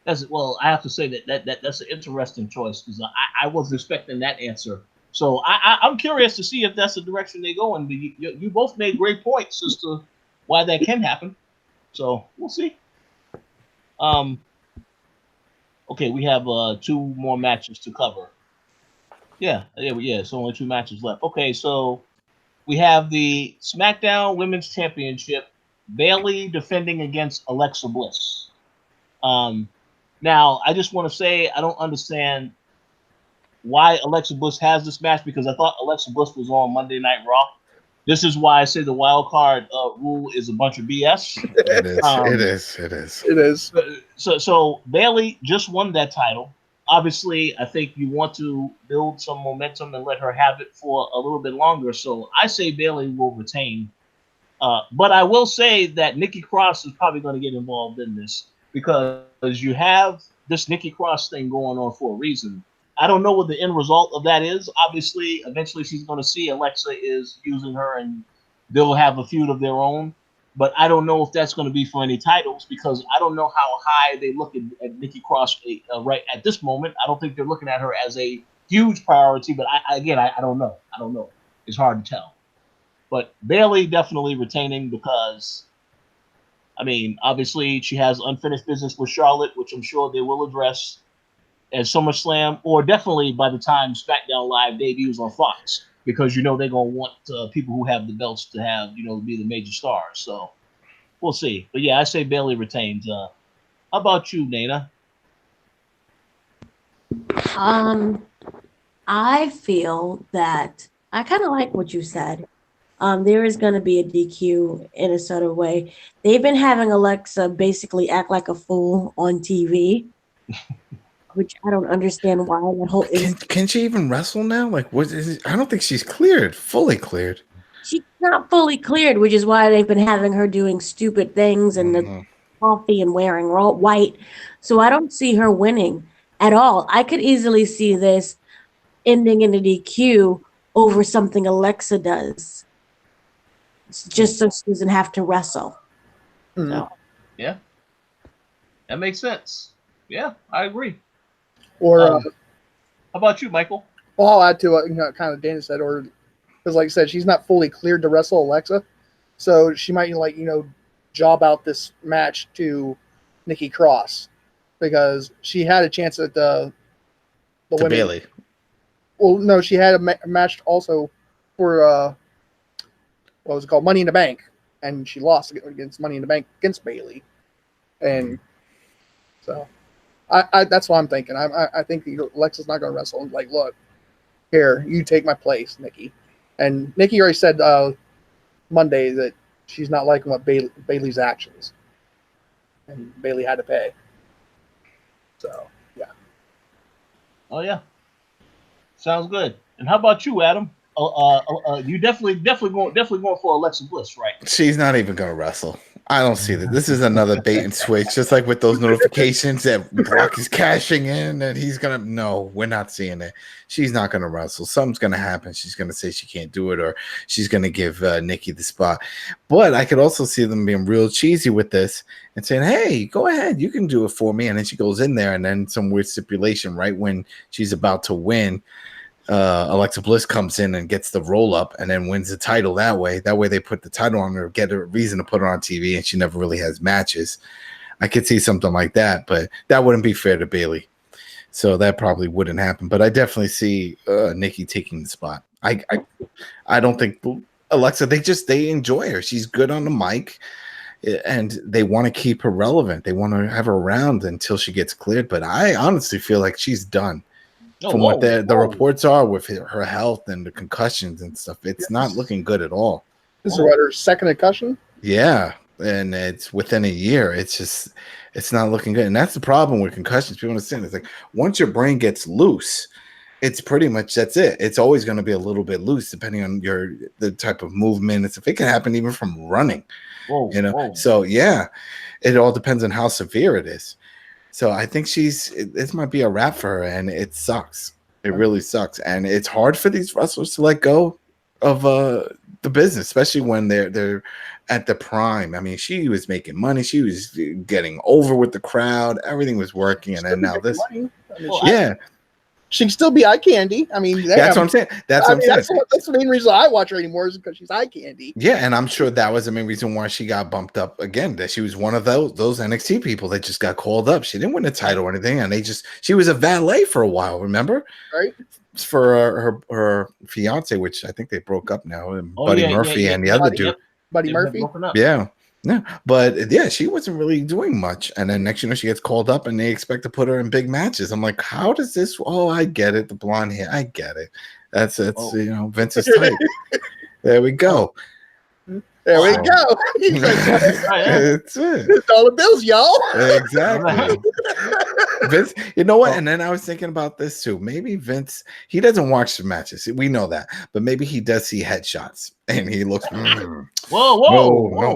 I have to say that's an interesting choice because I was expecting that answer. So I'm curious to see if that's the direction they go. And you both made great points as to why that can happen. So we'll see. Okay, we have 2 more matches to cover. Yeah. So only 2 matches left. Okay, so we have the SmackDown Women's Championship, Bayley defending against Alexa Bliss. Now I just want to say I don't understand why Alexa Bliss has this match because I thought Alexa Bliss was on Monday Night Raw. This is why I say the wild card rule is a bunch of BS. It is. So Bayley just won that title. Obviously, I think you want to build some momentum and let her have it for a little bit longer. So I say Bayley will retain. But I will say that Nikki Cross is probably going to get involved in this because you have this Nikki Cross thing going on for a reason. I don't know what the end result of that is. Obviously, eventually she's going to see Alexa is using her and they'll have a feud of their own. But I don't know if that's going to be for any titles because I don't know how high they look at Nikki Cross right at this moment. I don't think they're looking at her as a huge priority. But I don't know. I don't know. It's hard to tell. But Bayley definitely retaining because, I mean, obviously she has unfinished business with Charlotte, which I'm sure they will address at SummerSlam, or definitely by the time SmackDown Live debuts on Fox, because they're gonna want people who have the belts to have be the major stars. So we'll see. But yeah, I say Bayley retains. How about you, Nana? I feel that I kind of like what you said. There is going to be a DQ in a sort of way. They've been having Alexa basically act like a fool on TV. Which I don't understand why that whole. Can she even wrestle now? Like, I don't think she's fully cleared. She's not fully cleared, which is why they've been having her doing stupid things and the coffee and wearing white. So I don't see her winning at all. I could easily see this ending in a DQ over something Alexa does, just so she doesn't have to wrestle. Mm-hmm. So. Yeah, that makes sense. Yeah, I agree. Or how about you, Michael? Well, I'll add to what kind of Dana said, or because like I said, she's not fully cleared to wrestle Alexa, so she might job out this match to Nikki Cross because she had a chance at the women. Bayley. Well, no, she had a match also for what was it called, Money in the Bank, and she lost against Money in the Bank against Bayley, and so I that's what I'm thinking. I think Alexa's not going to wrestle. And like, look, here, you take my place, Nikki. And Nikki already said Monday that she's not liking what Bayley's actions, and Bayley had to pay. So yeah. Oh yeah, sounds good. And how about you, Adam? You definitely going for Alexa Bliss, right? She's not even going to wrestle. I don't see that. This is another bait and switch, just like with those notifications that Brock is cashing in, and he's gonna. No, we're not seeing it. She's not gonna wrestle. Something's gonna happen. She's gonna say she can't do it, or she's gonna give Nikki the spot. But I could also see them being real cheesy with this and saying, "Hey, go ahead, you can do it for me." And then she goes in there, and then some weird stipulation right when she's about to win. Alexa Bliss comes in and gets the roll up and then wins the title that way. That way they put the title on her, get a reason to put her on TV, and she never really has matches. I could see something like that, but that wouldn't be fair to Bayley. So that probably wouldn't happen. But I definitely see Nikki taking the spot. I don't think Alexa, they enjoy her. She's good on the mic, and they want to keep her relevant. They want to have her around until she gets cleared. But I honestly feel like she's done. From what the reports are with her health and the concussions and stuff, it's not looking good at all. This is what, her second concussion? Yeah, and it's within a year. It's not looking good, and that's the problem with concussions. People understand it's like once your brain gets loose, it's pretty much that's it. It's always going to be a little bit loose depending on the type of movement. If it can happen even from running, So yeah, it all depends on how severe it is. So I think this might be a wrap for her, and it sucks. It really sucks, and it's hard for these wrestlers to let go of the business, especially when they're at the prime. I mean, she was making money, she was getting over with the crowd, everything was working, and then now this, she can still be eye candy. I mean, that's what I'm saying. That's the main reason I watch her anymore is because she's eye candy. Yeah, and I'm sure that was the main reason why she got bumped up again. That she was one of those NXT people that just got called up. She didn't win a title or anything, and she was a valet for a while. Remember, right? For her fiance, which I think they broke up now, and Buddy Murphy and the other dude, Buddy Murphy. Yeah. No, but yeah, she wasn't really doing much. And then next, she gets called up and they expect to put her in big matches. I'm like, how does this? Oh, I get it. The blonde hair. I get it. That's Vince's type. There we go. There we go. He's like, that's it. It's all the bills, y'all. Exactly. Vince, you know what? And then I was thinking about this too. Maybe Vince, he doesn't watch the matches. We know that. But maybe he does see headshots and he looks, whoa.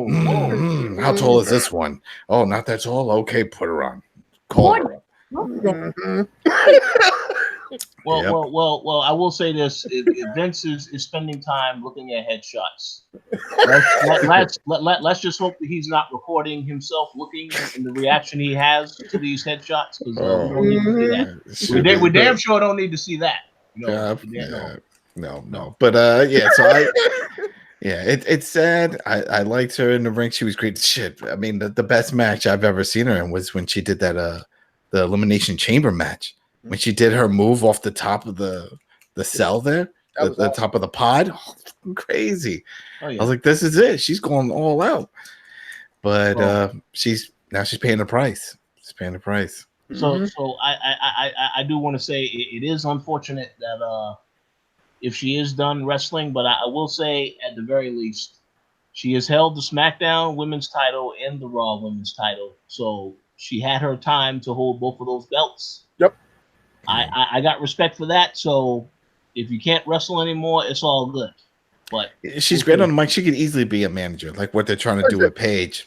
How tall is this one? Oh, not that tall? Okay, put her on. Call her up. Well, I will say this: if Vince is spending time looking at headshots. Let's just hope that he's not recording himself looking and the reaction he has to these headshots, because we don't need to see that. We damn sure don't need to see that. No. But so it's sad. I liked her in the ring. She was great. Shit, I mean, the best match I've ever seen her in was when she did that the Elimination Chamber match. When she did her move off the top of the cell there, the top of the pod, crazy. I was like, this is it. She's going all out. But she's paying the price. She's paying the price. So I do want to say it is unfortunate that if she is done wrestling, but I will say at the very least, she has held the SmackDown Women's title and the Raw Women's title. So she had her time to hold both of those belts. Yep. I got respect for that. So if you can't wrestle anymore, it's all good. But she's great on the mic. She could easily be a manager, like what they're trying to do with Paige.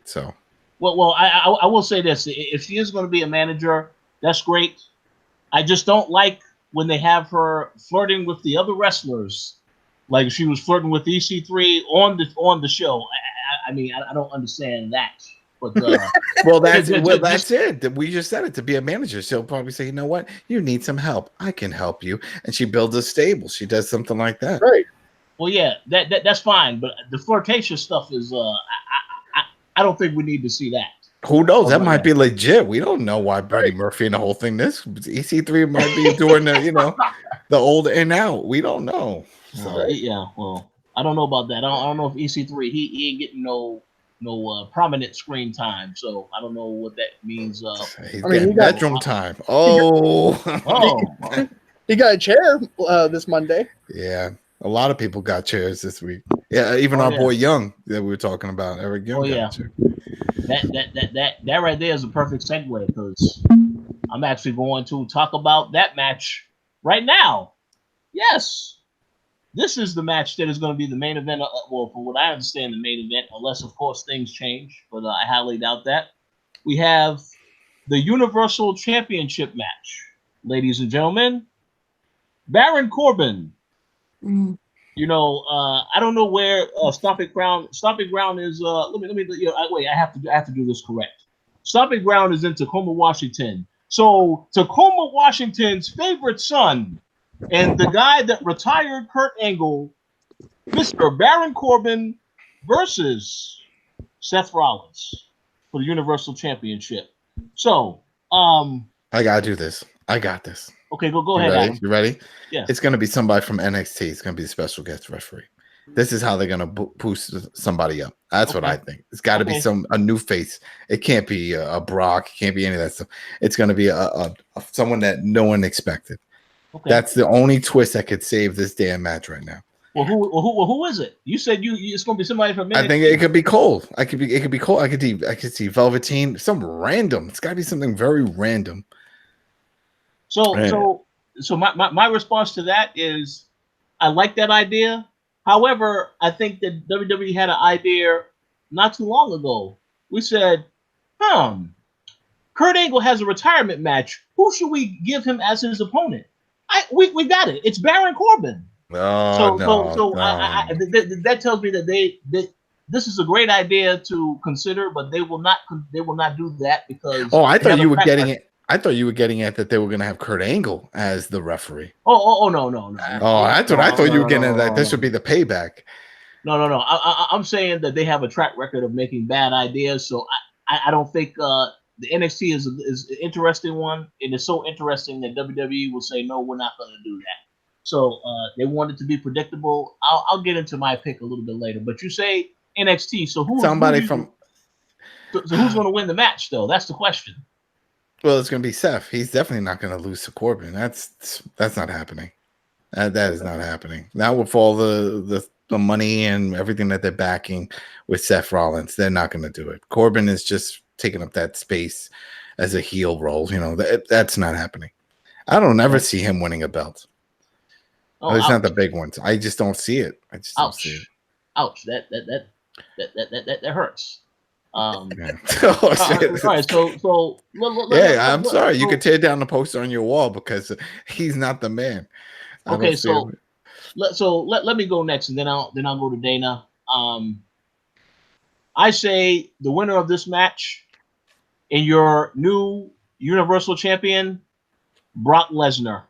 So well, I will say this: if she is going to be a manager, that's great. I just don't like when they have her flirting with the other wrestlers, like she was flirting with EC3 on the show. I mean, I don't understand that. But, well, that's it. We just said it, to be a manager. She'll probably say, you know what? You need some help. I can help you. And she builds a stable. She does something like that. Right. Well, yeah, that's fine. But the flirtatious stuff is, I don't think we need to see that. Who knows? That might be legit. We don't know why Buddy Murphy and the whole thing. This EC3 might be doing the the old in out. We don't know. So. Yeah, well, I don't know about that. I don't know if EC3 he ain't getting no prominent screen time, so I don't know what that means. He's getting bedroom time. Oh, he got a chair this Monday. Yeah, a lot of people got chairs this week. Yeah, even our boy Young that we were talking about, Eric Young. That right there is a perfect segue because I'm actually going to talk about that match right now. Yes, this is the match that is going to be the main event. Well, from what I understand, the main event, unless of course things change, but I highly doubt that. We have the Universal Championship match, ladies and gentlemen. Baron Corbin. I don't know where Stomping Ground is. Let me. Wait, I have to do this correct. Stomping Ground is in Tacoma, Washington. So Tacoma, Washington's favorite son, and the guy that retired Kurt Angle, Mr. Baron Corbin, versus Seth Rollins for the Universal Championship. So, I gotta do this. I got this. Okay, go ahead. Ready? You ready? Yeah. It's gonna be somebody from NXT. It's gonna be a special guest referee. This is how they're gonna boost somebody up. That's what I think. It's got to be a new face. It can't be a Brock. It can't be any of that stuff. It's gonna be a someone that no one expected. Okay. That's the only twist that could save this damn match right now. Well, who is it? You said it's gonna be somebody from NXT. I think it could be Cole. It could be Cole. I could see Velveteen. Some random. It's got to be something very random. So my response to that is I like that idea. However, I think that WWE had an idea not too long ago. We said, Kurt Angle has a retirement match. Who should we give him as his opponent? We got it. It's Baron Corbin. That tells me that this is a great idea to consider, but they will not do that because. Oh, I thought you were getting it. I thought you were getting at that they were going to have Kurt Angle as the referee. No. Oh, that's what I thought you were getting at. That this would be the payback. No. I'm saying that they have a track record of making bad ideas, so I don't think the NXT is an interesting one, and it's so interesting that WWE will say no, we're not going to do that. So they want it to be predictable. I'll get into my pick a little bit later, but you say NXT, so who's going to win the match though? That's the question. Well, it's going to be Seth. He's definitely not going to lose to Corbin. That's not happening. That is not happening. Now with all the money and everything that they're backing with Seth Rollins, they're not going to do it. Corbin is just taking up that space as a heel role. That's not happening. I don't ever see him winning a belt. At least not the big ones. I just don't see it. I just don't see it. Ouch! That hurts. All right, so I'm sorry. You could tear down the poster on your wall because he's not the man. Okay, let me go next, and then I'll go to Dana. I say the winner of this match and your new Universal Champion, Brock Lesnar.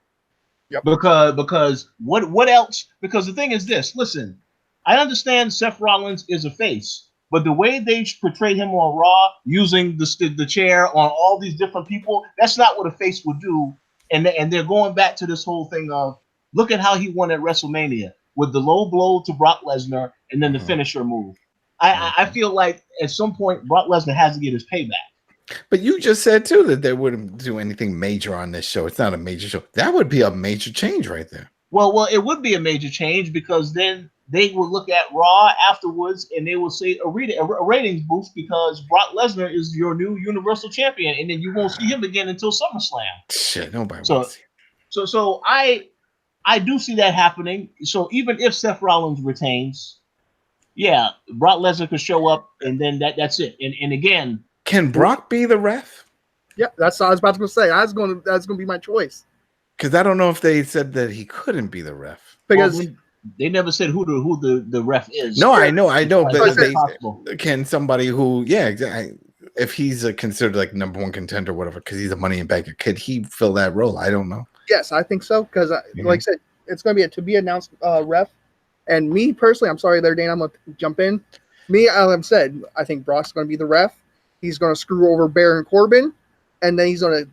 Yep. Because what else? Because the thing is this. Listen, I understand Seth Rollins is a face. But the way they portrayed him on Raw, using the chair on all these different people, that's not what a face would do. And they're going back to this whole thing of, look at how he won at WrestleMania with the low blow to Brock Lesnar and then the finisher move. I feel like at some point Brock Lesnar has to get his payback. But you just said, too, that they wouldn't do anything major on this show. It's not a major show. That would be a major change right there. Well, it would be a major change because then they will look at Raw afterwards and they will say a ratings boost because Brock Lesnar is your new Universal Champion, and then you won't see him again until SummerSlam. Shit, nobody wants to see him. So I do see that happening. So even if Seth Rollins retains, Brock Lesnar could show up, and then that's it. And again, can Brock be the ref? Yeah, that's what I was about to say. That's going to be my choice. Because I don't know if they said that he couldn't be the ref. Because they never said who the ref is. No, I know. But can somebody who, exactly. If he's considered like number one contender, or whatever, because he's a Money in Bank, could he fill that role? I don't know. Yes, I think so. Because, like I said, it's going to be a to be announced ref. And me personally, I'm sorry there, Dana, I'm going to jump in. Me, Adam said, I think Brock's going to be the ref. He's going to screw over Baron Corbin, and then he's going to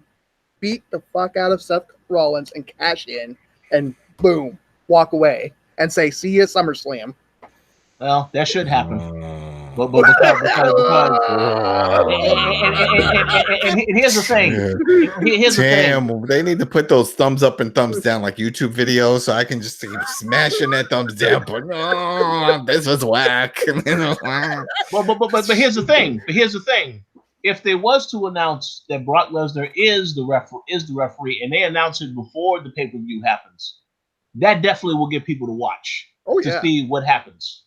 beat the fuck out of Seth Rollins and cash in, and boom, walk away and say, "See you at SummerSlam." Well, that should happen. But and here's the thing. Here's the thing. They need to put those thumbs up and thumbs down like YouTube videos, so I can just keep smashing that thumbs down. But this was whack. But here's the thing. If they was to announce that Brock Lesnar is the referee, and they announce it before the pay-per-view happens, that definitely will get people to watch to see what happens.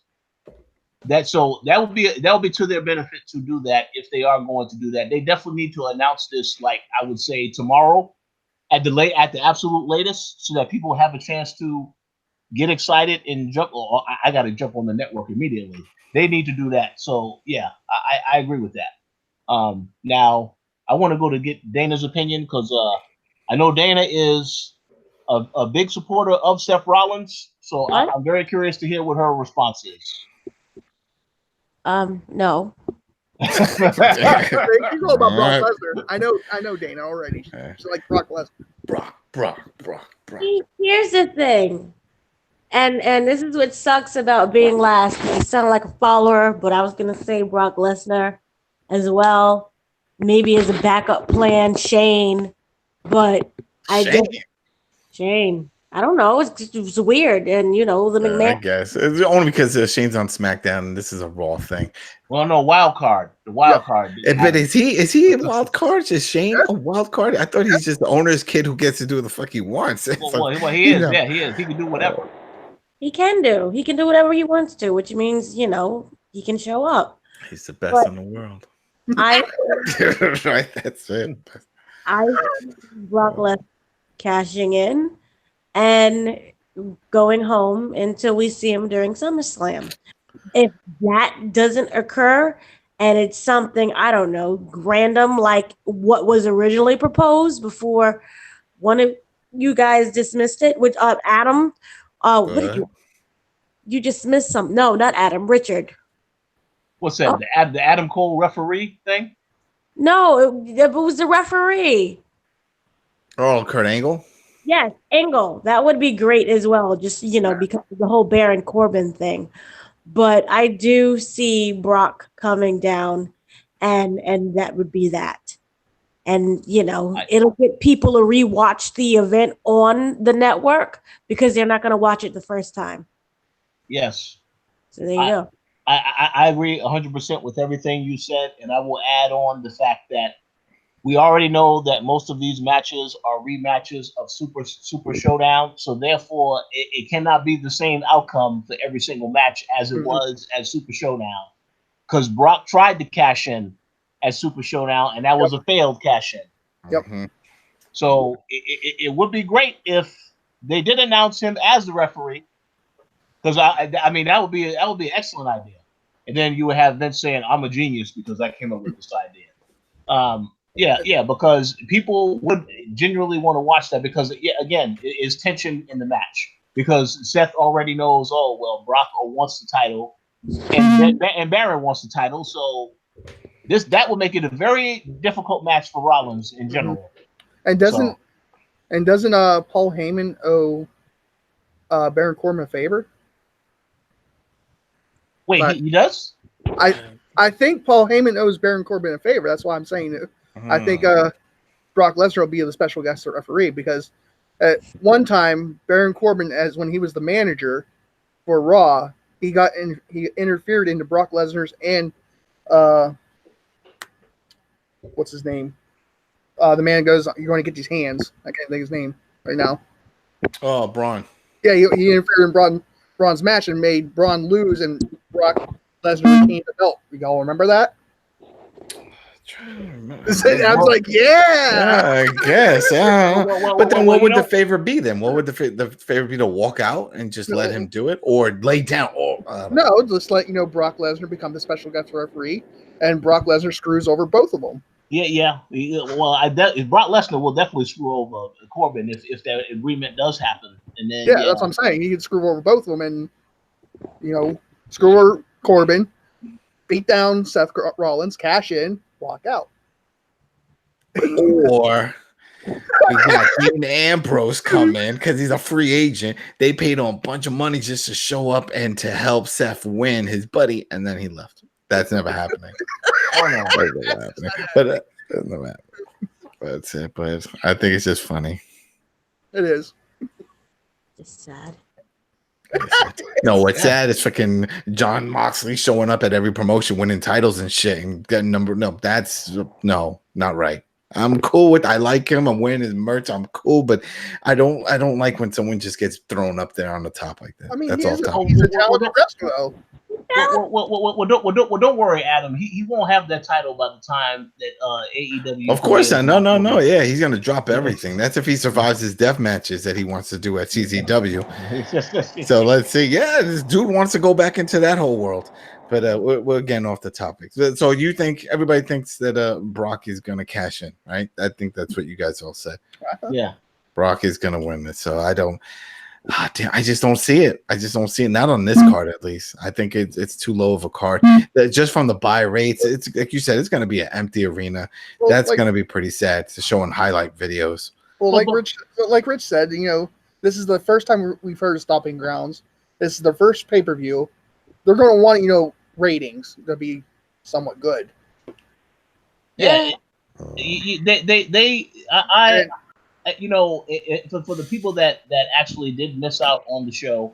That would be to their benefit to do that if they are going to do that. They definitely need to announce this, like I would say tomorrow, at the absolute latest, so that people have a chance to get excited and jump. Oh, I got to jump on the network immediately. They need to do that. So yeah, I agree with that. Now I want to go to get Dana's opinion because I know Dana is a big supporter of Seth Rollins. So I'm very curious to hear what her response is. No. She's all about Brock Lesnar. I know Dana already. She's like Brock Lesnar. Brock. Here's the thing, and this is what sucks about being last. You sound like a follower, but I was gonna say Brock Lesnar as well, maybe as a backup plan, Shane. But I guess Shane. I don't know. It was weird, and the McMahon. I guess it's only because Shane's on SmackDown, and this is a Raw thing. Well, no, wild card. The wild card. But is he a wild card? Is Shane a wild card? I thought he's just the owner's kid who gets to do the fuck he wants. Well, he is. Yeah, he is. He can do whatever. He can do whatever he wants to, which means he can show up. He's the best in the world. Right. That's it. Brock Lesnar cashing in and going home until we see him during SummerSlam. If that doesn't occur and it's something, I don't know, random like what was originally proposed before one of you guys dismissed it, which Adam, what did you dismissed something? No, not Adam, Richard. What's that? The Adam Cole referee thing? No, it was the referee. Oh, Kurt Angle? Yes, Angle. That would be great as well, just, because of the whole Baron Corbin thing. But I do see Brock coming down, and that would be that. And, it'll get people to rewatch the event on the network because they're not going to watch it the first time. Yes. So there you go. I agree 100% with everything you said, and I will add on the fact that we already know that most of these matches are rematches of Super Showdown, so therefore it cannot be the same outcome for every single match as it was at Super Showdown, because Brock tried to cash in at Super Showdown, and that was a failed cash in. Yep. So it would be great if they did announce him as the referee, because I mean that would be an excellent idea, and then you would have Vince saying, "I'm a genius because I came up with this idea." Yeah, because people would genuinely want to watch that because, again, it is tension in the match because Seth already knows, Brock wants the title and Baron wants the title, so that would make it a very difficult match for Rollins in general. And doesn't Paul Heyman owe Baron Corbin a favor? Wait, he does? I think Paul Heyman owes Baron Corbin a favor. That's why I'm saying it. I think Brock Lesnar will be the special guest referee because at one time Baron Corbin, as when he was the manager for Raw, he interfered into Brock Lesnar's and what's his name? The man goes, "You're going to get these hands." I can't think of his name right now. Oh, Braun. Yeah, he interfered in Braun's match and made Braun lose, and Brock Lesnar retained the belt. You all remember that? I was like, yeah, I guess. But then what would the favor be then? What would the favor be, to walk out and just let him do it or lay down? No, just let Brock Lesnar become the special guest referee and Brock Lesnar screws over both of them. Yeah. Well, Brock Lesnar will definitely screw over Corbin if that agreement does happen. And then that's what I'm saying. He could screw over both of them and screw over Corbin, beat down Seth Rollins, cash in, walk out. Or we got Dean Ambrose come in because he's a free agent. They paid him a bunch of money just to show up and to help Seth win his buddy, and then he left. That's never happening. Oh no. That's never happening. But that's never happening. That's it. But I think it's just funny. It is. Just sad. No, what's sad is fucking John Moxley showing up at every promotion, winning titles and shit, and getting number. No, that's no, not right. I'm cool with. I like him. I'm wearing his merch. I'm cool, but I don't like when someone just gets thrown up there on the top like that. I mean, that's all. he's a talented wrestler, though. Well, don't worry, Adam. He won't have that title by the time that AEW. Of course not. No. Yeah, he's gonna drop everything. That's if he survives his death matches that he wants to do at CZW. So let's see. Yeah, this dude wants to go back into that whole world. But we're getting off the topic. So you think everybody thinks that Brock is gonna cash in, right? I think that's what you guys all said. Yeah, Brock is gonna win this. So I don't. I just don't see it. Not on this card, at least. I think it's too low of a card. Just from the buy rates, it's like you said, it's going to be an empty arena. Well, that's going to be pretty sad to show in highlight videos. Well, like Rich said, this is the first time we've heard of Stomping Grounds. This is their first pay-per-view. They're going to want, ratings to be somewhat good. Yeah. For the people that actually did miss out on the show,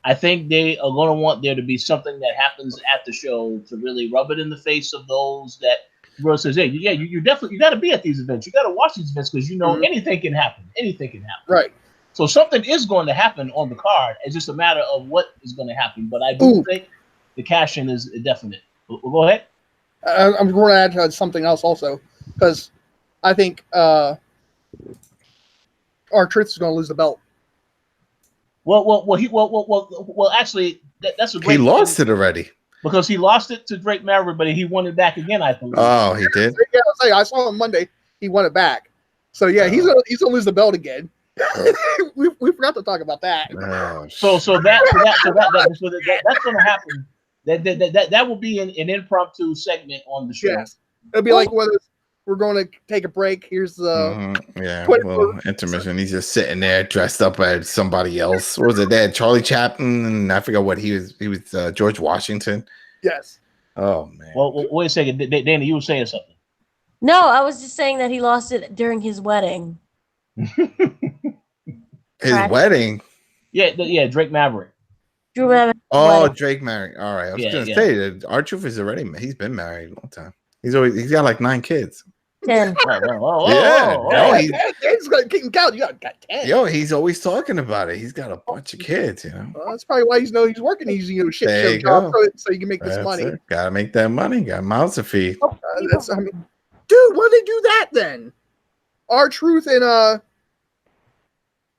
I think they are going to want there to be something that happens at the show to really rub it in the face of those that really says, hey, yeah, you definitely got to be at these events. You got to watch these events because anything can happen. Anything can happen. Right. So something is going to happen on the card. It's just a matter of what is going to happen. But I do think the cash-in is definite. Well, go ahead. I'm going to add something else also because I think R-Truth is going to lose the belt. Actually, that's a great. He lost it already because he lost it to Drake Maverick, but he won it back again. I believe. Oh, he did. Yeah, I saw him Monday. He won it back. So yeah, he's gonna lose the belt again. we forgot to talk about that. So that's going to happen. That will be an impromptu segment on the show. Yes. It'll be like whether we're going to take a break. Here's the intermission. He's just sitting there dressed up as somebody else. What was it? They had Charlie Chaplin, and I forgot what he was. He was George Washington. Yes. Oh man. Well, wait a second, Dana. You were saying something. No, I was just saying that he lost it during his wedding. His wedding. Yeah, Drake Maverick. Drew Maverick. Oh, Drake Maverick. All right, I was gonna say that R-Truth is already. He's been married a long time. He's got like 9 kids. 10. He's kicking count. You got 10. Yo, he's always talking about it. He's got a bunch of kids. Well, that's probably why he's working. He's shit show job so you can make this money. Gotta make that money. Got mouths to feed. Dude, why they do that then? R-Truth and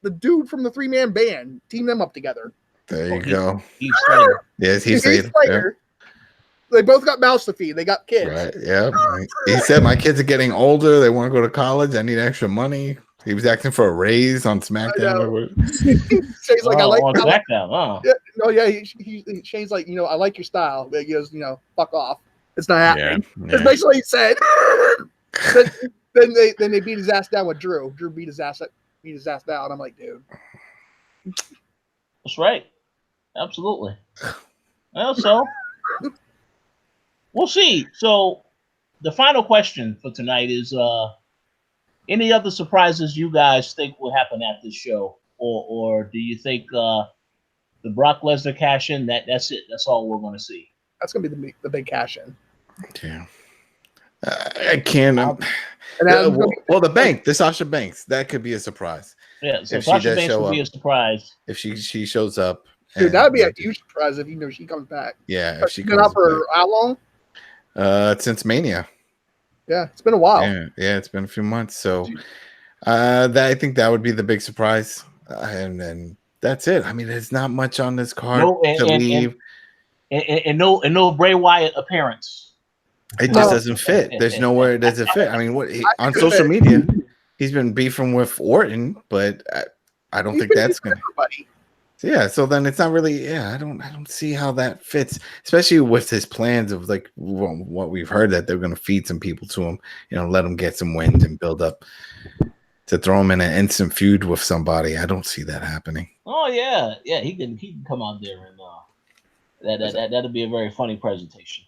the dude from the 3-man band team them up together. There you go. Heath Slater. Yes, Heath Slater. Yeah. They both got mouths to feed. They got kids. Right. Yeah. He said, my kids are getting older. They want to go to college. I need extra money. He was asking for a raise on SmackDown. Shane's like, I like SmackDown. Oh. Yeah, no, yeah. Shane's like, I like your style. But he goes, fuck off. It's not happening. Yeah. That's basically what he said. then they beat his ass down with Drew. Drew beat his ass down. I'm like, dude. That's right. Absolutely. Well, so we'll see. So the final question for tonight is any other surprises you guys think will happen at this show? Or do you think the Brock Lesnar cash in, that's it? That's all we're gonna see. That's gonna be the big cash in. Yeah. I can't the bank, the Sasha Banks, that could be a surprise. Yeah, so Sasha Banks would be a surprise. If she shows up. Dude, that would be a huge surprise if she comes back. Yeah, if she comes out for how long? Since Mania. Yeah, it's been a while. Yeah, it's been a few months. So I think that would be the big surprise. And then that's it. I mean, there's not much on this card to leave. And no Bray Wyatt appearance. It just doesn't fit. There's nowhere it doesn't fit. I mean, on social media, he's been beefing with Orton, but I don't think that's going to. Yeah, so then it's not really. Yeah, I don't see how that fits, especially with his plans of like what we've heard that they're going to feed some people to him, let him get some wind and build up to throw him in an instant feud with somebody. I don't see that happening. Oh yeah, he can come out there and that'll be a very funny presentation.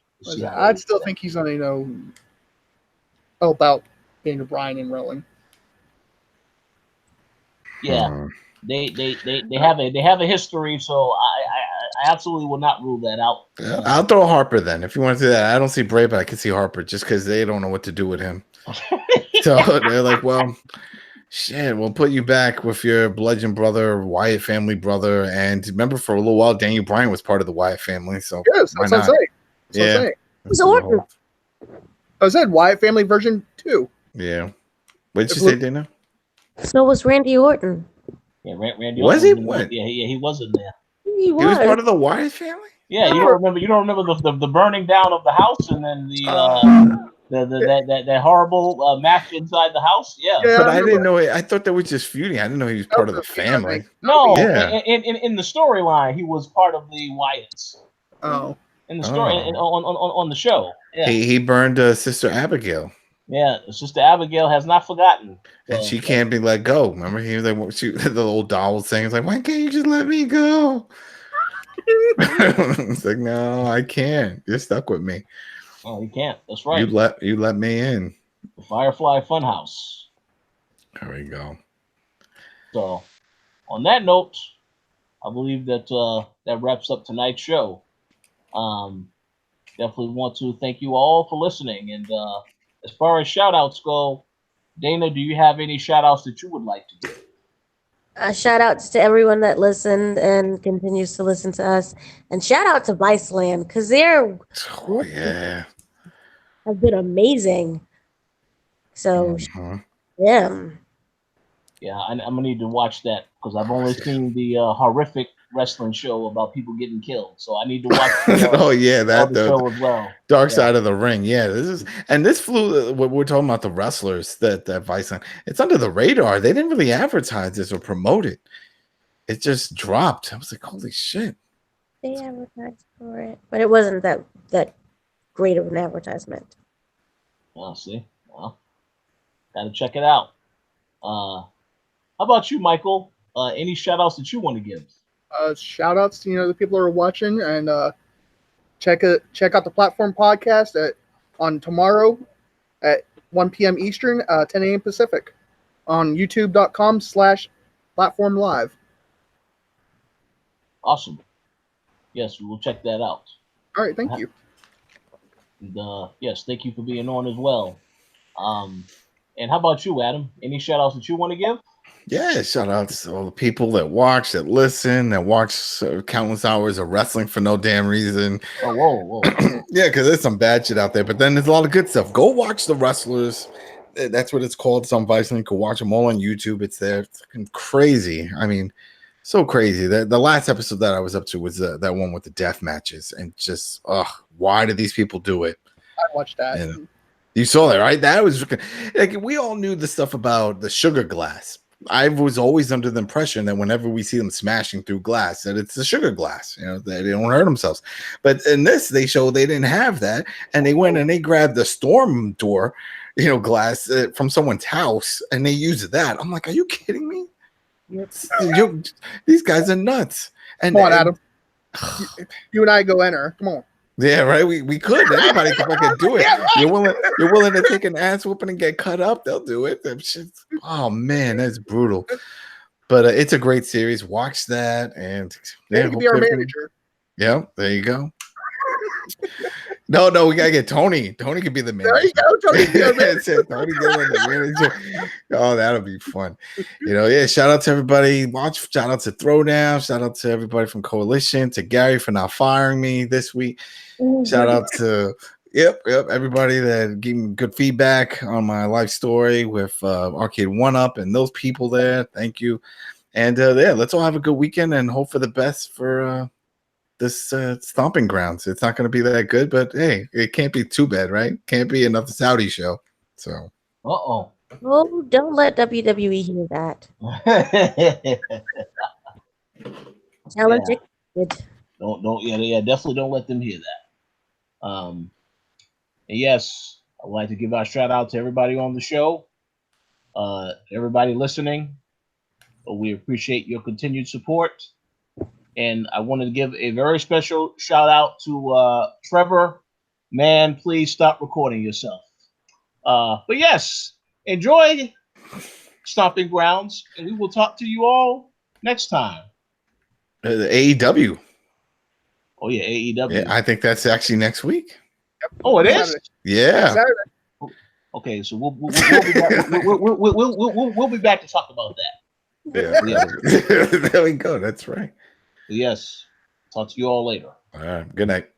I'd still think he's going to help out Daniel Bryan and Rowan. Yeah. They have a history, so I absolutely will not rule that out. I'll throw Harper then if you want to do that. I don't see Bray, but I can see Harper just because they don't know what to do with him. So they're like, well, shit, we'll put you back with your Bludgeon brother, Wyatt family brother, and remember for a little while Daniel Bryan was part of the Wyatt family. So yes, that's what I'm saying. Yeah, it was Orton. I said Wyatt family version 2. Yeah. What did you say, Dana? So was Randy Orton. Yeah, Randy was Orton he? What? Yeah, he was in there. He was part of the Wyatt family. Yeah, you don't remember the burning down of the house and then that horrible match inside the house. Yeah, but I didn't know. I thought they were just feuding. I didn't know he was part of the family. No, in the storyline, he was part of the Wyatts. Oh, in the story on the show. Yeah, he burned Sister Abigail. Yeah, Sister Abigail has not forgotten. And she can't be let go. Remember, he was like, the old doll was saying, "It's like, why can't you just let me go?" It's like, no, I can't. You're stuck with me. Oh, you can't. That's right. You let me in. The Firefly Funhouse. There we go. So, on that note, I believe that that wraps up tonight's show. Definitely want to thank you all for listening. And as far as shout-outs go, Dana, do you have any shout-outs that you would like to give? Shout-outs to everyone that listened and continues to listen to us. And shout-out to Viceland, because they're have been amazing. So, them. Yeah, I'm going to need to watch that, because I've only seen the horrific wrestling show about people getting killed, so I need to watch the show as well. Dark Side of the Ring. Yeah, this flew. What we're talking about, the wrestlers that Viceland, it's under the radar. They didn't really advertise this or promote it. It just dropped. I was like, holy shit. They advertised for it, but it wasn't that great of an advertisement. Well, see, gotta check it out. How about you, Michael? Any shout outs that you want to give? Shout outs to the people who are watching, and check out the Platform Podcast on tomorrow at 1 p.m. Eastern, 10 a.m. Pacific on youtube.com/platform live. Awesome. Yes, we will check that out. All right, thank you. And, yes, thank you for being on as well. And how about you, Adam? Any shout outs that you want to give? Yeah, shout out to all the people that watch, that listen, that watch countless hours of wrestling for no damn reason. Oh, whoa. Yeah, because there's some bad shit out there, but then there's a lot of good stuff. Go watch the wrestlers. That's what it's called. It's on Viceland. You can watch them all on YouTube. It's there. It's fucking crazy. I mean, so crazy. The last episode that I was up to was that one with the death matches, and just, why do these people do it? I watched that. You saw that, right? That was like, we all knew the stuff about the sugar glass. I was always under the impression that whenever we see them smashing through glass, that it's a sugar glass, that they don't hurt themselves. But in this, they showed they didn't have that, and they went and they grabbed the storm door, glass from someone's house, and they used that. I'm like, are you kidding me? Yep. These guys are nuts. And come on, Adam. You and I go enter. Come on. Yeah, right. We could. Anybody can fucking do it. Yeah, right. You're willing to take an ass whooping and get cut up? They'll do it. Oh man, that's brutal. But it's a great series. Watch that, and you can be our manager. Yeah, there you go. No, we gotta get Tony. Tony could be the manager. There you go, Tony. Tony the manager. Oh, that'll be fun. Yeah. Shout out to everybody. Shout out to Throwdown. Shout out to everybody from Koalition. To Gary for not firing me this week. Shout out to everybody that gave me good feedback on my life story with Arcade One Up and those people there. Thank you. And let's all have a good weekend and hope for the best for this Stomping Grounds. It's not going to be that good, but hey, it can't be too bad, right? Can't be another Saudi show. So. Oh, don't let WWE hear that. Talented. Don't definitely don't let them hear that. And yes, I'd like to give our shout out to everybody on the show, everybody listening. We appreciate your continued support. And I wanted to give a very special shout out to Trevor. Man, please stop recording yourself. But yes, enjoy Stomping Grounds, and we will talk to you all next time. The AEW. Oh yeah, AEW. Yeah, I think that's actually next week. Yep. Oh, it is. Yeah. Saturday. Okay, so we'll be back. We'll be back to talk about that. Yeah. There we go. That's right. Yes. Talk to you all later. All right. Good night.